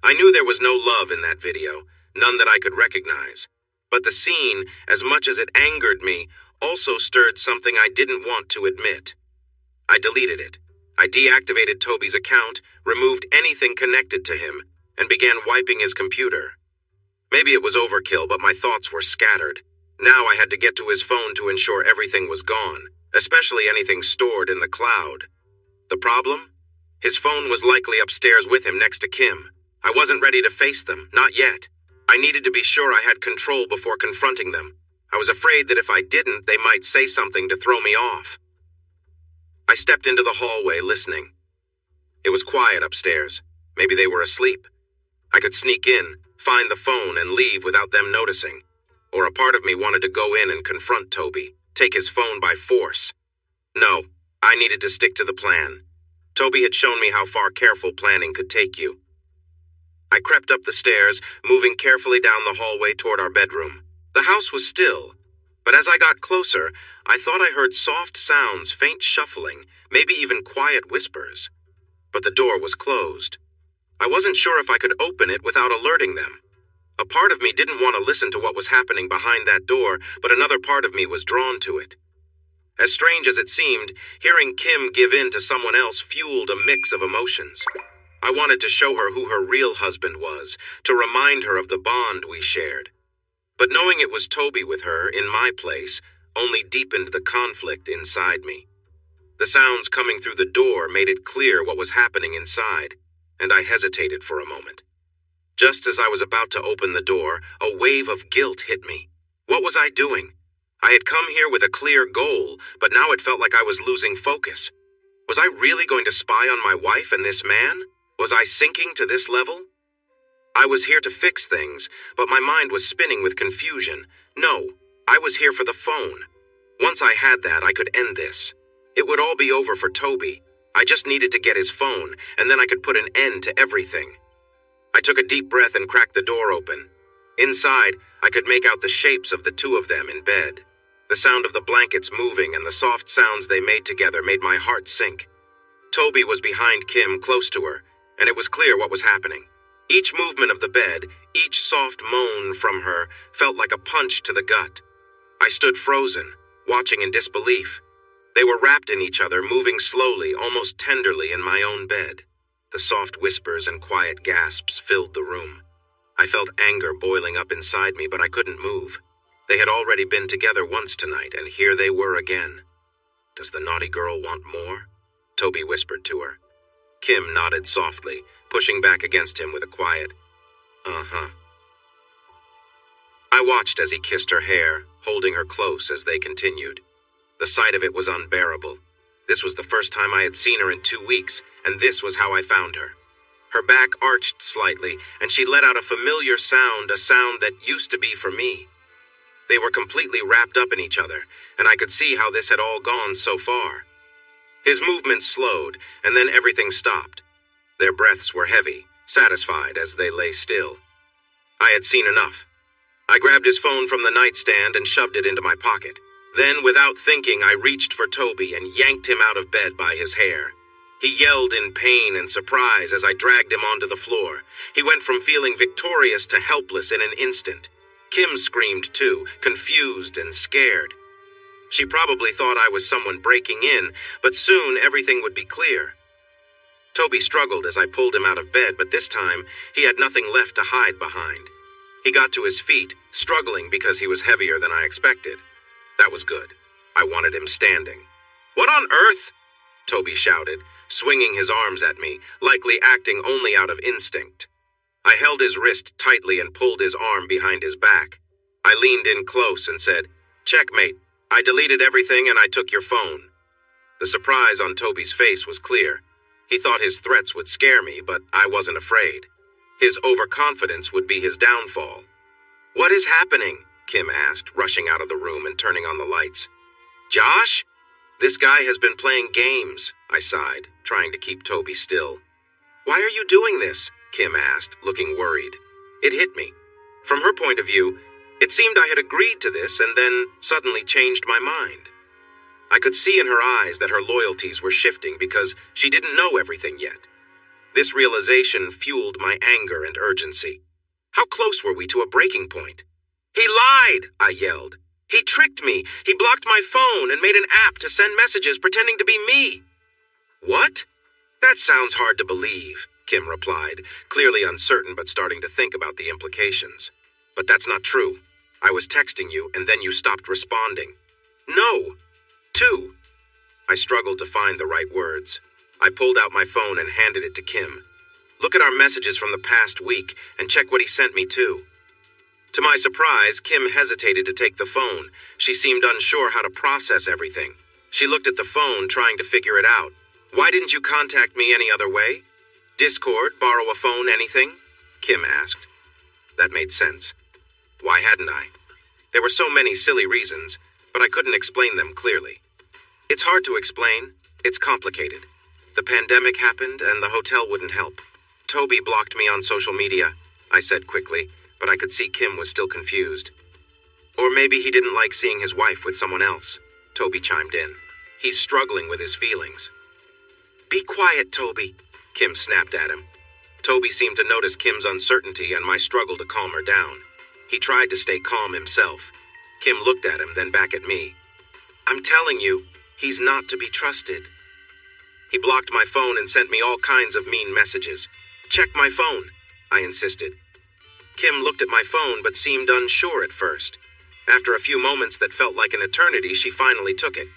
I knew there was no love in that video, none that I could recognize. But the scene, as much as it angered me, also stirred something I didn't want to admit. I deleted it. I deactivated Toby's account, removed anything connected to him, and began wiping his computer. Maybe it was overkill, but my thoughts were scattered. Now I had to get to his phone to ensure everything was gone, especially anything stored in the cloud. The problem? His phone was likely upstairs with him next to Kim. I wasn't ready to face them, not yet. I needed to be sure I had control before confronting them. I was afraid that if I didn't, they might say something to throw me off. I stepped into the hallway, listening. It was quiet upstairs. Maybe they were asleep. I could sneak in, find the phone, and leave without them noticing. Or a part of me wanted to go in and confront Toby, take his phone by force. No, I needed to stick to the plan. Toby had shown me how far careful planning could take you. I crept up the stairs, moving carefully down the hallway toward our bedroom. The house was still, but as I got closer, I thought I heard soft sounds, faint shuffling, maybe even quiet whispers. But the door was closed. I wasn't sure if I could open it without alerting them. A part of me didn't want to listen to what was happening behind that door, but another part of me was drawn to it. As strange as it seemed, hearing Kim give in to someone else fueled a mix of emotions. I wanted to show her who her real husband was, to remind her of the bond we shared. But knowing it was Toby with her, in my place, only deepened the conflict inside me. The sounds coming through the door made it clear what was happening inside, and I hesitated for a moment. Just as I was about to open the door, a wave of guilt hit me. What was I doing? I had come here with a clear goal, but now it felt like I was losing focus. Was I really going to spy on my wife and this man? Was I sinking to this level? I was here to fix things, but my mind was spinning with confusion. No, I was here for the phone. Once I had that, I could end this. It would all be over for Toby. I just needed to get his phone, and then I could put an end to everything. I took a deep breath and cracked the door open. Inside, I could make out the shapes of the two of them in bed. The sound of the blankets moving and the soft sounds they made together made my heart sink. Toby was behind Kim, close to her, and it was clear what was happening. Each movement of the bed, each soft moan from her, felt like a punch to the gut. I stood frozen, watching in disbelief. They were wrapped in each other, moving slowly, almost tenderly in my own bed. The soft whispers and quiet gasps filled the room. I felt anger boiling up inside me, but I couldn't move. They had already been together once tonight, and here they were again. "Does the naughty girl want more?" Toby whispered to her. Kim nodded softly, pushing back against him with a quiet, "Uh-huh." I watched as he kissed her hair, holding her close as they continued. The sight of it was unbearable. This was the first time I had seen her in 2 weeks, and this was how I found her. Her back arched slightly, and she let out a familiar sound, a sound that used to be for me. They were completely wrapped up in each other, and I could see how this had all gone so far. His movements slowed, and then everything stopped. Their breaths were heavy, satisfied as they lay still. I had seen enough. I grabbed his phone from the nightstand and shoved it into my pocket. Then, without thinking, I reached for Toby and yanked him out of bed by his hair. He yelled in pain and surprise as I dragged him onto the floor. He went from feeling victorious to helpless in an instant. Kim screamed too, confused and scared. She probably thought I was someone breaking in, but soon everything would be clear. Toby struggled as I pulled him out of bed, but this time he had nothing left to hide behind. He got to his feet, struggling because he was heavier than I expected. That was good. I wanted him standing. "What on earth?" Toby shouted, swinging his arms at me, likely acting only out of instinct. I held his wrist tightly and pulled his arm behind his back. I leaned in close and said, "Checkmate. I deleted everything and I took your phone." The surprise on Toby's face was clear. He thought his threats would scare me, but I wasn't afraid. His overconfidence would be his downfall. "What is happening?" Kim asked, rushing out of the room and turning on the lights. "Josh? This guy has been playing games," I sighed, trying to keep Toby still. "Why are you doing this?" Kim asked, looking worried. It hit me. From her point of view, it seemed I had agreed to this and then suddenly changed my mind. I could see in her eyes that her loyalties were shifting because she didn't know everything yet. This realization fueled my anger and urgency. How close were we to a breaking point? "He lied!" I yelled. "He tricked me. He blocked my phone and made an app to send messages pretending to be me." "What? That sounds hard to believe," Kim replied, clearly uncertain but starting to think about the implications. "But that's not true. I was texting you and then you stopped responding." "No. 2. I struggled to find the right words. I pulled out my phone and handed it to Kim. "Look at our messages from the past week and check what he sent me too." To my surprise, Kim hesitated to take the phone. She seemed unsure how to process everything. She looked at the phone, trying to figure it out. "Why didn't you contact me any other way? Discord, borrow a phone, anything?" Kim asked. That made sense. Why hadn't I? There were so many silly reasons, but I couldn't explain them clearly. It's hard to explain. It's complicated. The pandemic happened, and the hotel wouldn't help. Toby blocked me on social media, I said quickly, but I could see Kim was still confused. Or maybe he didn't like seeing his wife with someone else, Toby chimed in. He's struggling with his feelings. Be quiet, Toby, Kim snapped at him. Toby seemed to notice Kim's uncertainty and my struggle to calm her down. He tried to stay calm himself. Kim looked at him, then back at me. I'm telling you, he's not to be trusted. He blocked my phone and sent me all kinds of mean messages. Check my phone, I insisted. Kim looked at my phone but seemed unsure at first. After a few moments that felt like an eternity, she finally took it.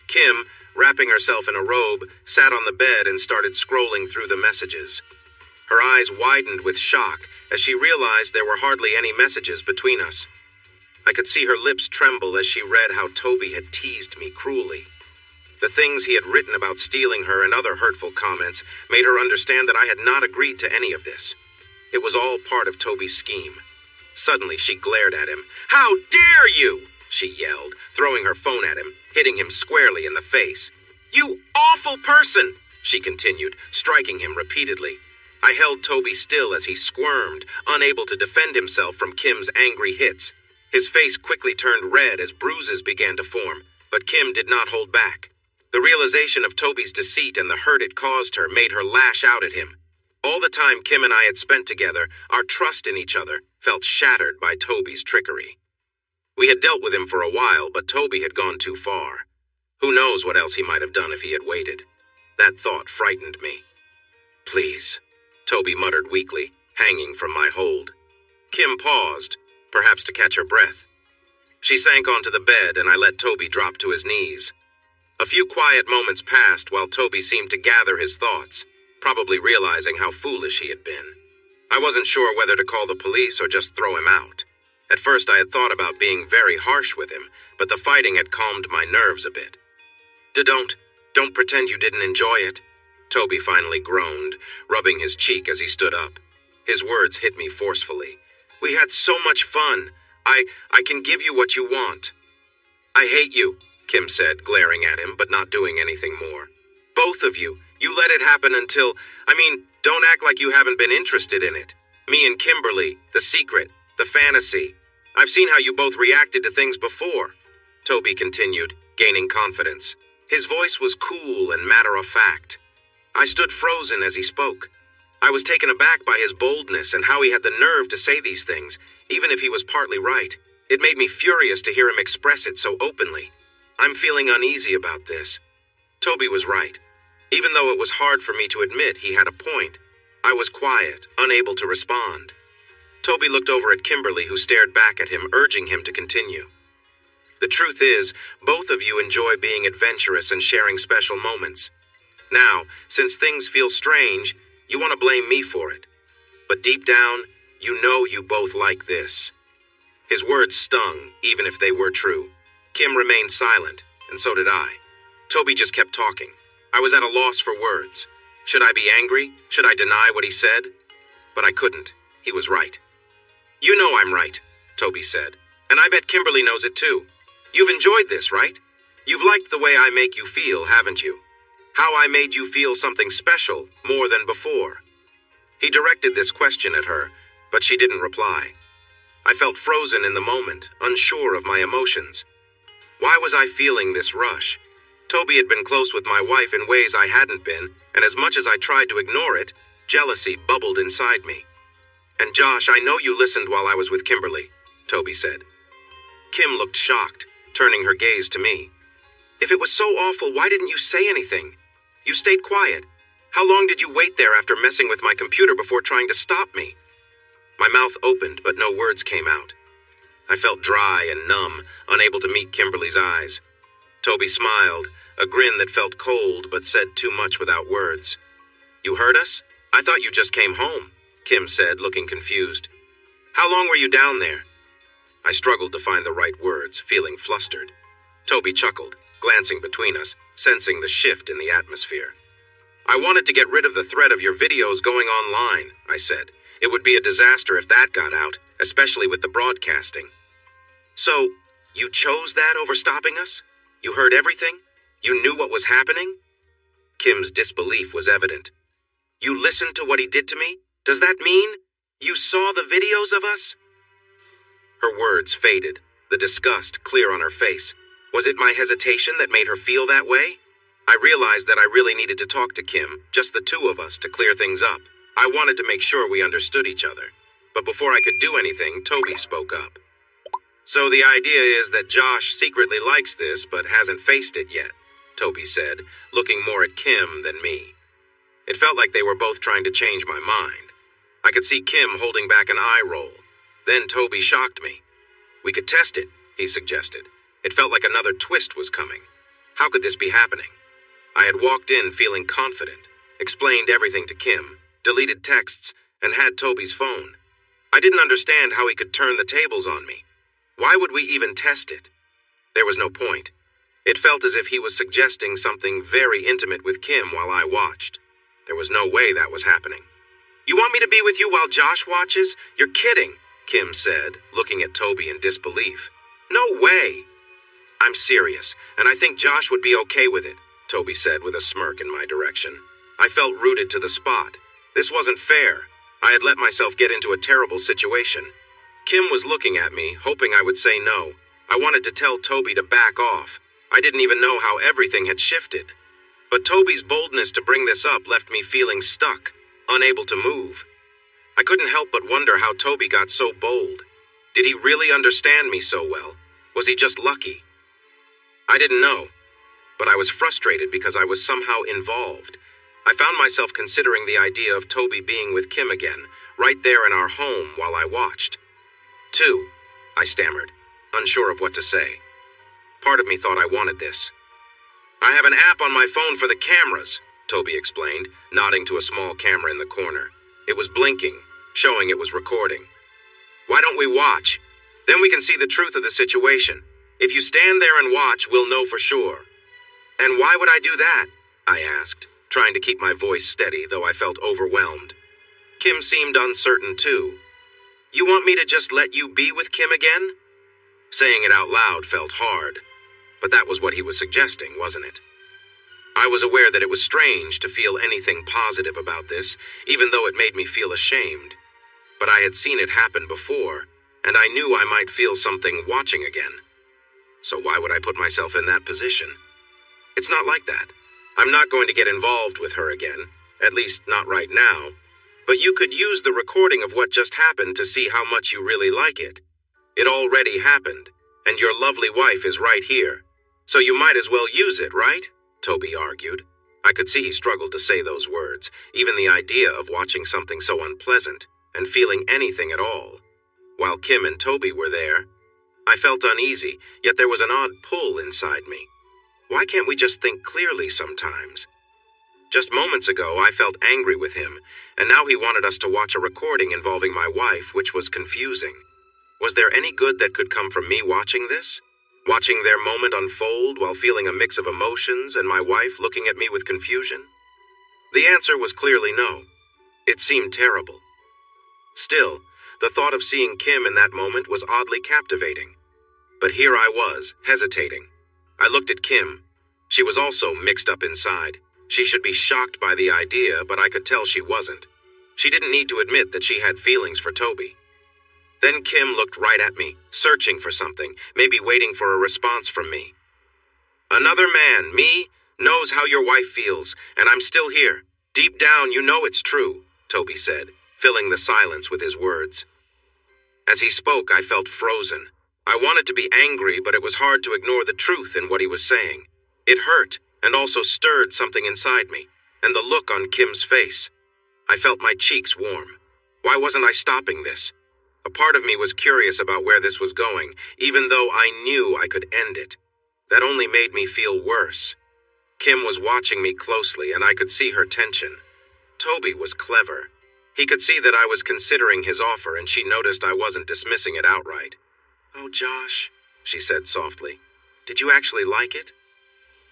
Kim, wrapping herself in a robe, sat on the bed and started scrolling through the messages. Her eyes widened with shock as she realized there were hardly any messages between us. I could see her lips tremble as she read how Toby had teased me cruelly. The things he had written about stealing her and other hurtful comments made her understand that I had not agreed to any of this. It was all part of Toby's scheme. Suddenly, she glared at him. How dare you! She yelled, throwing her phone at him, hitting him squarely in the face. You awful person! She continued, striking him repeatedly. I held Toby still as he squirmed, unable to defend himself from Kim's angry hits. His face quickly turned red as bruises began to form, but Kim did not hold back. The realization of Toby's deceit and the hurt it caused her made her lash out at him. All the time Kim and I had spent together, our trust in each other felt shattered by Toby's trickery. We had dealt with him for a while, but Toby had gone too far. Who knows what else he might have done if he had waited. That thought frightened me. Please, Toby muttered weakly, hanging from my hold. Kim paused, perhaps to catch her breath. She sank onto the bed and I let Toby drop to his knees. A few quiet moments passed while Toby seemed to gather his thoughts, probably realizing how foolish he had been. I wasn't sure whether to call the police or just throw him out. At first I had thought about being very harsh with him, but the fighting had calmed my nerves a bit. Don't pretend you didn't enjoy it, Toby finally groaned, rubbing his cheek as he stood up. His words hit me forcefully. We had so much fun. I can give you what you want. I hate you, Kim said, glaring at him, but not doing anything more. Both of you. You let it happen until... don't act like you haven't been interested in it. Me and Kimberly, the secret, the fantasy. I've seen how you both reacted to things before, Toby continued, gaining confidence. His voice was cool and matter-of-fact. I stood frozen as he spoke. I was taken aback by his boldness and how he had the nerve to say these things, even if he was partly right. It made me furious to hear him express it so openly. I'm feeling uneasy about this. Toby was right. Even though it was hard for me to admit he had a point, I was quiet, unable to respond. Toby looked over at Kimberly, who stared back at him, urging him to continue. The truth is, both of you enjoy being adventurous and sharing special moments. Now, since things feel strange, you want to blame me for it. But deep down, you know you both like this. His words stung, even if they were true. Kim remained silent, and so did I. Toby just kept talking. I was at a loss for words. Should I be angry? Should I deny what he said? But I couldn't. He was right. You know I'm right, Toby said. And I bet Kimberly knows it too. You've enjoyed this, right? You've liked the way I make you feel, haven't you? How I made you feel something special, more than before. He directed this question at her, but she didn't reply. I felt frozen in the moment, unsure of my emotions. Why was I feeling this rush? Toby had been close with my wife in ways I hadn't been, and as much as I tried to ignore it, jealousy bubbled inside me. And Josh, I know you listened while I was with Kimberly, Toby said. Kim looked shocked, turning her gaze to me. If it was so awful, why didn't you say anything? You stayed quiet. How long did you wait there after messing with my computer before trying to stop me? My mouth opened, but no words came out. I felt dry and numb, unable to meet Kimberly's eyes. Toby smiled, a grin that felt cold but said too much without words. You heard us? I thought you just came home, Kim said, looking confused. How long were you down there? I struggled to find the right words, feeling flustered. Toby chuckled, glancing between us, sensing the shift in the atmosphere. I wanted to get rid of the threat of your videos going online, I said. It would be a disaster if that got out, especially with the broadcasting. So, you chose that over stopping us? You heard everything? You knew what was happening? Kim's disbelief was evident. You listened to what he did to me? Does that mean you saw the videos of us? Her words faded, the disgust clear on her face. Was it my hesitation that made her feel that way? I realized that I really needed to talk to Kim, just the two of us, to clear things up. I wanted to make sure we understood each other. But before I could do anything, Toby spoke up. So the idea is that Josh secretly likes this but hasn't faced it yet, Toby said, looking more at Kim than me. It felt like they were both trying to change my mind. I could see Kim holding back an eye roll. Then Toby shocked me. We could test it, he suggested. It felt like another twist was coming. How could this be happening? I had walked in feeling confident, explained everything to Kim, deleted texts, and had Toby's phone. I didn't understand how he could turn the tables on me. Why would we even test it? There was no point. It felt as if he was suggesting something very intimate with Kim while I watched. There was no way that was happening. You want me to be with you while Josh watches? You're kidding, Kim said, looking at Toby in disbelief. No way. I'm serious, and I think Josh would be okay with it, Toby said with a smirk in my direction. I felt rooted to the spot. This wasn't fair. I had let myself get into a terrible situation. Kim was looking at me, hoping I would say no. I wanted to tell Toby to back off. I didn't even know how everything had shifted. But Toby's boldness to bring this up left me feeling stuck, unable to move. I couldn't help but wonder how Toby got so bold. Did he really understand me so well? Was he just lucky? I didn't know, but I was frustrated because I was somehow involved. I found myself considering the idea of Toby being with Kim again, right there in our home while I watched. "Two," I stammered, unsure of what to say. Part of me thought I wanted this. "I have an app on my phone for the cameras," Toby explained, nodding to a small camera in the corner. It was blinking, showing it was recording. "Why don't we watch? Then we can see the truth of the situation. If you stand there and watch, we'll know for sure." "And why would I do that?" I asked, trying to keep my voice steady, though I felt overwhelmed. Kim seemed uncertain too. "You want me to just let you be with Kim again?" Saying it out loud felt hard, but that was what he was suggesting, wasn't it? I was aware that it was strange to feel anything positive about this, even though it made me feel ashamed. But I had seen it happen before, and I knew I might feel something watching again. So why would I put myself in that position? It's not like that. I'm not going to get involved with her again, at least not right now. But you could use the recording of what just happened to see how much you really like it. It already happened, and your lovely wife is right here. So you might as well use it, right? Toby argued. I could see he struggled to say those words, even the idea of watching something so unpleasant and feeling anything at all. While Kim and Toby were there, I felt uneasy, yet there was an odd pull inside me. Why can't we just think clearly sometimes? Just moments ago, I felt angry with him, and now he wanted us to watch a recording involving my wife, which was confusing. Was there any good that could come from me watching this? Watching their moment unfold while feeling a mix of emotions and my wife looking at me with confusion? The answer was clearly no. It seemed terrible. Still, the thought of seeing Kim in that moment was oddly captivating. But here I was, hesitating. I looked at Kim. She was also mixed up inside. She should be shocked by the idea, but I could tell she wasn't. She didn't need to admit that she had feelings for Toby. Then Kim looked right at me, searching for something, maybe waiting for a response from me. "Another man, me, knows how your wife feels, and I'm still here. Deep down, you know it's true," Toby said, filling the silence with his words. As he spoke, I felt frozen. I wanted to be angry, but it was hard to ignore the truth in what he was saying. It hurt, and also stirred something inside me, and the look on Kim's face. I felt my cheeks warm. Why wasn't I stopping this? A part of me was curious about where this was going, even though I knew I could end it. That only made me feel worse. Kim was watching me closely, and I could see her tension. Toby was clever. He could see that I was considering his offer, and she noticed I wasn't dismissing it outright. "Oh, Josh," she said softly, "did you actually like it?"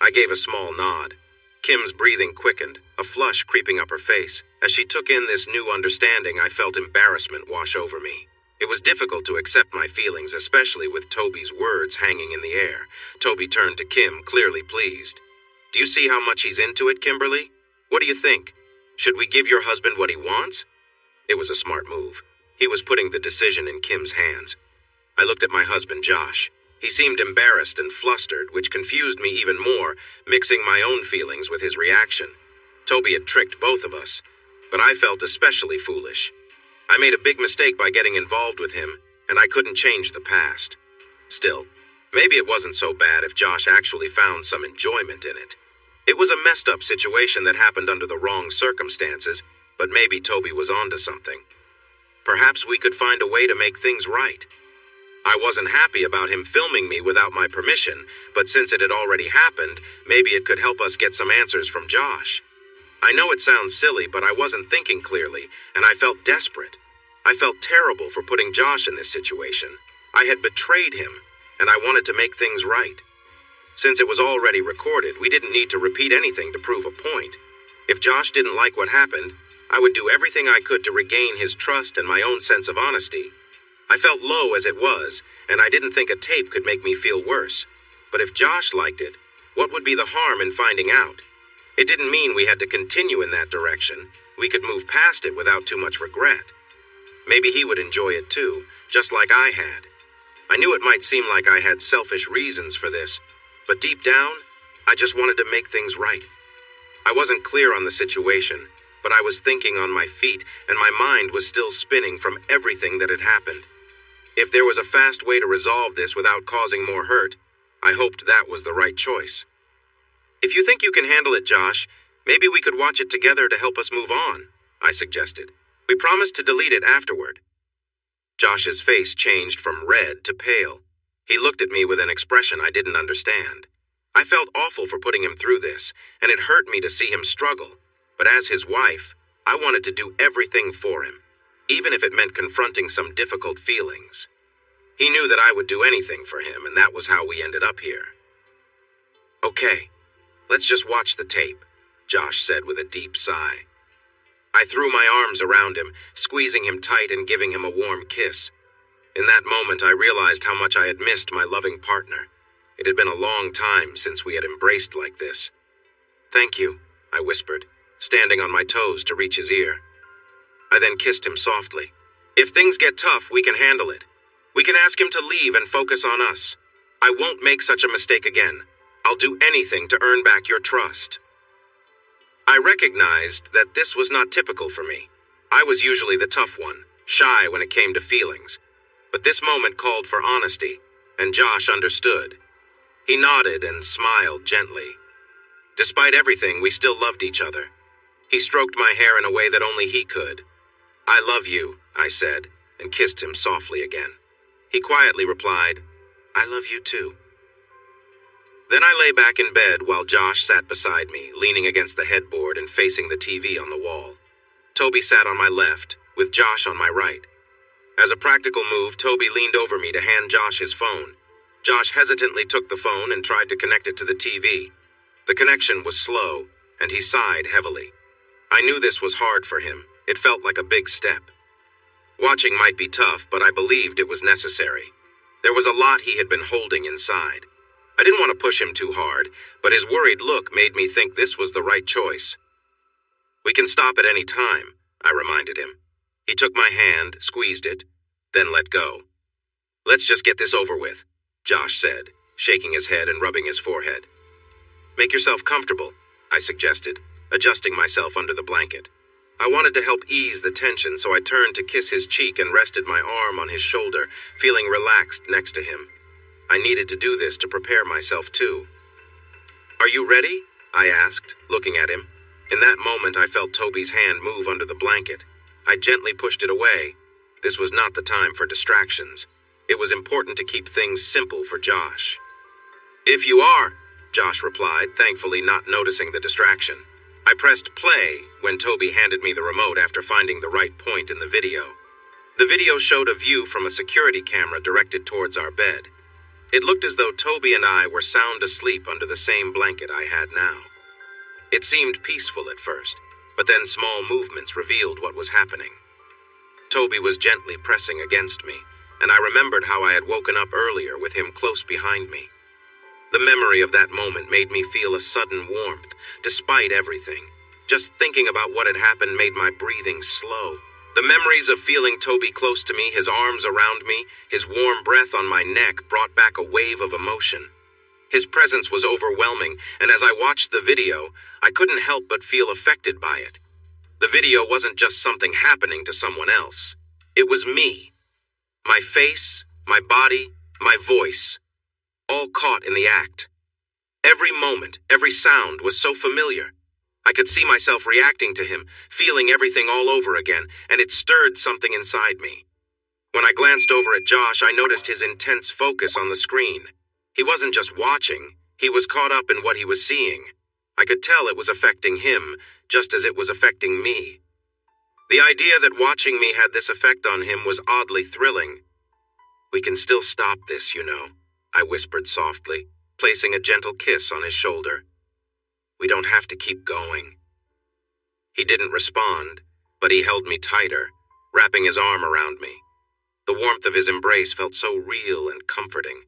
I gave a small nod. Kim's breathing quickened, a flush creeping up her face. As she took in this new understanding, I felt embarrassment wash over me. It was difficult to accept my feelings, especially with Toby's words hanging in the air. Toby turned to Kim, clearly pleased. "Do you see how much he's into it, Kimberly? What do you think? Should we give your husband what he wants?" It was a smart move. He was putting the decision in Kim's hands. I looked at my husband, Josh. He seemed embarrassed and flustered, which confused me even more, mixing my own feelings with his reaction. Toby had tricked both of us, but I felt especially foolish. I made a big mistake by getting involved with him, and I couldn't change the past. Still, maybe it wasn't so bad if Josh actually found some enjoyment in it. It was a messed up situation that happened under the wrong circumstances, but maybe Toby was onto something. Perhaps we could find a way to make things right. I wasn't happy about him filming me without my permission, but since it had already happened, maybe it could help us get some answers from Josh. I know it sounds silly, but I wasn't thinking clearly, and I felt desperate. I felt terrible for putting Josh in this situation. I had betrayed him, and I wanted to make things right. Since it was already recorded, we didn't need to repeat anything to prove a point. If Josh didn't like what happened, I would do everything I could to regain his trust and my own sense of honesty. I felt low as it was, and I didn't think a tape could make me feel worse. But if Josh liked it, what would be the harm in finding out? It didn't mean we had to continue in that direction. We could move past it without too much regret. Maybe he would enjoy it too, just like I had. I knew it might seem like I had selfish reasons for this, but deep down, I just wanted to make things right. I wasn't clear on the situation, but I was thinking on my feet, and my mind was still spinning from everything that had happened. If there was a fast way to resolve this without causing more hurt, I hoped that was the right choice. If you think you can handle it, Josh, maybe we could watch it together to help us move on, I suggested. We promised to delete it afterward. Josh's face changed from red to pale. He looked at me with an expression I didn't understand. I felt awful for putting him through this, and it hurt me to see him struggle. But as his wife, I wanted to do everything for him, even if it meant confronting some difficult feelings. He knew that I would do anything for him, and that was how we ended up here. Okay, let's just watch the tape, Josh said with a deep sigh. I threw my arms around him, squeezing him tight and giving him a warm kiss. In that moment, I realized how much I had missed my loving partner. It had been a long time since we had embraced like this. Thank you, I whispered, standing on my toes to reach his ear. I then kissed him softly. If things get tough, we can handle it. We can ask him to leave and focus on us. I won't make such a mistake again. I'll do anything to earn back your trust. I recognized that this was not typical for me. I was usually the tough one, shy when it came to feelings. But this moment called for honesty, and Josh understood. He nodded and smiled gently. Despite everything, we still loved each other. He stroked my hair in a way that only he could. I love you, I said, and kissed him softly again. He quietly replied, I love you too. Then I lay back in bed while Josh sat beside me, leaning against the headboard and facing the TV on the wall. Toby sat on my left, with Josh on my right. As a practical move, Toby leaned over me to hand Josh his phone. Josh hesitantly took the phone and tried to connect it to the TV. The connection was slow, and he sighed heavily. I knew this was hard for him. It felt like a big step. Watching might be tough, but I believed it was necessary. There was a lot he had been holding inside. I didn't want to push him too hard, but his worried look made me think this was the right choice. We can stop at any time, I reminded him. He took my hand, squeezed it, then let go. Let's just get this over with, Josh said, shaking his head and rubbing his forehead. Make yourself comfortable, I suggested, adjusting myself under the blanket. I wanted to help ease the tension, so I turned to kiss his cheek and rested my arm on his shoulder, feeling relaxed next to him. I needed to do this to prepare myself too. Are you ready? I asked, looking at him. In that moment, I felt Toby's hand move under the blanket. I gently pushed it away. This was not the time for distractions. It was important to keep things simple for Josh. If you are, Josh replied, thankfully not noticing the distraction. I pressed play when Toby handed me the remote after finding the right point in the video. The video showed a view from a security camera directed towards our bed. It looked as though Toby and I were sound asleep under the same blanket I had now. It seemed peaceful at first, but then small movements revealed what was happening. Toby was gently pressing against me, and I remembered how I had woken up earlier with him close behind me. The memory of that moment made me feel a sudden warmth, despite everything. Just thinking about what had happened made my breathing slow. The memories of feeling Toby close to me, his arms around me, his warm breath on my neck brought back a wave of emotion. His presence was overwhelming, and as I watched the video, I couldn't help but feel affected by it. The video wasn't just something happening to someone else. It was me. My face, my body, my voice, all caught in the act. Every moment, every sound was so familiar. I could see myself reacting to him, feeling everything all over again, and it stirred something inside me. When I glanced over at Josh, I noticed his intense focus on the screen. He wasn't just watching, he was caught up in what he was seeing. I could tell it was affecting him, just as it was affecting me. The idea that watching me had this effect on him was oddly thrilling. "We can still stop this, you know," I whispered softly, placing a gentle kiss on his shoulder. "We don't have to keep going." He didn't respond, but he held me tighter, wrapping his arm around me. The warmth of his embrace felt so real and comforting.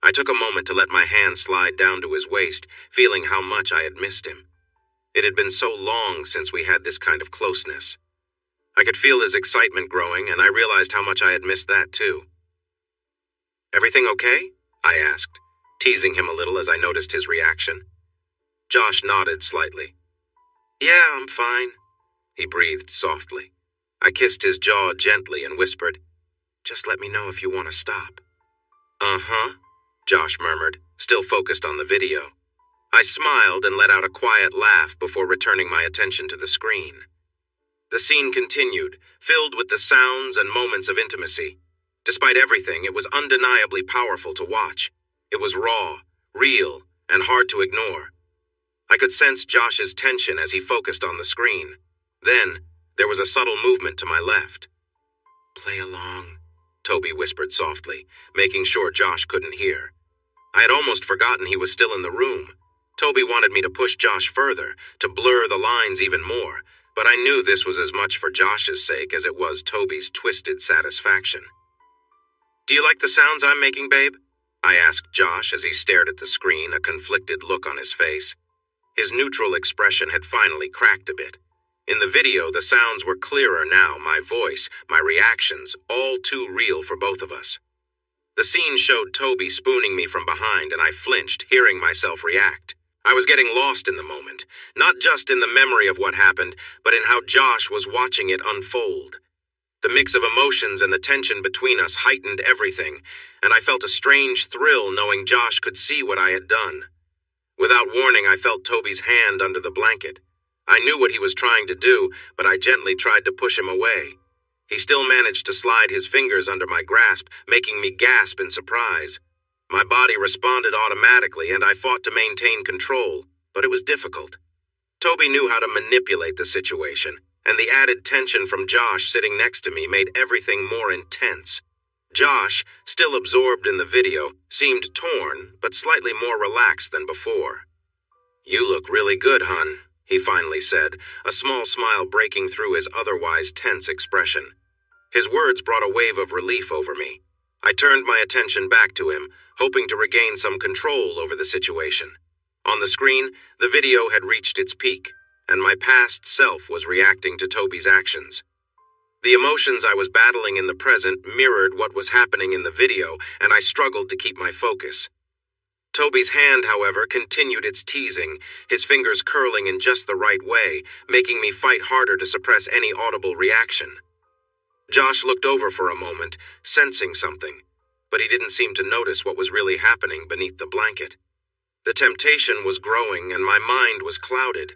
I took a moment to let my hand slide down to his waist, feeling how much I had missed him. It had been so long since we had this kind of closeness. I could feel his excitement growing, and I realized how much I had missed that too. "Everything okay?" I asked, teasing him a little as I noticed his reaction. Josh nodded slightly. "Yeah, I'm fine," he breathed softly. I kissed his jaw gently and whispered, "Just let me know if you want to stop." "Uh-huh," Josh murmured, still focused on the video. I smiled and let out a quiet laugh before returning my attention to the screen. The scene continued, filled with the sounds and moments of intimacy. Despite everything, it was undeniably powerful to watch. It was raw, real, and hard to ignore. I could sense Josh's tension as he focused on the screen. Then, there was a subtle movement to my left. "Play along," Toby whispered softly, making sure Josh couldn't hear. I had almost forgotten he was still in the room. Toby wanted me to push Josh further, to blur the lines even more, but I knew this was as much for Josh's sake as it was Toby's twisted satisfaction. "Do you like the sounds I'm making, babe?" I asked Josh as he stared at the screen, a conflicted look on his face. His neutral expression had finally cracked a bit. In the video, the sounds were clearer now, my voice, my reactions, all too real for both of us. The scene showed Toby spooning me from behind, and I flinched, hearing myself react. I was getting lost in the moment, not just in the memory of what happened, but in how Josh was watching it unfold. The mix of emotions and the tension between us heightened everything, and I felt a strange thrill knowing Josh could see what I had done. Without warning, I felt Toby's hand under the blanket. I knew what he was trying to do, but I gently tried to push him away. He still managed to slide his fingers under my grasp, making me gasp in surprise. My body responded automatically, and I fought to maintain control, but it was difficult. Toby knew how to manipulate the situation, and the added tension from Josh sitting next to me made everything more intense. Josh, still absorbed in the video, seemed torn, but slightly more relaxed than before. "You look really good, hun," he finally said, a small smile breaking through his otherwise tense expression. His words brought a wave of relief over me. I turned my attention back to him, hoping to regain some control over the situation. On the screen, the video had reached its peak, and my past self was reacting to Toby's actions. The emotions I was battling in the present mirrored what was happening in the video, and I struggled to keep my focus. Toby's hand, however, continued its teasing, his fingers curling in just the right way, making me fight harder to suppress any audible reaction. Josh looked over for a moment, sensing something, but he didn't seem to notice what was really happening beneath the blanket. The temptation was growing, and my mind was clouded.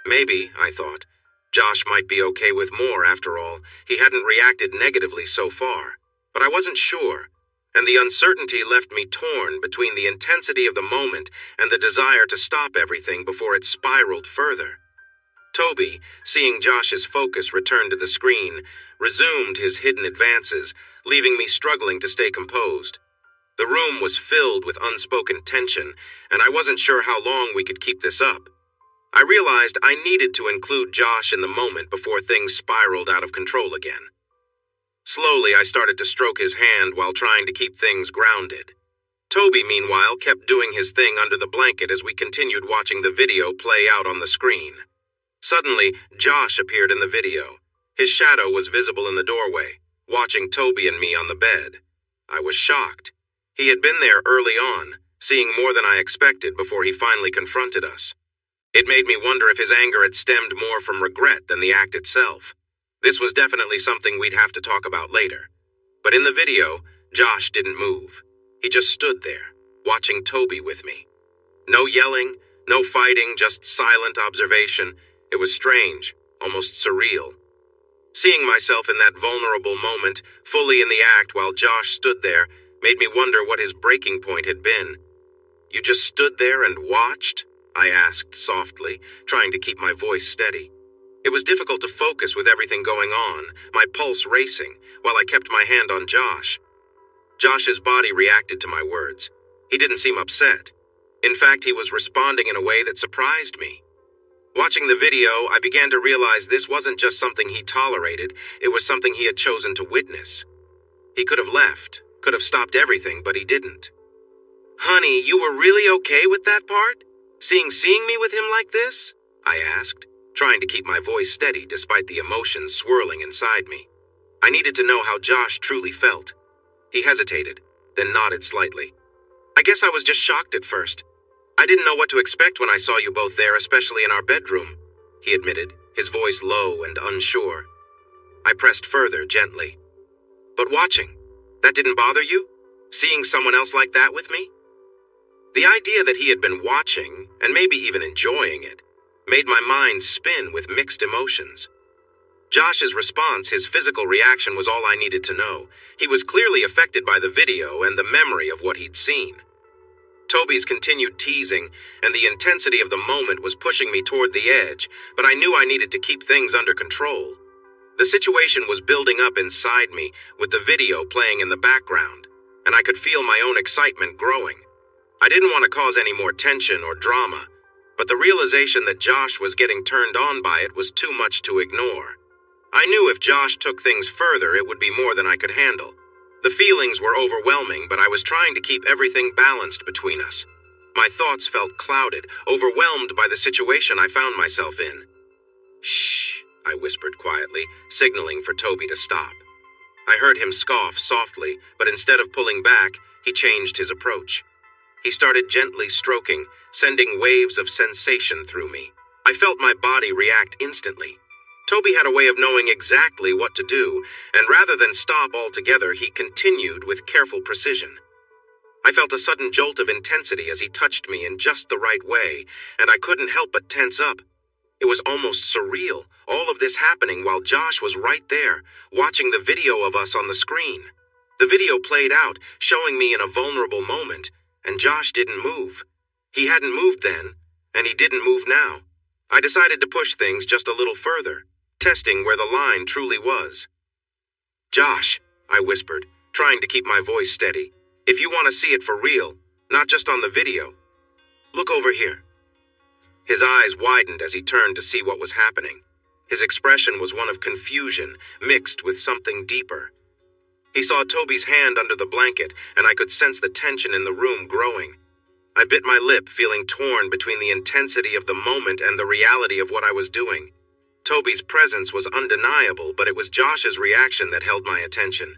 Maybe, I thought, Josh might be okay with more after all. He hadn't reacted negatively so far, but I wasn't sure, and the uncertainty left me torn between the intensity of the moment and the desire to stop everything before it spiraled further. Toby, seeing Josh's focus return to the screen, resumed his hidden advances, leaving me struggling to stay composed. The room was filled with unspoken tension, and I wasn't sure how long we could keep this up. I realized I needed to include Josh in the moment before things spiraled out of control again. Slowly, I started to stroke his hand while trying to keep things grounded. Toby, meanwhile, kept doing his thing under the blanket as we continued watching the video play out on the screen. Suddenly, Josh appeared in the video. His shadow was visible in the doorway, watching Toby and me on the bed. I was shocked. He had been there early on, seeing more than I expected before he finally confronted us. It made me wonder if his anger had stemmed more from regret than the act itself. This was definitely something we'd have to talk about later. But in the video, Josh didn't move. He just stood there, watching Toby with me. No yelling, no fighting, just silent observation. It was strange, almost surreal. Seeing myself in that vulnerable moment, fully in the act while Josh stood there, made me wonder what his breaking point had been. "You just stood there and watched?" I asked softly, trying to keep my voice steady. It was difficult to focus with everything going on, my pulse racing, while I kept my hand on Josh. Josh's body reacted to my words. He didn't seem upset. In fact, he was responding in a way that surprised me. Watching the video, I began to realize this wasn't just something he tolerated, it was something he had chosen to witness. He could have left, could have stopped everything, but he didn't. "Honey, you were really okay with that part? Seeing me with him like this?" I asked, trying to keep my voice steady despite the emotions swirling inside me. I needed to know how Josh truly felt. He hesitated, then nodded slightly. "I guess I was just shocked at first. I didn't know what to expect when I saw you both there, especially in our bedroom," he admitted, his voice low and unsure. I pressed further, gently. "But watching, that didn't bother you? Seeing someone else like that with me?" The idea that he had been watching, and maybe even enjoying it, made my mind spin with mixed emotions. Josh's response, his physical reaction, was all I needed to know. He was clearly affected by the video and the memory of what he'd seen. Toby's continued teasing, and the intensity of the moment was pushing me toward the edge, but I knew I needed to keep things under control. The situation was building up inside me, with the video playing in the background, and I could feel my own excitement growing. I didn't want to cause any more tension or drama, but the realization that Josh was getting turned on by it was too much to ignore. I knew if Josh took things further, it would be more than I could handle. The feelings were overwhelming, but I was trying to keep everything balanced between us. My thoughts felt clouded, overwhelmed by the situation I found myself in. "Shh," I whispered quietly, signaling for Toby to stop. I heard him scoff softly, but instead of pulling back, he changed his approach. He started gently stroking, sending waves of sensation through me. I felt my body react instantly. Toby had a way of knowing exactly what to do, and rather than stop altogether, he continued with careful precision. I felt a sudden jolt of intensity as he touched me in just the right way, and I couldn't help but tense up. It was almost surreal, all of this happening while Josh was right there, watching the video of us on the screen. The video played out, showing me in a vulnerable moment, and Josh didn't move. He hadn't moved then, and he didn't move now. I decided to push things just a little further, testing where the line truly was. "Josh," I whispered, trying to keep my voice steady, "if you want to see it for real, not just on the video, look over here." His eyes widened as he turned to see what was happening. His expression was one of confusion, mixed with something deeper. He saw Toby's hand under the blanket, and I could sense the tension in the room growing. I bit my lip, feeling torn between the intensity of the moment and the reality of what I was doing. Toby's presence was undeniable, but it was Josh's reaction that held my attention.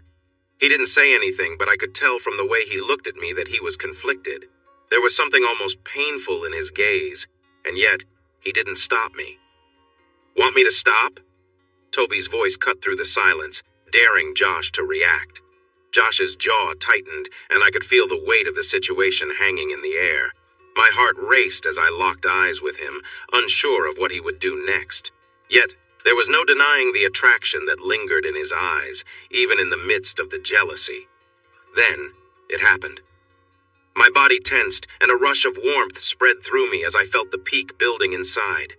He didn't say anything, but I could tell from the way he looked at me that he was conflicted. There was something almost painful in his gaze, and yet he didn't stop me. "Want me to stop?" Toby's voice cut through the silence, daring Josh to react. Josh's jaw tightened, and I could feel the weight of the situation hanging in the air. My heart raced as I locked eyes with him, unsure of what he would do next. Yet, there was no denying the attraction that lingered in his eyes, even in the midst of the jealousy. Then, it happened. My body tensed, and a rush of warmth spread through me as I felt the peak building inside.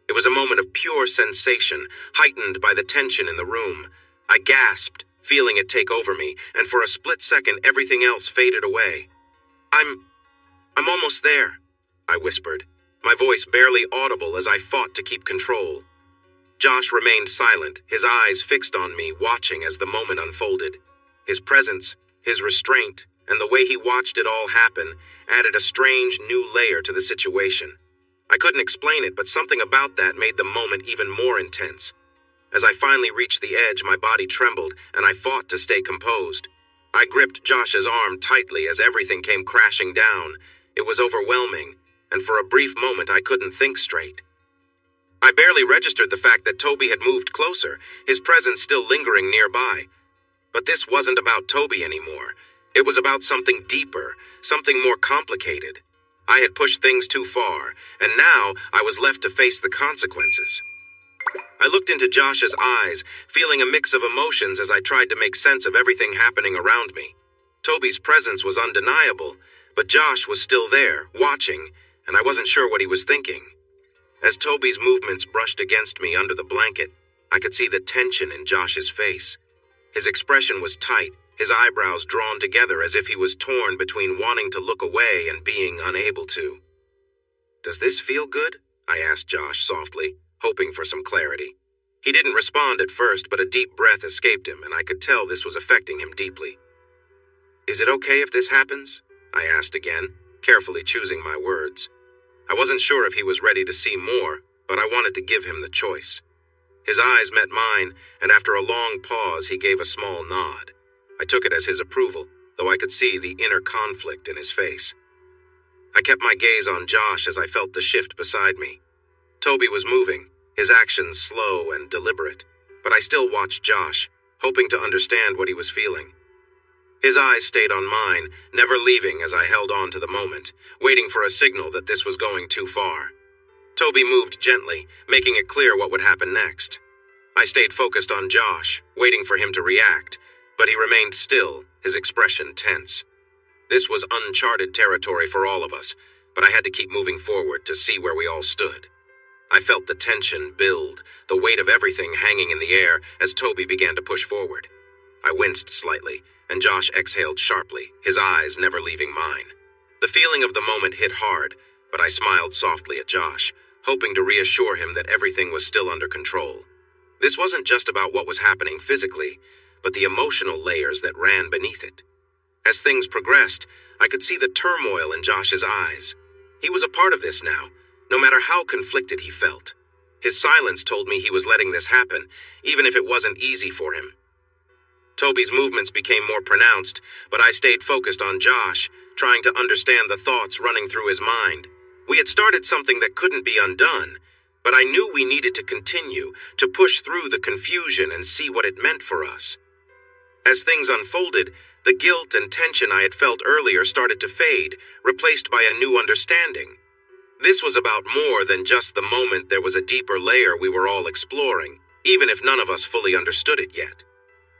It was a moment of pure sensation, heightened by the tension in the room. I gasped, feeling it take over me, and for a split second everything else faded away. I'm almost there," I whispered, my voice barely audible as I fought to keep control. Josh remained silent, his eyes fixed on me, watching as the moment unfolded. His presence, his restraint, and the way he watched it all happen added a strange new layer to the situation. I couldn't explain it, but something about that made the moment even more intense. As I finally reached the edge, my body trembled, and I fought to stay composed. I gripped Josh's arm tightly as everything came crashing down. It was overwhelming, and for a brief moment I couldn't think straight. I barely registered the fact that Toby had moved closer, his presence still lingering nearby. But this wasn't about Toby anymore. It was about something deeper, something more complicated. I had pushed things too far, and now I was left to face the consequences. I looked into Josh's eyes, feeling a mix of emotions as I tried to make sense of everything happening around me. Toby's presence was undeniable, but Josh was still there, watching, and I wasn't sure what he was thinking. As Toby's movements brushed against me under the blanket, I could see the tension in Josh's face. His expression was tight, his eyebrows drawn together as if he was torn between wanting to look away and being unable to. "Does this feel good?" I asked Josh softly, hoping for some clarity. He didn't respond at first, but a deep breath escaped him, and I could tell this was affecting him deeply. "Is it okay if this happens?" I asked again, carefully choosing my words. I wasn't sure if he was ready to see more, but I wanted to give him the choice. His eyes met mine, and after a long pause, he gave a small nod. I took it as his approval, though I could see the inner conflict in his face. I kept my gaze on Josh as I felt the shift beside me. Toby was moving, his actions slow and deliberate, but I still watched Josh, hoping to understand what he was feeling. His eyes stayed on mine, never leaving as I held on to the moment, waiting for a signal that this was going too far. Toby moved gently, making it clear what would happen next. I stayed focused on Josh, waiting for him to react, but he remained still, his expression tense. This was uncharted territory for all of us, but I had to keep moving forward to see where we all stood. I felt the tension build, the weight of everything hanging in the air as Toby began to push forward. I winced slightly, and Josh exhaled sharply, his eyes never leaving mine. The feeling of the moment hit hard, but I smiled softly at Josh, hoping to reassure him that everything was still under control. This wasn't just about what was happening physically, but the emotional layers that ran beneath it. As things progressed, I could see the turmoil in Josh's eyes. He was a part of this now, no matter how conflicted he felt. His silence told me he was letting this happen, even if it wasn't easy for him. Toby's movements became more pronounced, but I stayed focused on Josh, trying to understand the thoughts running through his mind. We had started something that couldn't be undone, but I knew we needed to continue, to push through the confusion and see what it meant for us. As things unfolded, the guilt and tension I had felt earlier started to fade, replaced by a new understanding. This was about more than just the moment. There was a deeper layer we were all exploring, even if none of us fully understood it yet.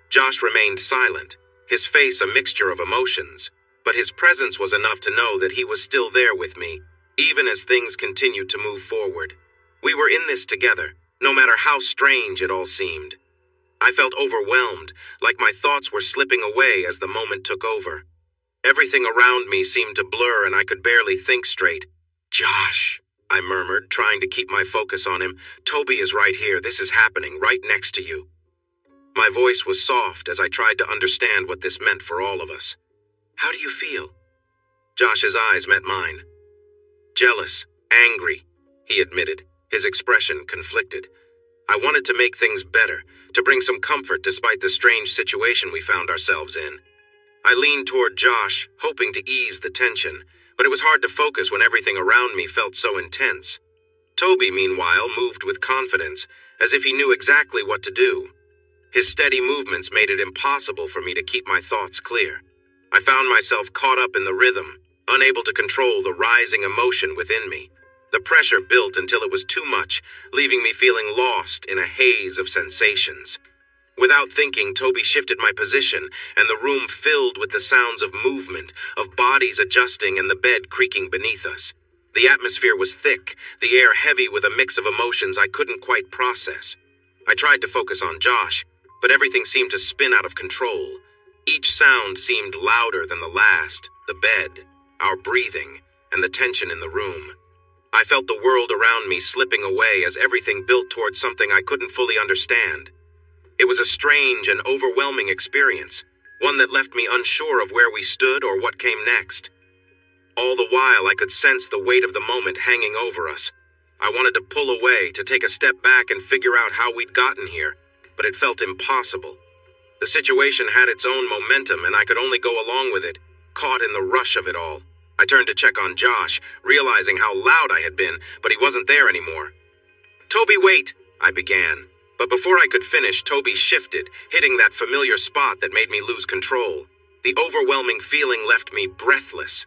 Josh remained silent, his face a mixture of emotions, but his presence was enough to know that he was still there with me, even as things continued to move forward. We were in this together, no matter how strange it all seemed. I felt overwhelmed, like my thoughts were slipping away as the moment took over. Everything around me seemed to blur and I could barely think straight. "Josh," I murmured, trying to keep my focus on him. "Toby is right here. This is happening, right next to you." My voice was soft as I tried to understand what this meant for all of us. "How do you feel?" Josh's eyes met mine. "Jealous, angry," he admitted, his expression conflicted. I wanted to make things better, to bring some comfort despite the strange situation we found ourselves in. I leaned toward Josh, hoping to ease the tension, but it was hard to focus when everything around me felt so intense. Toby, meanwhile, moved with confidence, as if he knew exactly what to do. His steady movements made it impossible for me to keep my thoughts clear. I found myself caught up in the rhythm, unable to control the rising emotion within me. The pressure built until it was too much, leaving me feeling lost in a haze of sensations. Without thinking, Toby shifted my position, and the room filled with the sounds of movement, of bodies adjusting and the bed creaking beneath us. The atmosphere was thick, the air heavy with a mix of emotions I couldn't quite process. I tried to focus on Josh, but everything seemed to spin out of control. Each sound seemed louder than the last, the bed, our breathing, and the tension in the room. I felt the world around me slipping away as everything built towards something I couldn't fully understand. It was a strange and overwhelming experience, one that left me unsure of where we stood or what came next. All the while, I could sense the weight of the moment hanging over us. I wanted to pull away, to take a step back and figure out how we'd gotten here, but it felt impossible. The situation had its own momentum, and I could only go along with it, caught in the rush of it all. I turned to check on Josh, realizing how loud I had been, but he wasn't there anymore. "Toby, wait!" I began. But before I could finish, Toby shifted, hitting that familiar spot that made me lose control. The overwhelming feeling left me breathless.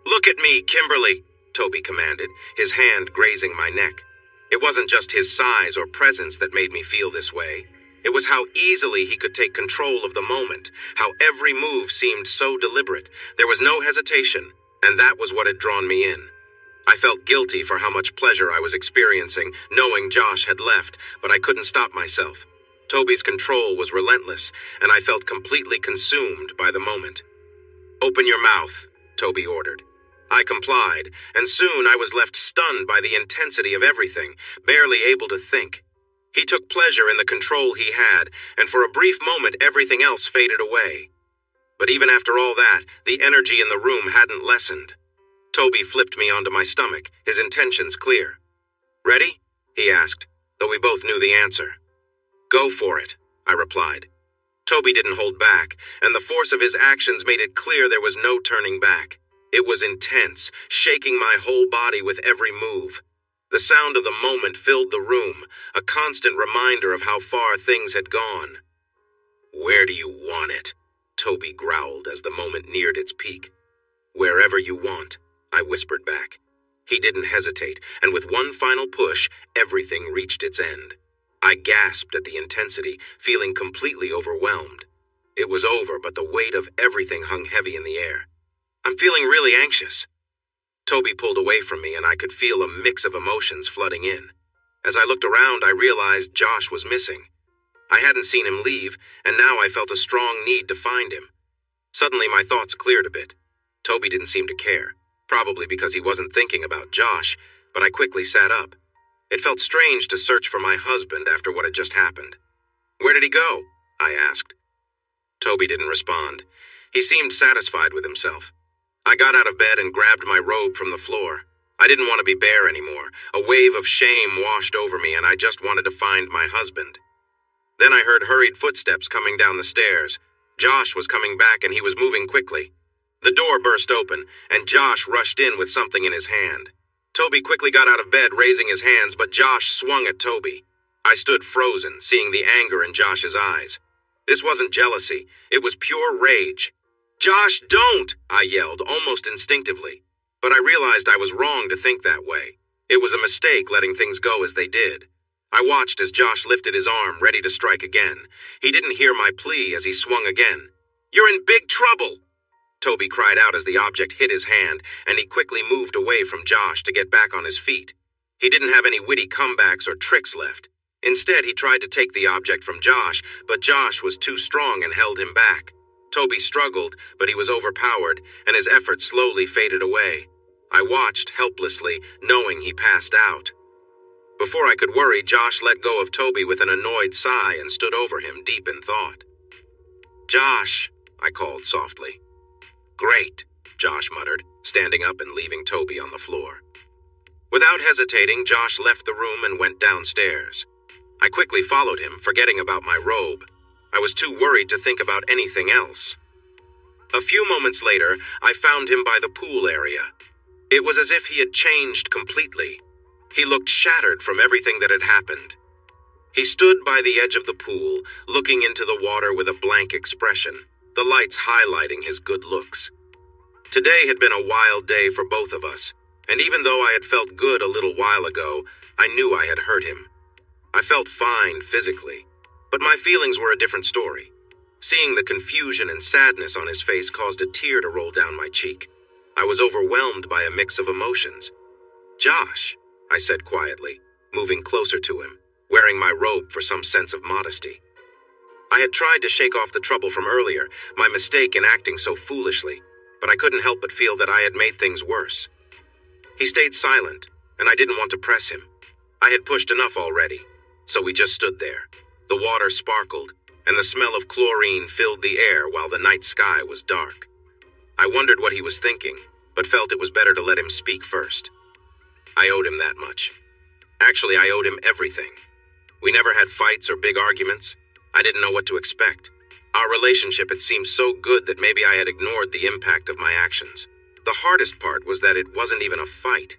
"Look at me, Kimberly," Toby commanded, his hand grazing my neck. It wasn't just his size or presence that made me feel this way. It was how easily he could take control of the moment, how every move seemed so deliberate. There was no hesitation, and that was what had drawn me in. I felt guilty for how much pleasure I was experiencing, knowing Josh had left, but I couldn't stop myself. Toby's control was relentless, and I felt completely consumed by the moment. "Open your mouth," Toby ordered. I complied, and soon I was left stunned by the intensity of everything, barely able to think. He took pleasure in the control he had, and for a brief moment everything else faded away. But even after all that, the energy in the room hadn't lessened. Toby flipped me onto my stomach, his intentions clear. "Ready?" he asked, though we both knew the answer. "Go for it," I replied. Toby didn't hold back, and the force of his actions made it clear there was no turning back. It was intense, shaking my whole body with every move. The sound of the moment filled the room, a constant reminder of how far things had gone. "Where do you want it?" Toby growled as the moment neared its peak. "Wherever you want," I whispered back. He didn't hesitate, and with one final push, everything reached its end. I gasped at the intensity, feeling completely overwhelmed. It was over, but the weight of everything hung heavy in the air. "I'm feeling really anxious." Toby pulled away from me, and I could feel a mix of emotions flooding in. As I looked around, I realized Josh was missing. I hadn't seen him leave, and now I felt a strong need to find him. Suddenly, my thoughts cleared a bit. Toby didn't seem to care, probably because he wasn't thinking about Josh, but I quickly sat up. It felt strange to search for my husband after what had just happened. "Where did he go?" I asked. Toby didn't respond. He seemed satisfied with himself. I got out of bed and grabbed my robe from the floor. I didn't want to be bare anymore. A wave of shame washed over me, and I just wanted to find my husband. Then I heard hurried footsteps coming down the stairs. Josh was coming back, and he was moving quickly. The door burst open, and Josh rushed in with something in his hand. Toby quickly got out of bed, raising his hands, but Josh swung at Toby. I stood frozen, seeing the anger in Josh's eyes. This wasn't jealousy. It was pure rage. "Josh, don't!" I yelled, almost instinctively. But I realized I was wrong to think that way. It was a mistake letting things go as they did. I watched as Josh lifted his arm, ready to strike again. He didn't hear my plea as he swung again. "You're in big trouble!" Toby cried out as the object hit his hand, and he quickly moved away from Josh to get back on his feet. He didn't have any witty comebacks or tricks left. Instead, he tried to take the object from Josh, but Josh was too strong and held him back. Toby struggled, but he was overpowered, and his efforts slowly faded away. I watched helplessly, knowing he passed out. Before I could worry, Josh let go of Toby with an annoyed sigh and stood over him, deep in thought. "Josh," I called softly. "Great," Josh muttered, standing up and leaving Toby on the floor. Without hesitating, Josh left the room and went downstairs. I quickly followed him, forgetting about my robe. I was too worried to think about anything else. A few moments later, I found him by the pool area. It was as if he had changed completely. He looked shattered from everything that had happened. He stood by the edge of the pool, looking into the water with a blank expression, the lights highlighting his good looks. Today had been a wild day for both of us, and even though I had felt good a little while ago, I knew I had hurt him. I felt fine physically, but my feelings were a different story. Seeing the confusion and sadness on his face caused a tear to roll down my cheek. I was overwhelmed by a mix of emotions. "Josh," I said quietly, moving closer to him, wearing my robe for some sense of modesty. I had tried to shake off the trouble from earlier, my mistake in acting so foolishly, but I couldn't help but feel that I had made things worse. He stayed silent, and I didn't want to press him. I had pushed enough already, so we just stood there. The water sparkled, and the smell of chlorine filled the air while the night sky was dark. I wondered what he was thinking, but felt it was better to let him speak first. I owed him that much. Actually, I owed him everything. We never had fights or big arguments. I didn't know what to expect. Our relationship had seemed so good that maybe I had ignored the impact of my actions. The hardest part was that it wasn't even a fight.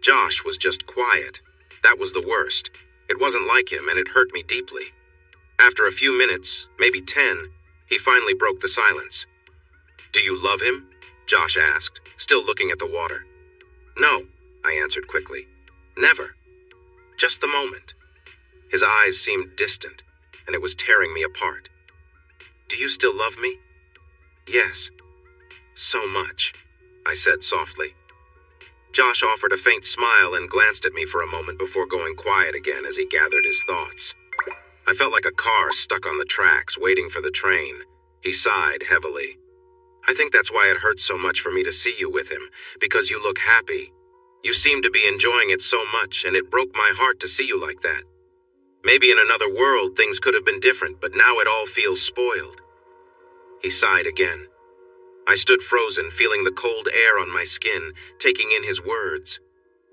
Josh was just quiet. That was the worst. It wasn't like him, and it hurt me deeply. After a few minutes, maybe 10, he finally broke the silence. "Do you love him?" Josh asked, still looking at the water. "No," I answered quickly. "Never. Just the moment." His eyes seemed distant, and it was tearing me apart. "Do you still love me?" "Yes. So much," I said softly. Josh offered a faint smile and glanced at me for a moment before going quiet again as he gathered his thoughts. I felt like a car stuck on the tracks, waiting for the train. He sighed heavily. "I think that's why it hurts so much for me to see you with him, because you look happy. You seem to be enjoying it so much, and it broke my heart to see you like that. Maybe in another world things could have been different, but now it all feels spoiled." He sighed again. I stood frozen, feeling the cold air on my skin, taking in his words.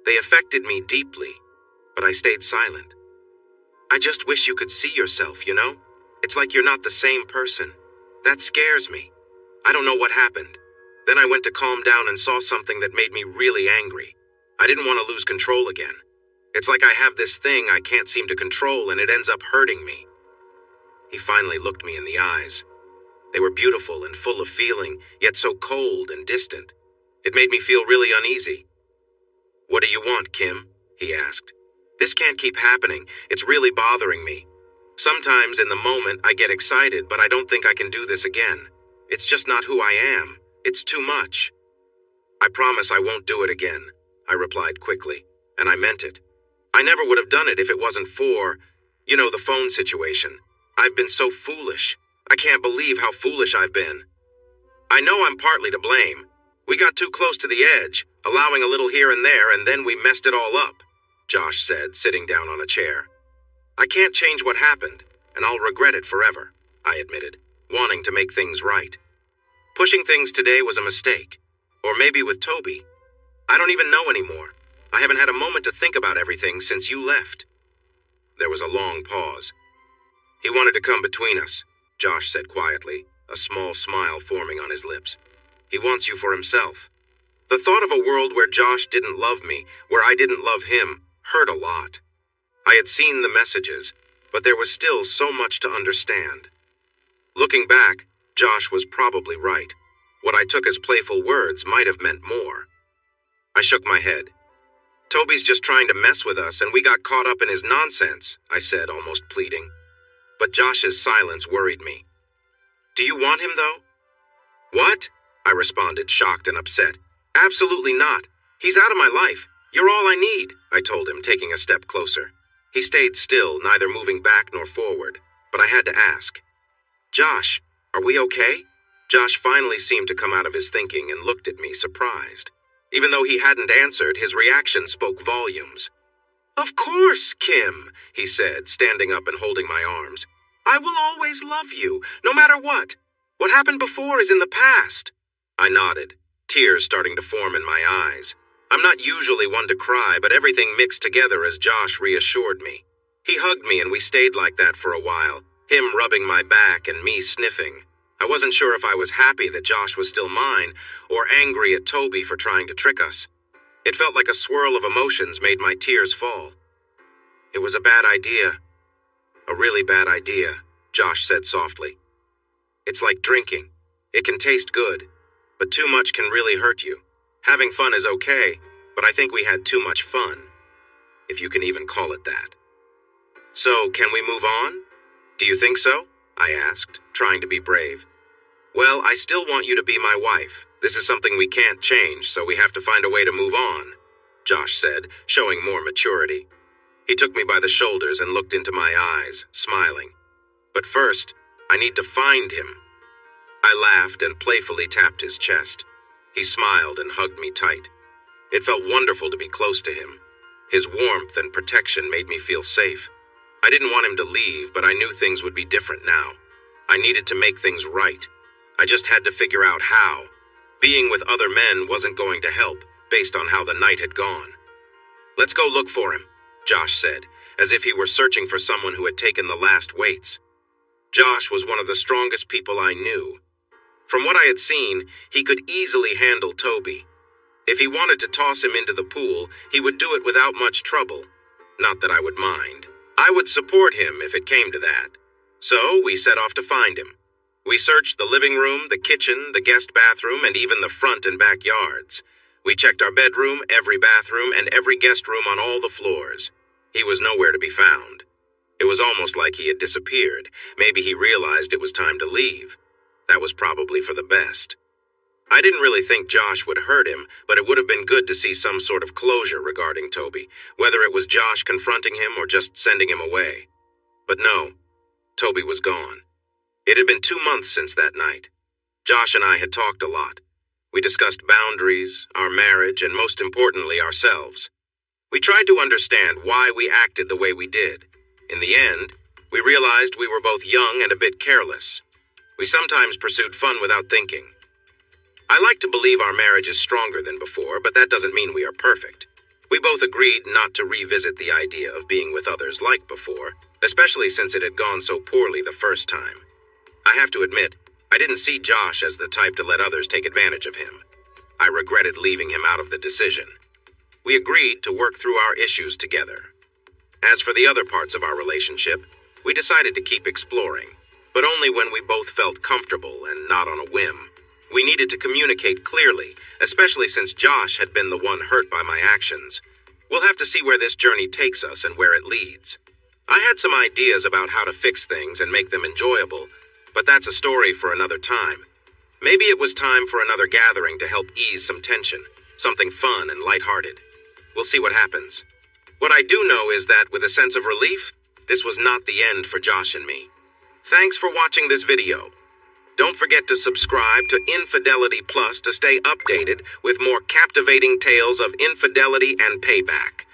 They affected me deeply, but I stayed silent. "I just wish you could see yourself, you know? It's like you're not the same person. That scares me. I don't know what happened. Then I went to calm down and saw something that made me really angry. I didn't want to lose control again. It's like I have this thing I can't seem to control, and it ends up hurting me." He finally looked me in the eyes. They were beautiful and full of feeling, yet so cold and distant. It made me feel really uneasy. "What do you want, Kim?" he asked. "This can't keep happening. It's really bothering me. Sometimes in the moment I get excited, but I don't think I can do this again. It's just not who I am. It's too much." "I promise I won't do it again," I replied quickly, and I meant it. I never would have done it if it wasn't for, the phone situation. I've been so foolish. I can't believe how foolish I've been. I know I'm partly to blame. We got too close to the edge, allowing a little here and there, and then we messed it all up," Josh said, sitting down on a chair. "I can't change what happened, and I'll regret it forever," I admitted, wanting to make things right. Pushing things today was a mistake. Or maybe with Toby. I don't even know anymore. I haven't had a moment to think about everything since you left. There was a long pause. "He wanted to come between us," Josh said quietly, a small smile forming on his lips. "He wants you for himself." The thought of a world where Josh didn't love me, where I didn't love him, hurt a lot. I had seen the messages, but there was still so much to understand. Looking back, Josh was probably right. What I took as playful words might have meant more. I shook my head. "Toby's just trying to mess with us, and we got caught up in his nonsense," I said, almost pleading. But Josh's silence worried me. "Do you want him, though?" "What?" I responded, shocked and upset. "Absolutely not. He's out of my life. You're all I need," I told him, taking a step closer. He stayed still, neither moving back nor forward, but I had to ask. "Josh, are we okay?" Josh finally seemed to come out of his thinking and looked at me, surprised. Even though he hadn't answered, his reaction spoke volumes. "Of course, Kim," he said, standing up and holding my arms. "I will always love you, no matter what. What happened before is in the past." I nodded, tears starting to form in my eyes. I'm not usually one to cry, but everything mixed together as Josh reassured me. He hugged me and we stayed like that for a while, him rubbing my back and me sniffing. I wasn't sure if I was happy that Josh was still mine, or angry at Toby for trying to trick us. It felt like a swirl of emotions made my tears fall. "It was a bad idea. A really bad idea," Josh said softly. "It's like drinking. It can taste good, but too much can really hurt you. Having fun is okay, but I think we had too much fun, if you can even call it that." "So, can we move on? Do you think so?" I asked, trying to be brave. "Well, I still want you to be my wife. This is something we can't change, so we have to find a way to move on," Josh said, showing more maturity. He took me by the shoulders and looked into my eyes, smiling. "But first, I need to find him." I laughed and playfully tapped his chest. He smiled and hugged me tight. It felt wonderful to be close to him. His warmth and protection made me feel safe. I didn't want him to leave, but I knew things would be different now. I needed to make things right. I just had to figure out how. Being with other men wasn't going to help, based on how the night had gone. "Let's go look for him," Josh said, as if he were searching for someone who had taken the last weights. Josh was one of the strongest people I knew. From what I had seen, he could easily handle Toby. If he wanted to toss him into the pool, he would do it without much trouble. Not that I would mind. I would support him if it came to that. So we set off to find him. We searched the living room, the kitchen, the guest bathroom, and even the front and backyards. We checked our bedroom, every bathroom, and every guest room on all the floors. He was nowhere to be found. It was almost like he had disappeared. Maybe he realized it was time to leave. That was probably for the best. I didn't really think Josh would hurt him, but it would have been good to see some sort of closure regarding Toby, whether it was Josh confronting him or just sending him away. But no, Toby was gone. It had been 2 months since that night. Josh and I had talked a lot. We discussed boundaries, our marriage, and most importantly, ourselves. We tried to understand why we acted the way we did. In the end, we realized we were both young and a bit careless. We sometimes pursued fun without thinking. I like to believe our marriage is stronger than before, but that doesn't mean we are perfect. We both agreed not to revisit the idea of being with others like before, especially since it had gone so poorly the first time. I have to admit, I didn't see Josh as the type to let others take advantage of him. I regretted leaving him out of the decision. We agreed to work through our issues together. As for the other parts of our relationship, we decided to keep exploring, but only when we both felt comfortable and not on a whim. We needed to communicate clearly, especially since Josh had been the one hurt by my actions. We'll have to see where this journey takes us and where it leads. I had some ideas about how to fix things and make them enjoyable, but that's a story for another time. Maybe it was time for another gathering to help ease some tension, something fun and lighthearted. We'll see what happens. What I do know is that, with a sense of relief, this was not the end for Josh and me. Thanks for watching this video. Don't forget to subscribe to Infidelity Plus to stay updated with more captivating tales of infidelity and payback.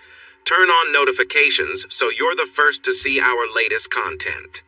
Turn on notifications so you're the first to see our latest content.